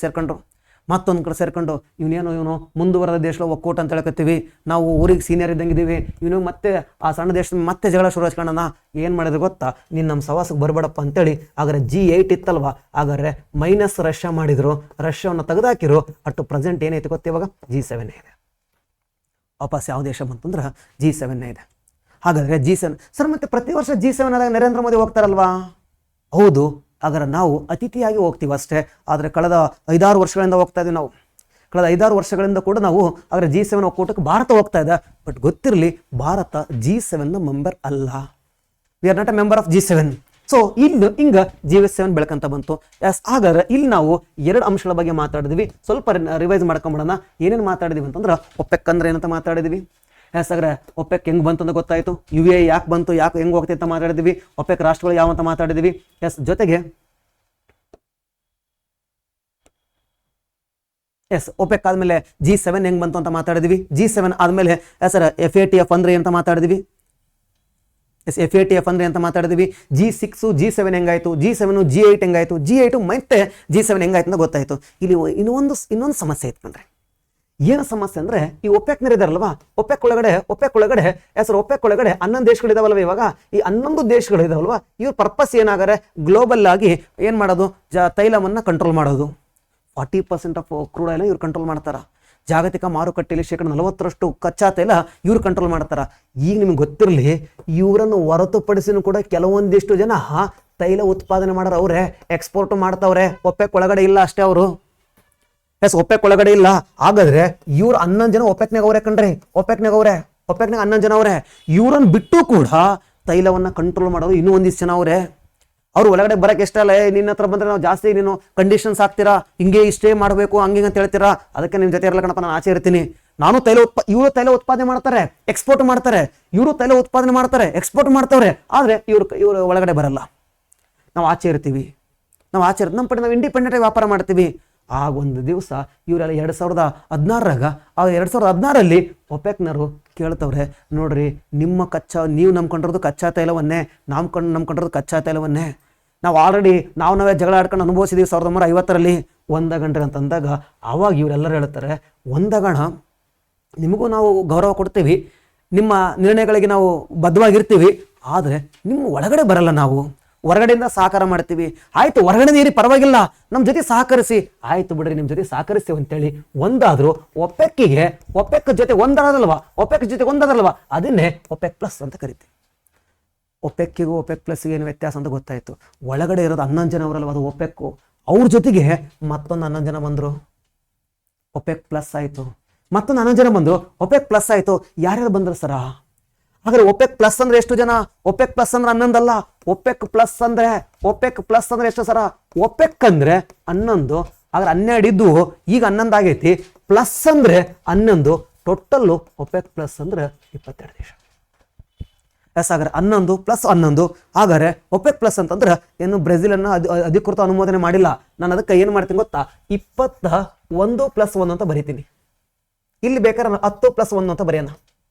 ಸೇರ್ಕೊಂಡು ಇವನು ಮುಂದುವರೆದ ದೇಶದ ಒಕ್ಕೂಟ ಅಂತ ಹೇಳ್ಕೊತೀವಿ, ನಾವು ಊರಿಗೆ ಸೀನಿಯರ್ ಇದ್ದಂಗಿದ್ದೀವಿ, ಇವನು ಮತ್ತೆ ಆ ಸಣ್ಣ ದೇಶದ ಮತ್ತೆ ಜಗಳ ಶುರು ಹಚ್ಕೊಳ್ಳೋಣ. ಏನು ಮಾಡಿದ್ರೆ ಗೊತ್ತಾ? ನೀನು ನಮ್ಮ ಸವಾಸಕ್ಕೆ ಬರಬೇಡಪ್ಪ ಅಂತೇಳಿ. ಹಾಗಾದ್ರೆ G8 ಇತ್ತಲ್ವಾ, ಹಾಗಾದ್ರೆ ಮೈನಸ್ ರಷ್ಯಾ ಮಾಡಿದ್ರು, ರಷ್ಯಾವನ್ನು ತೆಗೆದಾಕಿರು. ಅಟ್ಟು ಪ್ರೆಸೆಂಟ್ ಏನೈತೆ ಗೊತ್ತ? ಇವಾಗ G7 ಇದೆ. ವಾಪಸ್ ಯಾವ ದೇಶ ಬಂತಂದ್ರೆ G7 ಇದೆ. ಹಾಗಾದ್ರೆ G7 ಸರ್, ಮತ್ತೆ ಪ್ರತಿ ವರ್ಷ G7 ಆದಾಗ ನರೇಂದ್ರ ಮೋದಿ ಹೋಗ್ತಾರಲ್ವಾ? ಹೌದು, ಹಾಗಾದ್ರೆ ನಾವು ಅತಿಥಿಯಾಗಿ ಹೋಗ್ತೀವಿ ಅಷ್ಟೇ. ಆದರೆ ಕಳೆದ 5-6 ವರ್ಷಗಳಿಂದ ಹೋಗ್ತಾ ಇದ್ದೀವಿ ನಾವು. ಕಳೆದ 5-6 ವರ್ಷಗಳಿಂದ ಕೂಡ ನಾವು ಆದರೆ G7 ಒಕ್ಕೂಟಕ್ಕೆ ಭಾರತ ಹೋಗ್ತಾ ಇದೆ. ಬಟ್ ಗೊತ್ತಿರಲಿ, ಭಾರತ G7 ಮೆಂಬರ್ ಅಲ್ಲ. We are not a member of G7. So ಇಲ್ಲಿ ಹಿಂಗೆ G7 ಬೆಳ್ಕಂತ ಬಂತು. ಎಸ್, ಹಾಗಾದ್ರೆ ಇಲ್ಲಿ ನಾವು 2 ಅಂಶಗಳ ಬಗ್ಗೆ ಮಾತಾಡಿದ್ವಿ. ಸ್ವಲ್ಪ ರಿವೈಸ್ ಮಾಡ್ಕೊಂಬಿಡೋಣ. ಏನೇನು ಮಾತಾಡಿದ್ವಿ ಅಂತಂದ್ರೆ, ಒಪೆಕ್ ಅಂದ್ರೆ ಏನಂತ ಮಾತಾಡಿದ್ವಿ. ಎಸ್, ಹಾಗಾದ್ರೆ ಒಪೆಕ್ ಹೆಂಗೆ ಬಂತು ಅಂತ ಗೊತ್ತಾಯಿತು. UAE ಯಾಕೆ ಬಂತು, ಹೆಂಗೆ ಹೋಗ್ತೈತೆ ಅಂತ ಮಾತಾಡಿದ್ವಿ. ಒಪೆಕ್ ರಾಷ್ಟ್ರಗಳು ಯಾವ ಅಂತ ಮಾತಾಡಿದ್ವಿ. ಎಸ್, ಜೊತೆಗೆ ಒಪೆಕ್ ಆದಮೇಲೆ G7 ಹೆಂಗೆ ಬಂತು ಅಂತ ಮಾತಾಡಿದ್ವಿ. G7 ಆದಮೇಲೆ ಸರ್ FATF ಅಂದ್ರೆ ಅಂತ ಮಾತಾಡಿದ್ವಿ. FATF ಅಂದ್ರೆ ಅಂತ ಮಾತಾಡಿದ್ವಿ. G6 G7 ಹೆಂಗಾಯ್ತು, G7 G8 ಹೆಂಗಾಯ್ತು, G8 ಮತ್ತೆ G7 ಹೆಂಗಾಯ್ತು ಅಂತ ಗೊತ್ತಾಯ್ತು. ಇಲ್ಲಿ ಇನ್ನೊಂದು ಸಮಸ್ಯೆ ಇಟ್ಕೊಂಡ್ರೆ, ಏನು ಸಮಸ್ಯೆ ಅಂದ್ರೆ, ಈ ಒಪೆಕ್ನರ್ ಇದಾರಲ್ವಾ, ಒಪೆಕ್ ಒಳಗಡೆ ಹೆಸರು ಒಪೆಕ್ ಒಳಗಡೆ 11 ದೇಶಗಳಿದಾವಲ್ವ. ಇವಾಗ ಈ 11 ದೇಶಗಳಿದಾವಲ್ವಾ, ಇವ್ರ ಪರ್ಪಸ್ ಏನಾಗಾರೆ ಗ್ಲೋಬಲ್ ಆಗಿ ಏನ್ ಮಾಡೋದು? ತೈಲವನ್ನ ಕಂಟ್ರೋಲ್ ಮಾಡೋದು. 40% ಆಫ್ ಕ್ರೂಡ್ ಆಯಿಲ್ ಇವ್ರು ಕಂಟ್ರೋಲ್ ಮಾಡ್ತಾರ. ಜಾಗತಿಕ ಮಾರುಕಟ್ಟೆಯಲ್ಲಿ 40% ಕಚ್ಚಾ ತೈಲ ಇವ್ರು ಕಂಟ್ರೋಲ್ ಮಾಡ್ತಾರ. ಈಗ ನಿಮ್ಗೆ ಗೊತ್ತಿರಲಿ, ಇವರನ್ನು ಹೊರತುಪಡಿಸಿನೂ ಕೂಡ ಕೆಲವೊಂದಿಷ್ಟು ಜನ ತೈಲ ಉತ್ಪಾದನೆ ಮಾಡೋರು ಅವರೇ, ಎಕ್ಸ್ಪೋರ್ಟ್ ಮಾಡ್ತಾವ್ರೆ. ಒಪೆಕ್ ಒಳಗಡೆ ಇಲ್ಲ ಅಷ್ಟೇ ಅವರು. ಒಪೆಕ್ ಒಳಗಡೆ ಇಲ್ಲ. ಹಾಗಾದ್ರೆ ಇವ್ರು 11 ಜನ ಒಪೆಕ್ನಾಗ ಅವರೇ ಕಣ್ರಿ. ಒಪೆಕ್ನಾಗ 11 ಜನ ಅವರೇ. ಇವ್ರನ್ನ ಬಿಟ್ಟು ಕೂಡ ತೈಲವನ್ನ ಕಂಟ್ರೋಲ್ ಮಾಡೋದು ಇನ್ನೂ ಒಂದಿಷ್ಟು ಜನ ಅವರೇ. ಅವ್ರು ಒಳಗಡೆ ಬರಕ್ಕೆ ಇಷ್ಟ ಅಲ್ಲ. ನಿನ್ನ ಹತ್ರ ಬಂದ್ರೆ ನಾವು ಜಾಸ್ತಿ ನೀನು ಕಂಡೀಷನ್ಸ್ ಹಾಕ್ತೀರಾ, ಹಿಂಗೆ ಇಷ್ಟೇ ಮಾಡಬೇಕು ಹಂಗೆ ಅಂತ ಹೇಳ್ತೀರಾ, ಅದಕ್ಕೆ ನಿಮ್ಮ ಜೊತೆ ಇರಲ್ಲ ಕಣಪ್ಪ, ನಾನು ಆಚೆ ಇರ್ತೀನಿ. ಇವರು ತೈಲ ಉತ್ಪಾದನೆ ಮಾಡ್ತಾರೆ, ಎಕ್ಸ್ಪೋರ್ಟ್ ಮಾಡ್ತಾರೆ. ಇವರು ತೈಲ ಉತ್ಪಾದನೆ ಮಾಡ್ತಾರೆ, ಎಕ್ಸ್ಪೋರ್ಟ್ ಮಾಡ್ತಾವ್ರೆ. ಆದ್ರೆ ಇವರು ಒಳಗಡೆ ಬರಲ್ಲ. ನಾವು ಆಚೆ ಇರ್ತೀವಿ. ನಮ್ಮ ಪಡೆ ನಾವು ಇಂಡಿಪೆಂಡೆಂಟ್ ಆಗಿ ವ್ಯಾಪಾರ ಮಾಡ್ತೀವಿ. ಆಗ ಒಂದು ದಿವಸ ಇವರೆಲ್ಲ 2016ರಲ್ಲಿ ಒಪೆಕ್ನರು ಕೇಳ್ತವ್ರೆ, ನೋಡ್ರಿ, ನೀವು ನಂಬ್ಕೊಂಡಿರೋದು ಕಚ್ಚಾ ತೈಲವನ್ನೇ, ನಂಬ್ಕೊಂಡಿರೋದು ಕಚ್ಚಾ ತೈಲವನ್ನೇ. ನಾವು ಆಲ್ರೆಡಿ ನಾವೇ ಜಗಳ ಆಡ್ಕೊಂಡು ಅನುಭವಿಸಿದೀವಿ 1950ರಲ್ಲಿ ಒಂದಗಣ್ರಿ ಅಂತಂದಾಗ ಆವಾಗ ಇವರೆಲ್ಲರೂ ಹೇಳ್ತಾರೆ, ಒಂದಗಣ ನಿಮಗೂ ನಾವು ಗೌರವ ಕೊಡ್ತೀವಿ, ನಿಮ್ಮ ನಿರ್ಣಯಗಳಿಗೆ ನಾವು ಬದ್ಧವಾಗಿರ್ತೀವಿ, ಆದರೆ ನಿಮ್ಮ ಒಳಗಡೆ ಬರಲ್ಲ, ನಾವು ಹೊರಗಡೆಯಿಂದ ಸಹಕಾರ ಮಾಡ್ತೀವಿ. ಆಯ್ತು ಹೊರಗಡೆ ನೀರಿ ಪರವಾಗಿಲ್ಲ, ನಮ್ಮ ಜೊತೆ ಸಹಕರಿಸಿ, ಆಯ್ತು ಬಿಡ್ರಿ ನಿಮ್ಮ ಜೊತೆ ಸಹಕರಿಸ್ತೀವಿ ಅಂತೇಳಿ ಒಂದಾದರೂ ಒಪೆಕ್ ಜೊತೆ ಒಂದಾದಲ್ವಾ, ಒಪೆಕ್ ಜೊತೆ ಒಂದಾದಲ್ವಾ, ಅದನ್ನೇ ಒಪೆಕ್ ಪ್ಲಸ್ ಅಂತ ಕರಿತೀವಿ. ಒಪೆಕ್ಕಿಗೂ ಒಪೆಕ್ ಪ್ಲಸ್ಗೆ ಏನು ವ್ಯತ್ಯಾಸ ಅಂತ ಗೊತ್ತಾಯಿತು. ಒಳಗಡೆ ಇರೋದು 11 ಜನ ಅವರಲ್ವ, ಅದು ಒಪೆಕ್ಕು. ಅವ್ರ ಜೊತೆಗೆ ಮತ್ತೊಂದು 11 ಜನ ಬಂದರು, ಒಪೆಕ್ ಪ್ಲಸ್ ಆಯಿತು. ಮತ್ತೊಂದು 11 ಜನ ಬಂದರು, ಒಪೆಕ್ ಪ್ಲಸ್ ಆಯಿತು. ಯಾರ್ಯಾರು ಬಂದರು ಸರ? ಹಾಗಾದ್ರೆ ಒಪೆಕ್ ಪ್ಲಸ್ ಅಂದ್ರೆ ಎಷ್ಟು ಜನ? ಒಪೆಕ್ ಪ್ಲಸ್ ಅಂದ್ರೆ 11 ಅಲ್ಲ, ಒಪೆಕ್ ಪ್ಲಸ್ ಅಂದ್ರೆ ಎಷ್ಟು ಸರ? ಒಪೆಕ್ ಅಂದ್ರೆ 11, ಹಾಗಾದ್ರೆ 12 ಇದ್ದು ಈಗ 11 ಆಗೈತಿ, ಪ್ಲಸ್ ಅಂದ್ರೆ 11, ಟೋಟಲ್ಲು ಒಪೆಕ್ ಪ್ಲಸ್ ಅಂದ್ರೆ 22 ದೇಶ. ಎಸ್, ಹಾಗಾದ್ರೆ 11 + 11, ಹಾಗಾದ್ರೆ ಒಪೆಕ್ ಪ್ಲಸ್ ಅಂತಂದ್ರೆ ಏನು ಬ್ರೆಜಿಲ್ ಅನ್ನ ಅಧಿಕೃತ ಅನುಮೋದನೆ ಮಾಡಿಲ್ಲ. ನಾನು ಅದಕ್ಕೆ ಏನು ಮಾಡ್ತೀನಿ ಗೊತ್ತಾ, 21 + 1 ಅಂತ ಬರೀತೀನಿ. ಇಲ್ಲಿ ಬೇಕಾದ್ರೆ 10 + 1 ಅಂತ ಬರೆಯೋಣ.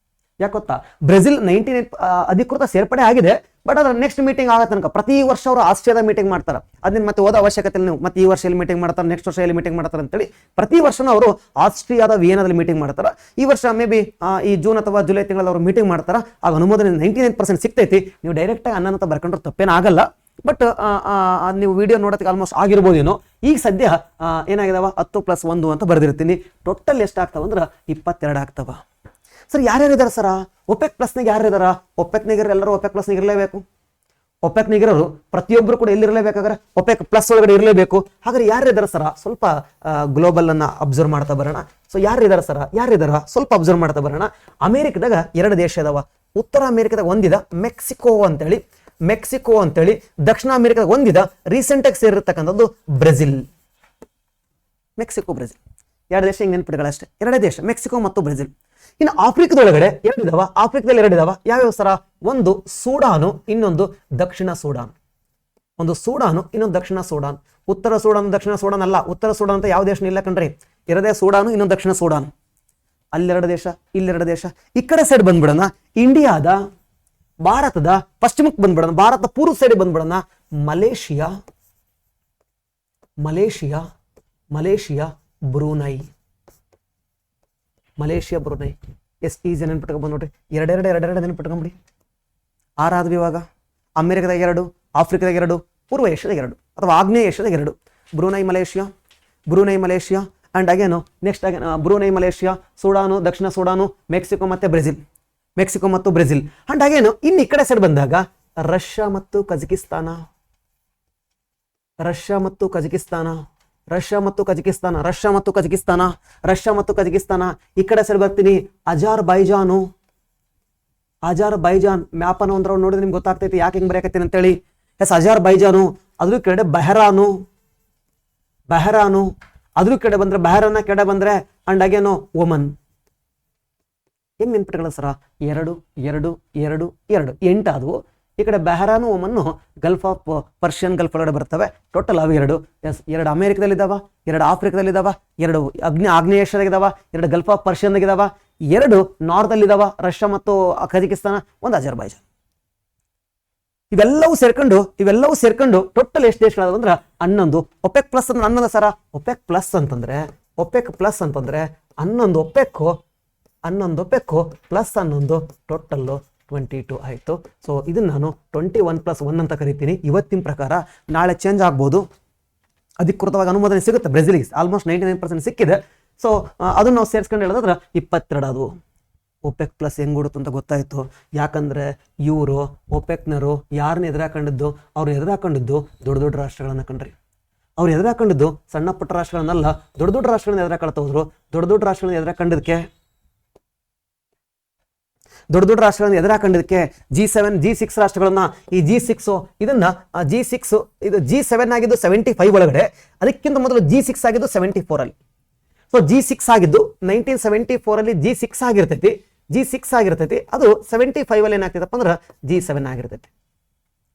ಯಾಕೆ ಗೊತ್ತಾ, ಬ್ರೆಜಿಲ್ 99 ಅಧಿಕೃತ ಸೇರ್ಪಡೆ ಆಗಿದೆ, ಬಟ್ ಅದ್ರ ನೆಕ್ಸ್ಟ್ ಮೀಟಿಂಗ್ ಆಗೋ ತನಕ ಪ್ರತಿ ವರ್ಷ ಅವರು ಆಸ್ಟ್ರಿಯಾದ ಮೀಟಿಂಗ್ ಮಾಡ್ತಾರೆ. ಅದನ್ನ ಮತ್ತೆ ಓದೋ ಅವಶ್ಯಕತೆ ಇಲ್ಲ ನೀವು, ಮತ್ತೆ ಈ ವರ್ಷ ಎಲ್ಲಿ ಮೀಟಿಂಗ್ ಮಾಡ್ತಾರೆ, ನೆಕ್ಸ್ಟ್ ವರ್ಷ ಎಲ್ಲಿ ಮೀಟಿಂಗ್ ಮಾಡ್ತಾರೆ ಅಂತೇಳಿ ಪ್ರತಿ ವರ್ಷನೂ ಅವರು ಆಸ್ಟ್ರಿಯಾದ ವಿಯೆನಾದಲ್ಲಿ ಮೀಟಿಂಗ್ ಮಾಡ್ತಾರೆ. ಈ ವರ್ಷ ಮೇ ಬಿ ಈ ಜೂನ್ ಅಥವಾ ಜುಲೈ ತಿಂಗಳಲ್ಲಿ ಅವರು ಮೀಟಿಂಗ್ ಮಾಡ್ತಾರೆ. ಆಗ ಅನುಮೋದನೆ 99% ಸಿಗ್ತೈತಿ. ನೀವು ಡೈರೆಕ್ಟಾಗಿ 11 ಅಂತ ಬರ್ಕೊಂಡ್ರೆ ತಪ್ಪೇನಾಗಲ್ಲ, ಬಟ್ ನೀವು ವಿಡಿಯೋ ನೋಡೋದಕ್ಕೆ ಆಲ್ಮೋಸ್ಟ್ ಆಗಿರ್ಬೋದೇನೋ. ಈಗ ಸದ್ಯ ಏನಾಗಿದಾವ, 10 + 1 ಅಂತ ಬರೆದಿರ್ತೀನಿ. ಟೋಟಲ್ ಎಷ್ಟಾಗ್ತಾವ ಅಂದ್ರೆ 22 ಆಗ್ತಾವ. ಸರ್ ಯಾರ್ಯಾರಿದ್ದಾರೆ ಸರ ಒಪೆಕ್ ಪ್ಲಸ್ನಾಗ? ಯಾರ್ಯಾರಿದಾರ ಒಪೆಕ್ನಾಗ? ಎಲ್ಲರೂ ಒಪೆಕ್ ಪ್ಲಸ್ನಾಗ ಇರಲೇಬೇಕು. ಒಪೆಕ್ನಾಗಿರೋರು ಪ್ರತಿಯೊಬ್ಬರು ಕೂಡ ಎಲ್ಲಿರಲೇಬೇಕಾದ್ರೆ ಒಪೆಕ್ ಪ್ಲಸ್ ಒಳಗಡೆ ಇರಲೇಬೇಕು. ಹಾಗಾದ್ರೆ ಯಾರ್ಯಾರಿದಾರ ಸರ? ಸ್ವಲ್ಪ ಗ್ಲೋಬಲ್ ಅನ್ನ ಅಬ್ಸರ್ವ್ ಮಾಡ್ತಾ ಬರೋಣ. ಸೊ ಯಾರಿದಾರ ಸರ? ಯಾರಿದಾರ ಸ್ವಲ್ಪ ಅಬ್ಸರ್ವ್ ಮಾಡ್ತಾ ಬರೋಣ. ಅಮೆರಿಕದಾಗ 2 ದೇಶ ಇದಾವ. ಉತ್ತರ ಅಮೆರಿಕದಾಗ ಒಂದಿದ ಮೆಕ್ಸಿಕೋ ಅಂತೇಳಿ, ದಕ್ಷಿಣ ಅಮೆರಿಕದಾಗ ಒಂದಿದ ರೀಸೆಂಟ್ ಆಗಿ ಸೇರಿರ್ತಕ್ಕಂಥದ್ದು ಬ್ರೆಜಿಲ್. ಮೆಕ್ಸಿಕೋ ಬ್ರೆಜಿಲ್ 2 ದೇಶ ಹಿಂಗೆ ನೆನ್ಪಿಟ್ಕೊಳ್ಳಿ ಅಷ್ಟೇ, 2 ದೇಶ ಮೆಕ್ಸಿಕೋ ಮತ್ತು ಬ್ರೆಜಿಲ್. ಇನ್ನು ಆಫ್ರಿಕಾದೊಳಗಡೆ 2 ಇದಾವ. ಆಫ್ರಿಕಾದಲ್ಲಿ 2 ಇದಾವ. ಯಾವ್ಯಾವ ಸರ? ಒಂದು ಸೂಡಾನು, ಇನ್ನೊಂದು ದಕ್ಷಿಣ ಸೂಡಾನ್. ಒಂದು ಸೂಡಾನು, ಇನ್ನೊಂದು ದಕ್ಷಿಣ ಸೂಡಾನ್. ಉತ್ತರ ಸೂಡಾನ್ ದಕ್ಷಿಣ ಸೂಡಾನ್ ಅಲ್ಲ. ಉತ್ತರ ಸೂಡಾನ್ ಅಂತ ಯಾವ ದೇಶ ಇಲ್ಲ ಕಣ್ರಿ, ಇರದೇ ಸೂಡಾನು, ಇನ್ನೊಂದು ದಕ್ಷಿಣ ಸೂಡಾನ್. ಅಲ್ಲಿ 2 ದೇಶ, ಇಲ್ಲಿ 2 ದೇಶ. ಈ ಕಡೆ ಸೈಡ್ ಬಂದ್ಬಿಡೋಣ, ಇಂಡಿಯಾದ ಭಾರತದ ಪಶ್ಚಿಮಕ್ಕೆ ಬಂದ್ಬಿಡೋಣ, ಭಾರತ ಪೂರ್ವ ಸೈಡ್ ಬಂದ್ಬಿಡೋಣ. Malaysia Brunei. ಎಷ್ಟು ಈಸಿ ನೆನ್ಪಿಟ್ಕೊಂಡ್ ನೋಡ್ರಿ. 2 ನೆನ್ಪಿಟ್ಕೊಂಬಿಡಿ. 6 ಆದ್ವಿ ಇವಾಗ. ಅಮೆರಿಕದಾಗ 2, ಆಫ್ರಿಕಾದಾಗ 2, ಪೂರ್ವ ಏಷ್ಯಾದಾಗ 2 ಅಥವಾ ಆಗ್ನೇಯ ಏಷ್ಯಾದಾಗ 2. Brunei Malaysia and again next Brunei Malaysia, Sudan, ದಕ್ಷಿಣ ಸೂಡಾನು, ಮೆಕ್ಸಿಕೋ ಮತ್ತು ಬ್ರೆಜಿಲ್. ಅಂಡ್ ಅಗೇನು ಇನ್ನು ಈ ಕಡೆ ಸೈಡ್ ಬಂದಾಗ ರಷ್ಯಾ ಮತ್ತು ಕಜಕಿಸ್ತಾನ. ಈ ಕಡೆ ಸೈಡ್ ಬರ್ತೀನಿ, ಅಜರ್ಬೈಜಾನ್. ಮ್ಯಾಪ್ ಅನ್ನು ಒಂದ್ರ ನೋಡಿದ್ರೆ ನಿಮ್ಗೆ ಗೊತ್ತಾಗ್ತೈತಿ ಯಾಕೆ ಹಿಂಗ್ ಬರೆಯಕತ್ತೀನಿ ಅಂತೇಳಿ. ಎಸ್, ಅಜರ್ಬೈಜಾನು. ಅದ್ರ ಕಡೆ ಬಹರಾನು. ಅದ್ರ ಕಡೆ ಬಂದ್ರೆ ಬಹರಾನ, ಕಡೆ ಬಂದ್ರೆ ಅಂಡ್ ಅಗೇನು ಒಮನ್. ಹೆಂಗ್ ನೆನ್ಪಿಟ್ಕೊಳ್ಳ ಸರ? 2 8 ಆದವು. ಈ ಕಡೆ ಬಹರಾನು, ಒಮನ್ನು ಗಲ್ಫ್ ಆಫ್ ಪರ್ಷಿಯನ್ ಗಲ್ಫ್ ಒಳಗಡೆ ಬರ್ತವೆ. ಟೋಟಲ್ ಅವು 2. ಎಸ್, 2 ಅಮೆರಿಕದಲ್ಲಿದ್ದಾವ, 2 ಆಫ್ರಿಕಾದಲ್ಲಿದ್ದಾವ, 2 ಆಗ್ನೇಯ ಏಷ್ಯಾದಾಗಿದ್ದಾವ, 2 ಗಲ್ಫ್ ಆಫ್ ಪರ್ಷಿಯನ್ದಾಗಿದ್ದಾವ, 2 ನಾರ್ದಲ್ಲಿದ್ದಾವ, ರಷ್ಯಾ ಮತ್ತು ಕಜಕಿಸ್ತಾನ, 1 ಅಜರ್ಬೈಜಾನ್. ಇವೆಲ್ಲವೂ ಸೇರ್ಕೊಂಡು ಟೋಟಲ್ ಎಷ್ಟು ದೇಶಗಳಾದವು ಅಂದ್ರೆ 11. ಒಪೆಕ್ ಪ್ಲಸ್ ಅಂದ್ರೆ 11 ಸರ. ಒಪೆಕ್ ಪ್ಲಸ್ ಅಂತಂದ್ರೆ 11 ಒಪೆಕ್ ಪ್ಲಸ್ 11 ಟೋಟಲ್ಲು 22 ಆಯಿತು. ಸೊ ಇದನ್ನು ನಾನು 21 + 1 ಅಂತ ಕರಿತೀನಿ ಇವತ್ತಿನ ಪ್ರಕಾರ. ನಾಳೆ ಚೇಂಜ್ ಆಗ್ಬೋದು, ಅಧಿಕೃತವಾಗಿ ಅನುಮೋದನೆ ಸಿಗುತ್ತೆ. ಬ್ರೆಜಿಲ್ಗೆ ಆಲ್ಮೋಸ್ಟ್ 99% ಸಿಕ್ಕಿದೆ. ಸೊ ಅದನ್ನು ನಾವು ಸೇರಿಸ್ಕೊಂಡು ಹೇಳಿದ್ರೆ 22 ಆದವು. ಒಪೆಕ್ ಪ್ಲಸ್ ಹೆಂಗುಡುತ್ತೆ ಅಂತ ಗೊತ್ತಾಯಿತು. ಯಾಕಂದರೆ ಇವರು ಒಪೆಕ್ನರು ಯಾರನ್ನ ಎದುರಾಕೊಂಡಿದ್ದು? ಅವ್ರು ಎದುರಾಕೊಂಡಿದ್ದು ದೊಡ್ಡ ರಾಷ್ಟ್ರಗಳನ್ನ ಕಣ್ರಿ. ಅವ್ರು ಎದುರಾಕೊಂಡಿದ್ದು ಸಣ್ಣ ಪುಟ್ಟ ರಾಷ್ಟ್ರಗಳನ್ನಲ್ಲ, ದೊಡ್ಡ ರಾಷ್ಟ್ರಗಳನ್ನ ಎದುರಾಕೊಳ್ತಾ ಹೋದ್ರು. ದೊಡ್ಡ ರಾಷ್ಟ್ರಗಳನ್ನ ಎದುರಾಕೊಂಡಿದ್ದಕ್ಕೆ G7 G6 ರಾಷ್ಟ್ರಗಳನ್ನ, ಈ G6 ಇದನ್ನ ಇದು G7 ಆಗಿದ್ದು 75 ಒಳಗಡೆ, ಅದಕ್ಕಿಂತ ಮೊದಲು G6 ಆಗಿದ್ದು 74 ಅಲ್ಲಿ. ಸೊ G6 ಆಗಿದ್ದು 1974 ಅಲ್ಲಿ G6 ಆಗಿರ್ತೈತಿ. ಅದು 75 ಅಲ್ಲಿ ಏನಾಗ್ತೈತಪ್ಪ ಅಂದ್ರೆ G7 ಆಗಿರ್ತೈತಿ.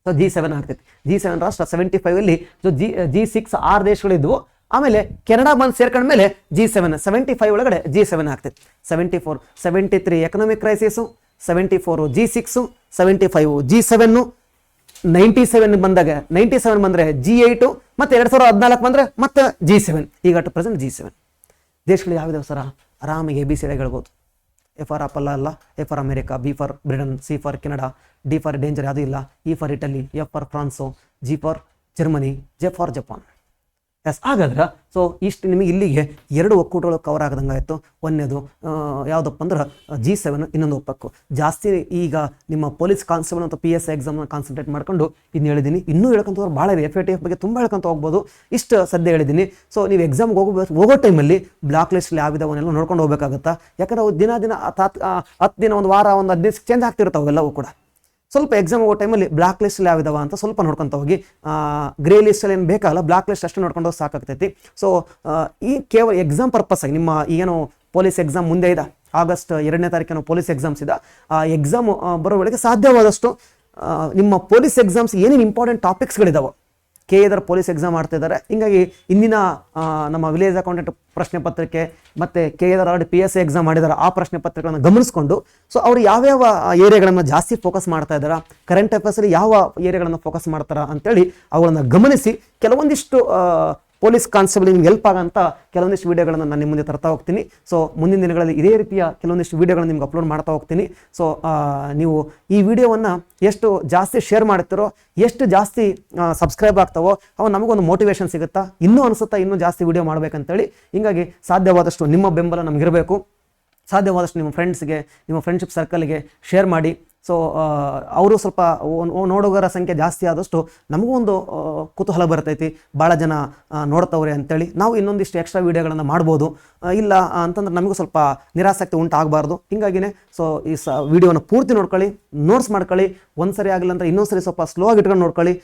ಸೊ G7 ಆಗ್ತೈತಿ. G7 ರಾಷ್ಟ್ರ 75 ಅಲ್ಲಿ. So G6 6 ದೇಶಗಳಿದ್ವು. ಆಮೇಲೆ ಕೆನಡಾ ಬಂದು ಸೇರ್ಕೊಂಡ್ಮೇಲೆ G7 75 ಒಳಗಡೆ G7 ಆಗ್ತೈತಿ. 74 73 ಎಕನಾಮಿಕ್ ಕ್ರೈಸಿಸ್, 74 G6, 75 G7, 97 ಬಂದಾಗ 97 ಬಂದರೆ G8 ಮತ್ತು 2014 ಬಂದರೆ ಮತ್ತೆ G7. ಈಗ ಅಟ್ ಪ್ರೆಸೆಂಟ್ G7. ದೇಶಗಳು ಯಾವಿದಾವೆ ಸರ? ಆರಾಮಿಗೆ ABCD ಹೇಳ್ಬೋದು. ಎ ಫಾರ್ ಆಪಲ್ ಅಲ್ಲ, A for America, B for Britain, C for Canada, D for danger ಯಾವುದೂ ಇಲ್ಲ, E for Italy, F for France, G for Germany, J for Japan. Yes, ಹಾಗಾದ್ರೆ so ಇಷ್ಟು ನಿಮಗೆ ಇಲ್ಲಿಗೆ 2 ಒಕ್ಕೂಟಗಳು cover ಆಗದಂಗೆ ಆಯಿತು. ಒಂದೇದು ಯಾವುದಪ್ಪ ಅಂದ್ರೆ G7, ಇನ್ನೊಂದು ಒಪ್ಪಕ್ಕು. ಜಾಸ್ತಿ ಈಗ ನಿಮ್ಮ ಪೊಲೀಸ್ ಕಾನ್ಸ್ಟೇಬಲ್ ಮತ್ತು PSI ಎಕ್ಸಾಮ್ನ ಕಾನ್ಸಂಟ್ರೇಟ್ ಮಾಡ್ಕೊಂಡು ಇದನ್ನ ಹೇಳಿದ್ದೀನಿ. ಇನ್ನೂ ಹೇಳ್ಕೊಂತ ಹೋದ್ರೆ ಭಾಳ ಇದೆ. FATF ಬಗ್ಗೆ ತುಂಬ ಹೇಳ್ಕೊಂತ ಹೋಗ್ಬೋದು. ಇಷ್ಟು ಸದ್ಯ ಹೇಳಿದ್ದೀನಿ. ಸೊ ನೀವು ಎಕ್ಸಾಮ್ಗೆ ಹೋಗೋ ಟೈಮಲ್ಲಿ ಬ್ಲಾಕ್ ಲಿಸ್ಟಲ್ಲಿ ಯಾವಿದಾವನ್ನೆಲ್ಲ ನೋಡ್ಕೊಂಡು ಹೋಗ್ಬೇಕಾಗತ್ತಾ. ಯಾಕಂದ್ರೆ ಅವು ದಿನ 10 ದಿನ, ಒಂದು ವಾರ, ಒಂದು 15 ದಿವಸ ಚೇಂಜ್ ಆಗ್ತಿರ್ತಾವೆ ಅವೆಲ್ಲವೂ ಕೂಡ. ಸ್ವಲ್ಪ ಎಕ್ಸಾಮ್ ಹೋಗೋ ಟೈಮಲ್ಲಿ ಬ್ಲಾಕ್ ಲಿಸ್ಟಲ್ಲಿ ಯಾವಿದಾವ ಅಂತ ಸ್ವಲ್ಪ ನೋಡ್ಕೊತ ಹೋಗಿ. ಗ್ರೇ ಲಿಸ್ಟಲ್ಲಿ ಏನು ಬೇಕಾಗಲ್ಲ, ಬ್ಲಾಕ್ ಲಿಸ್ಟ್ ಅಷ್ಟೇ ನೋಡ್ಕೊಂಡು ಹೋಗಿ ಸಾಕಾಗ್ತೈತಿ. ಸೊ ಈ ಕೇವಲ ಎಕ್ಸಾಮ್ ಪರ್ಪಸ್ ಆಗಿ ನಿಮ್ಮ ಏನು ಪೊಲೀಸ್ ಎಕ್ಸಾಮ್ ಮುಂದೆ ಇದೆ, ಆಗಸ್ಟ್ 2ನೇ ತಾರೀಕಿನ ಪೊಲೀಸ್ ಎಕ್ಸಾಮ್ಸ್ ಇದೆ. ಆ ಎಕ್ಸಾಮ್ ಬರೋ ವೇಳೆಗೆ ಸಾಧ್ಯವಾದಷ್ಟು ನಿಮ್ಮ ಪೊಲೀಸ್ ಎಕ್ಸಾಮ್ಸ್ ಏನೇನು ಇಂಪಾರ್ಟೆಂಟ್ ಟಾಪಿಕ್ಸ್ಗಳಿದಾವೆ, KA ಪೊಲೀಸ್ ಎಕ್ಸಾಮ್ ಮಾಡ್ತಿದ್ದಾರೆ. ಹಿಂಗಾಗಿ ಇಂದಿನ ನಮ್ಮ ವಿಲೇಜ್ ಅಕೌಂಟೆಂಟ್ ಪ್ರಶ್ನೆ ಪತ್ರಿಕೆ ಮತ್ತು KA ಆಲ್ರೆಡಿ PSI ಎಕ್ಸಾಮ್ ಮಾಡಿದ್ದಾರೆ, ಆ ಪ್ರಶ್ನೆ ಪತ್ರಿಕೆಗಳನ್ನು ಗಮನಿಸ್ಕೊಂಡು ಸೊ ಅವರು ಯಾವ್ಯಾವ ಏರಿಯಾಗಳನ್ನು ಜಾಸ್ತಿ ಫೋಕಸ್ ಮಾಡ್ತಾ ಇದ್ದಾರೆ, ಕರೆಂಟ್ ಅಫೇರ್ಸಲ್ಲಿ ಯಾವ ಏರಿಯಾಗಳನ್ನು ಫೋಕಸ್ ಮಾಡ್ತಾರೆ ಅಂತೇಳಿ ಅವುಗಳನ್ನು ಗಮನಿಸಿ ಕೆಲವೊಂದಿಷ್ಟು ಪೊಲೀಸ್ ಕಾನ್ಸ್ಟೇಬಲ್ ನಿಮ್ಗೆ ಹೆಲ್ಪ್ ಆಗೋಂಥ ಕೆಲವೊಂದಿಷ್ಟು ವೀಡಿಯೋಗಳನ್ನು ನಾನು ನಿಮ್ಮ ಮುಂದೆ ತರ್ತಾ ಹೋಗ್ತೀನಿ. ಸೊ ಮುಂದಿನ ದಿನಗಳಲ್ಲಿ ಇದೇ ರೀತಿಯ ಕೆಲವೊಂದಿಷ್ಟು ವೀಡಿಯೋಗಳನ್ನು ನಿಮ್ಗೆ ಅಪ್ಲೋಡ್ ಮಾಡ್ತಾ ಹೋಗ್ತೀನಿ. ಸೊ ನೀವು ಈ ವಿಡಿಯೋವನ್ನು ಎಷ್ಟು ಜಾಸ್ತಿ ಶೇರ್ ಮಾಡ್ತಿರೋ, ಎಷ್ಟು ಜಾಸ್ತಿ ಸಬ್ಸ್ಕ್ರೈಬ್ ಆಗ್ತಾವೋ ಅವು ನಮಗೊಂದು ಮೋಟಿವೇಶನ್ ಸಿಗುತ್ತಾ, ಇನ್ನೂ ಅನಿಸುತ್ತಾ ಇನ್ನೂ ಜಾಸ್ತಿ ವಿಡಿಯೋ ಮಾಡ್ಬೇಕಂತೇಳಿ. ಹಿಂಗಾಗಿ ಸಾಧ್ಯವಾದಷ್ಟು ನಿಮ್ಮ ಬೆಂಬಲ ನಮಗಿರಬೇಕು. ಸಾಧ್ಯವಾದಷ್ಟು ನಿಮ್ಮ ಫ್ರೆಂಡ್ಸ್ಗೆ, ನಿಮ್ಮ ಫ್ರೆಂಡ್ಶಿಪ್ ಸರ್ಕಲ್ಗೆ ಶೇರ್ ಮಾಡಿ. ಸೊ ಅವರು ಸ್ವಲ್ಪ ನೋಡುಗರ ಸಂಖ್ಯೆ ಜಾಸ್ತಿ ಆದಷ್ಟು ನಮಗೂ ಒಂದು ಕುತೂಹಲ ಬರ್ತೈತಿ, ಭಾಳ ಜನ ನೋಡ್ತವ್ರೆ ಅಂತೇಳಿ. ನಾವು ಇನ್ನೊಂದಿಷ್ಟು ಎಕ್ಸ್ಟ್ರಾ ವೀಡಿಯೋಗಳನ್ನು ಮಾಡ್ಬೋದು. ಇಲ್ಲ ಅಂತಂದ್ರೆ ನಮಗೂ ಸ್ವಲ್ಪ ನಿರಾಸಕ್ತಿ ಉಂಟಾಗಬಾರ್ದು. ಹಿಂಗಾಗಿನೇ ಸೊ ಈ ವಿಡಿಯೋನ ಪೂರ್ತಿ ನೋಡ್ಕೊಳ್ಳಿ, ನೋಟ್ಸ್ ಮಾಡ್ಕೊಳ್ಳಿ. ಒಂದು ಸರಿ ಆಗಿಲ್ಲ ಅಂದರೆ ಇನ್ನೊಂದು ಸರಿ ಸ್ವಲ್ಪ ಸ್ಲೋ ಆಗಿ ಇಟ್ಕೊಂಡು ನೋಡ್ಕೊಳ್ಳಿ.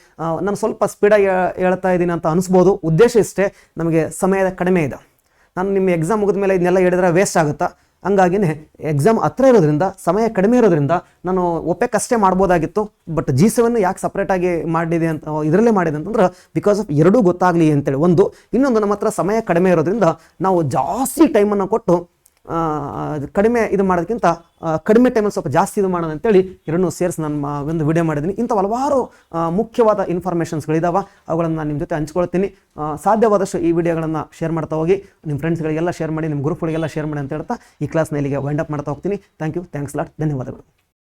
ನಾನು ಸ್ವಲ್ಪ ಸ್ಪೀಡಾಗಿ ಹೇಳ್ತಾ ಇದ್ದೀನಿ ಅಂತ ಅನಿಸ್ಬೋದು. ಉದ್ದೇಶ ಇಷ್ಟೇ, ನಮಗೆ ಸಮಯದ ಕಡಿಮೆ ಇದೆ. ನಾನು ನಿಮ್ಮ ಎಕ್ಸಾಮ್ ಮುಗಿದ ಮೇಲೆ ಇದನ್ನೆಲ್ಲ ಹೇಳಿದ್ರೆ ವೇಸ್ಟ್ ಆಗುತ್ತಾ. ಹಂಗಾಗಿನೇ ಎಕ್ಸಾಮ್ ಹತ್ರ ಇರೋದ್ರಿಂದ, ಸಮಯ ಕಡಿಮೆ ಇರೋದ್ರಿಂದ ನಾನು ಒಪ್ಪೆಕ್ಕಷ್ಟೇ ಮಾಡ್ಬೋದಾಗಿತ್ತು. ಬಟ್ G7 ಯಾಕೆ ಸಪ್ರೇಟಾಗಿ ಮಾಡಿದೆ ಅಂತ, ಇದರಲ್ಲೇ ಮಾಡಿದೆ ಅಂತಂದ್ರೆ ಬಿಕಾಸ್ ಆಫ್ ಎರಡೂ ಗೊತ್ತಾಗಲಿ ಅಂತೇಳಿ. ಇನ್ನೊಂದು ನಮ್ಮ ಹತ್ರ ಸಮಯ ಕಡಿಮೆ ಇರೋದ್ರಿಂದ ನಾವು ಜಾಸ್ತಿ ಟೈಮನ್ನು ಕೊಟ್ಟು ಕಡಿಮೆ ಇದು ಮಾಡೋದಕ್ಕಿಂತ ಕಡಿಮೆ ಟೈಮಲ್ಲಿ ಸ್ವಲ್ಪ ಜಾಸ್ತಿ ಇದು ಮಾಡೋಣ ಅಂತೇಳಿ ಎರಡನ್ನೂ ಸೇರಿಸಿ ನಾನು ಒಂದು ವಿಡಿಯೋ ಮಾಡಿದ್ದೀನಿ. ಇಂಥ ಹಲವಾರು ಮುಖ್ಯವಾದ ಇನ್ಫಾರ್ಮೇಷನ್ಸ್ಗಳಿದ್ದಾವೆ, ಅವುಗಳನ್ನು ನಾನು ನಿಮ್ಮ ಜೊತೆ ಹಂಚ್ಕೊಳ್ತೀನಿ. ಸಾಧ್ಯವಾದಷ್ಟು ಈ ವಿಡಿಯೋಗಳನ್ನು ಶೇರ್ ಮಾಡ್ತಾ ಹೋಗಿ, ನಿಮ್ಮ ಫ್ರೆಂಡ್ಸ್ಗಳಿಗೆಲ್ಲ ಶೇರ್ ಮಾಡಿ, ನಿಮ್ಮ ಗ್ರೂಪ್ಗಳಿಗೆಲ್ಲ ಶೇರ್ ಮಾಡಿ ಅಂತ ಹೇಳ್ತಾ ಈ ಕ್ಲಾಸ್ನ ಇಲ್ಲಿಗೆ ವೈಂಡ್ ಅಪ್ ಮಾಡ್ತಾ ಹೋಗ್ತೀನಿ. ಥ್ಯಾಂಕ್ ಯು, ಥ್ಯಾಂಕ್ಸ್ ಲಾಟ್, ಧನ್ಯವಾದಗಳು.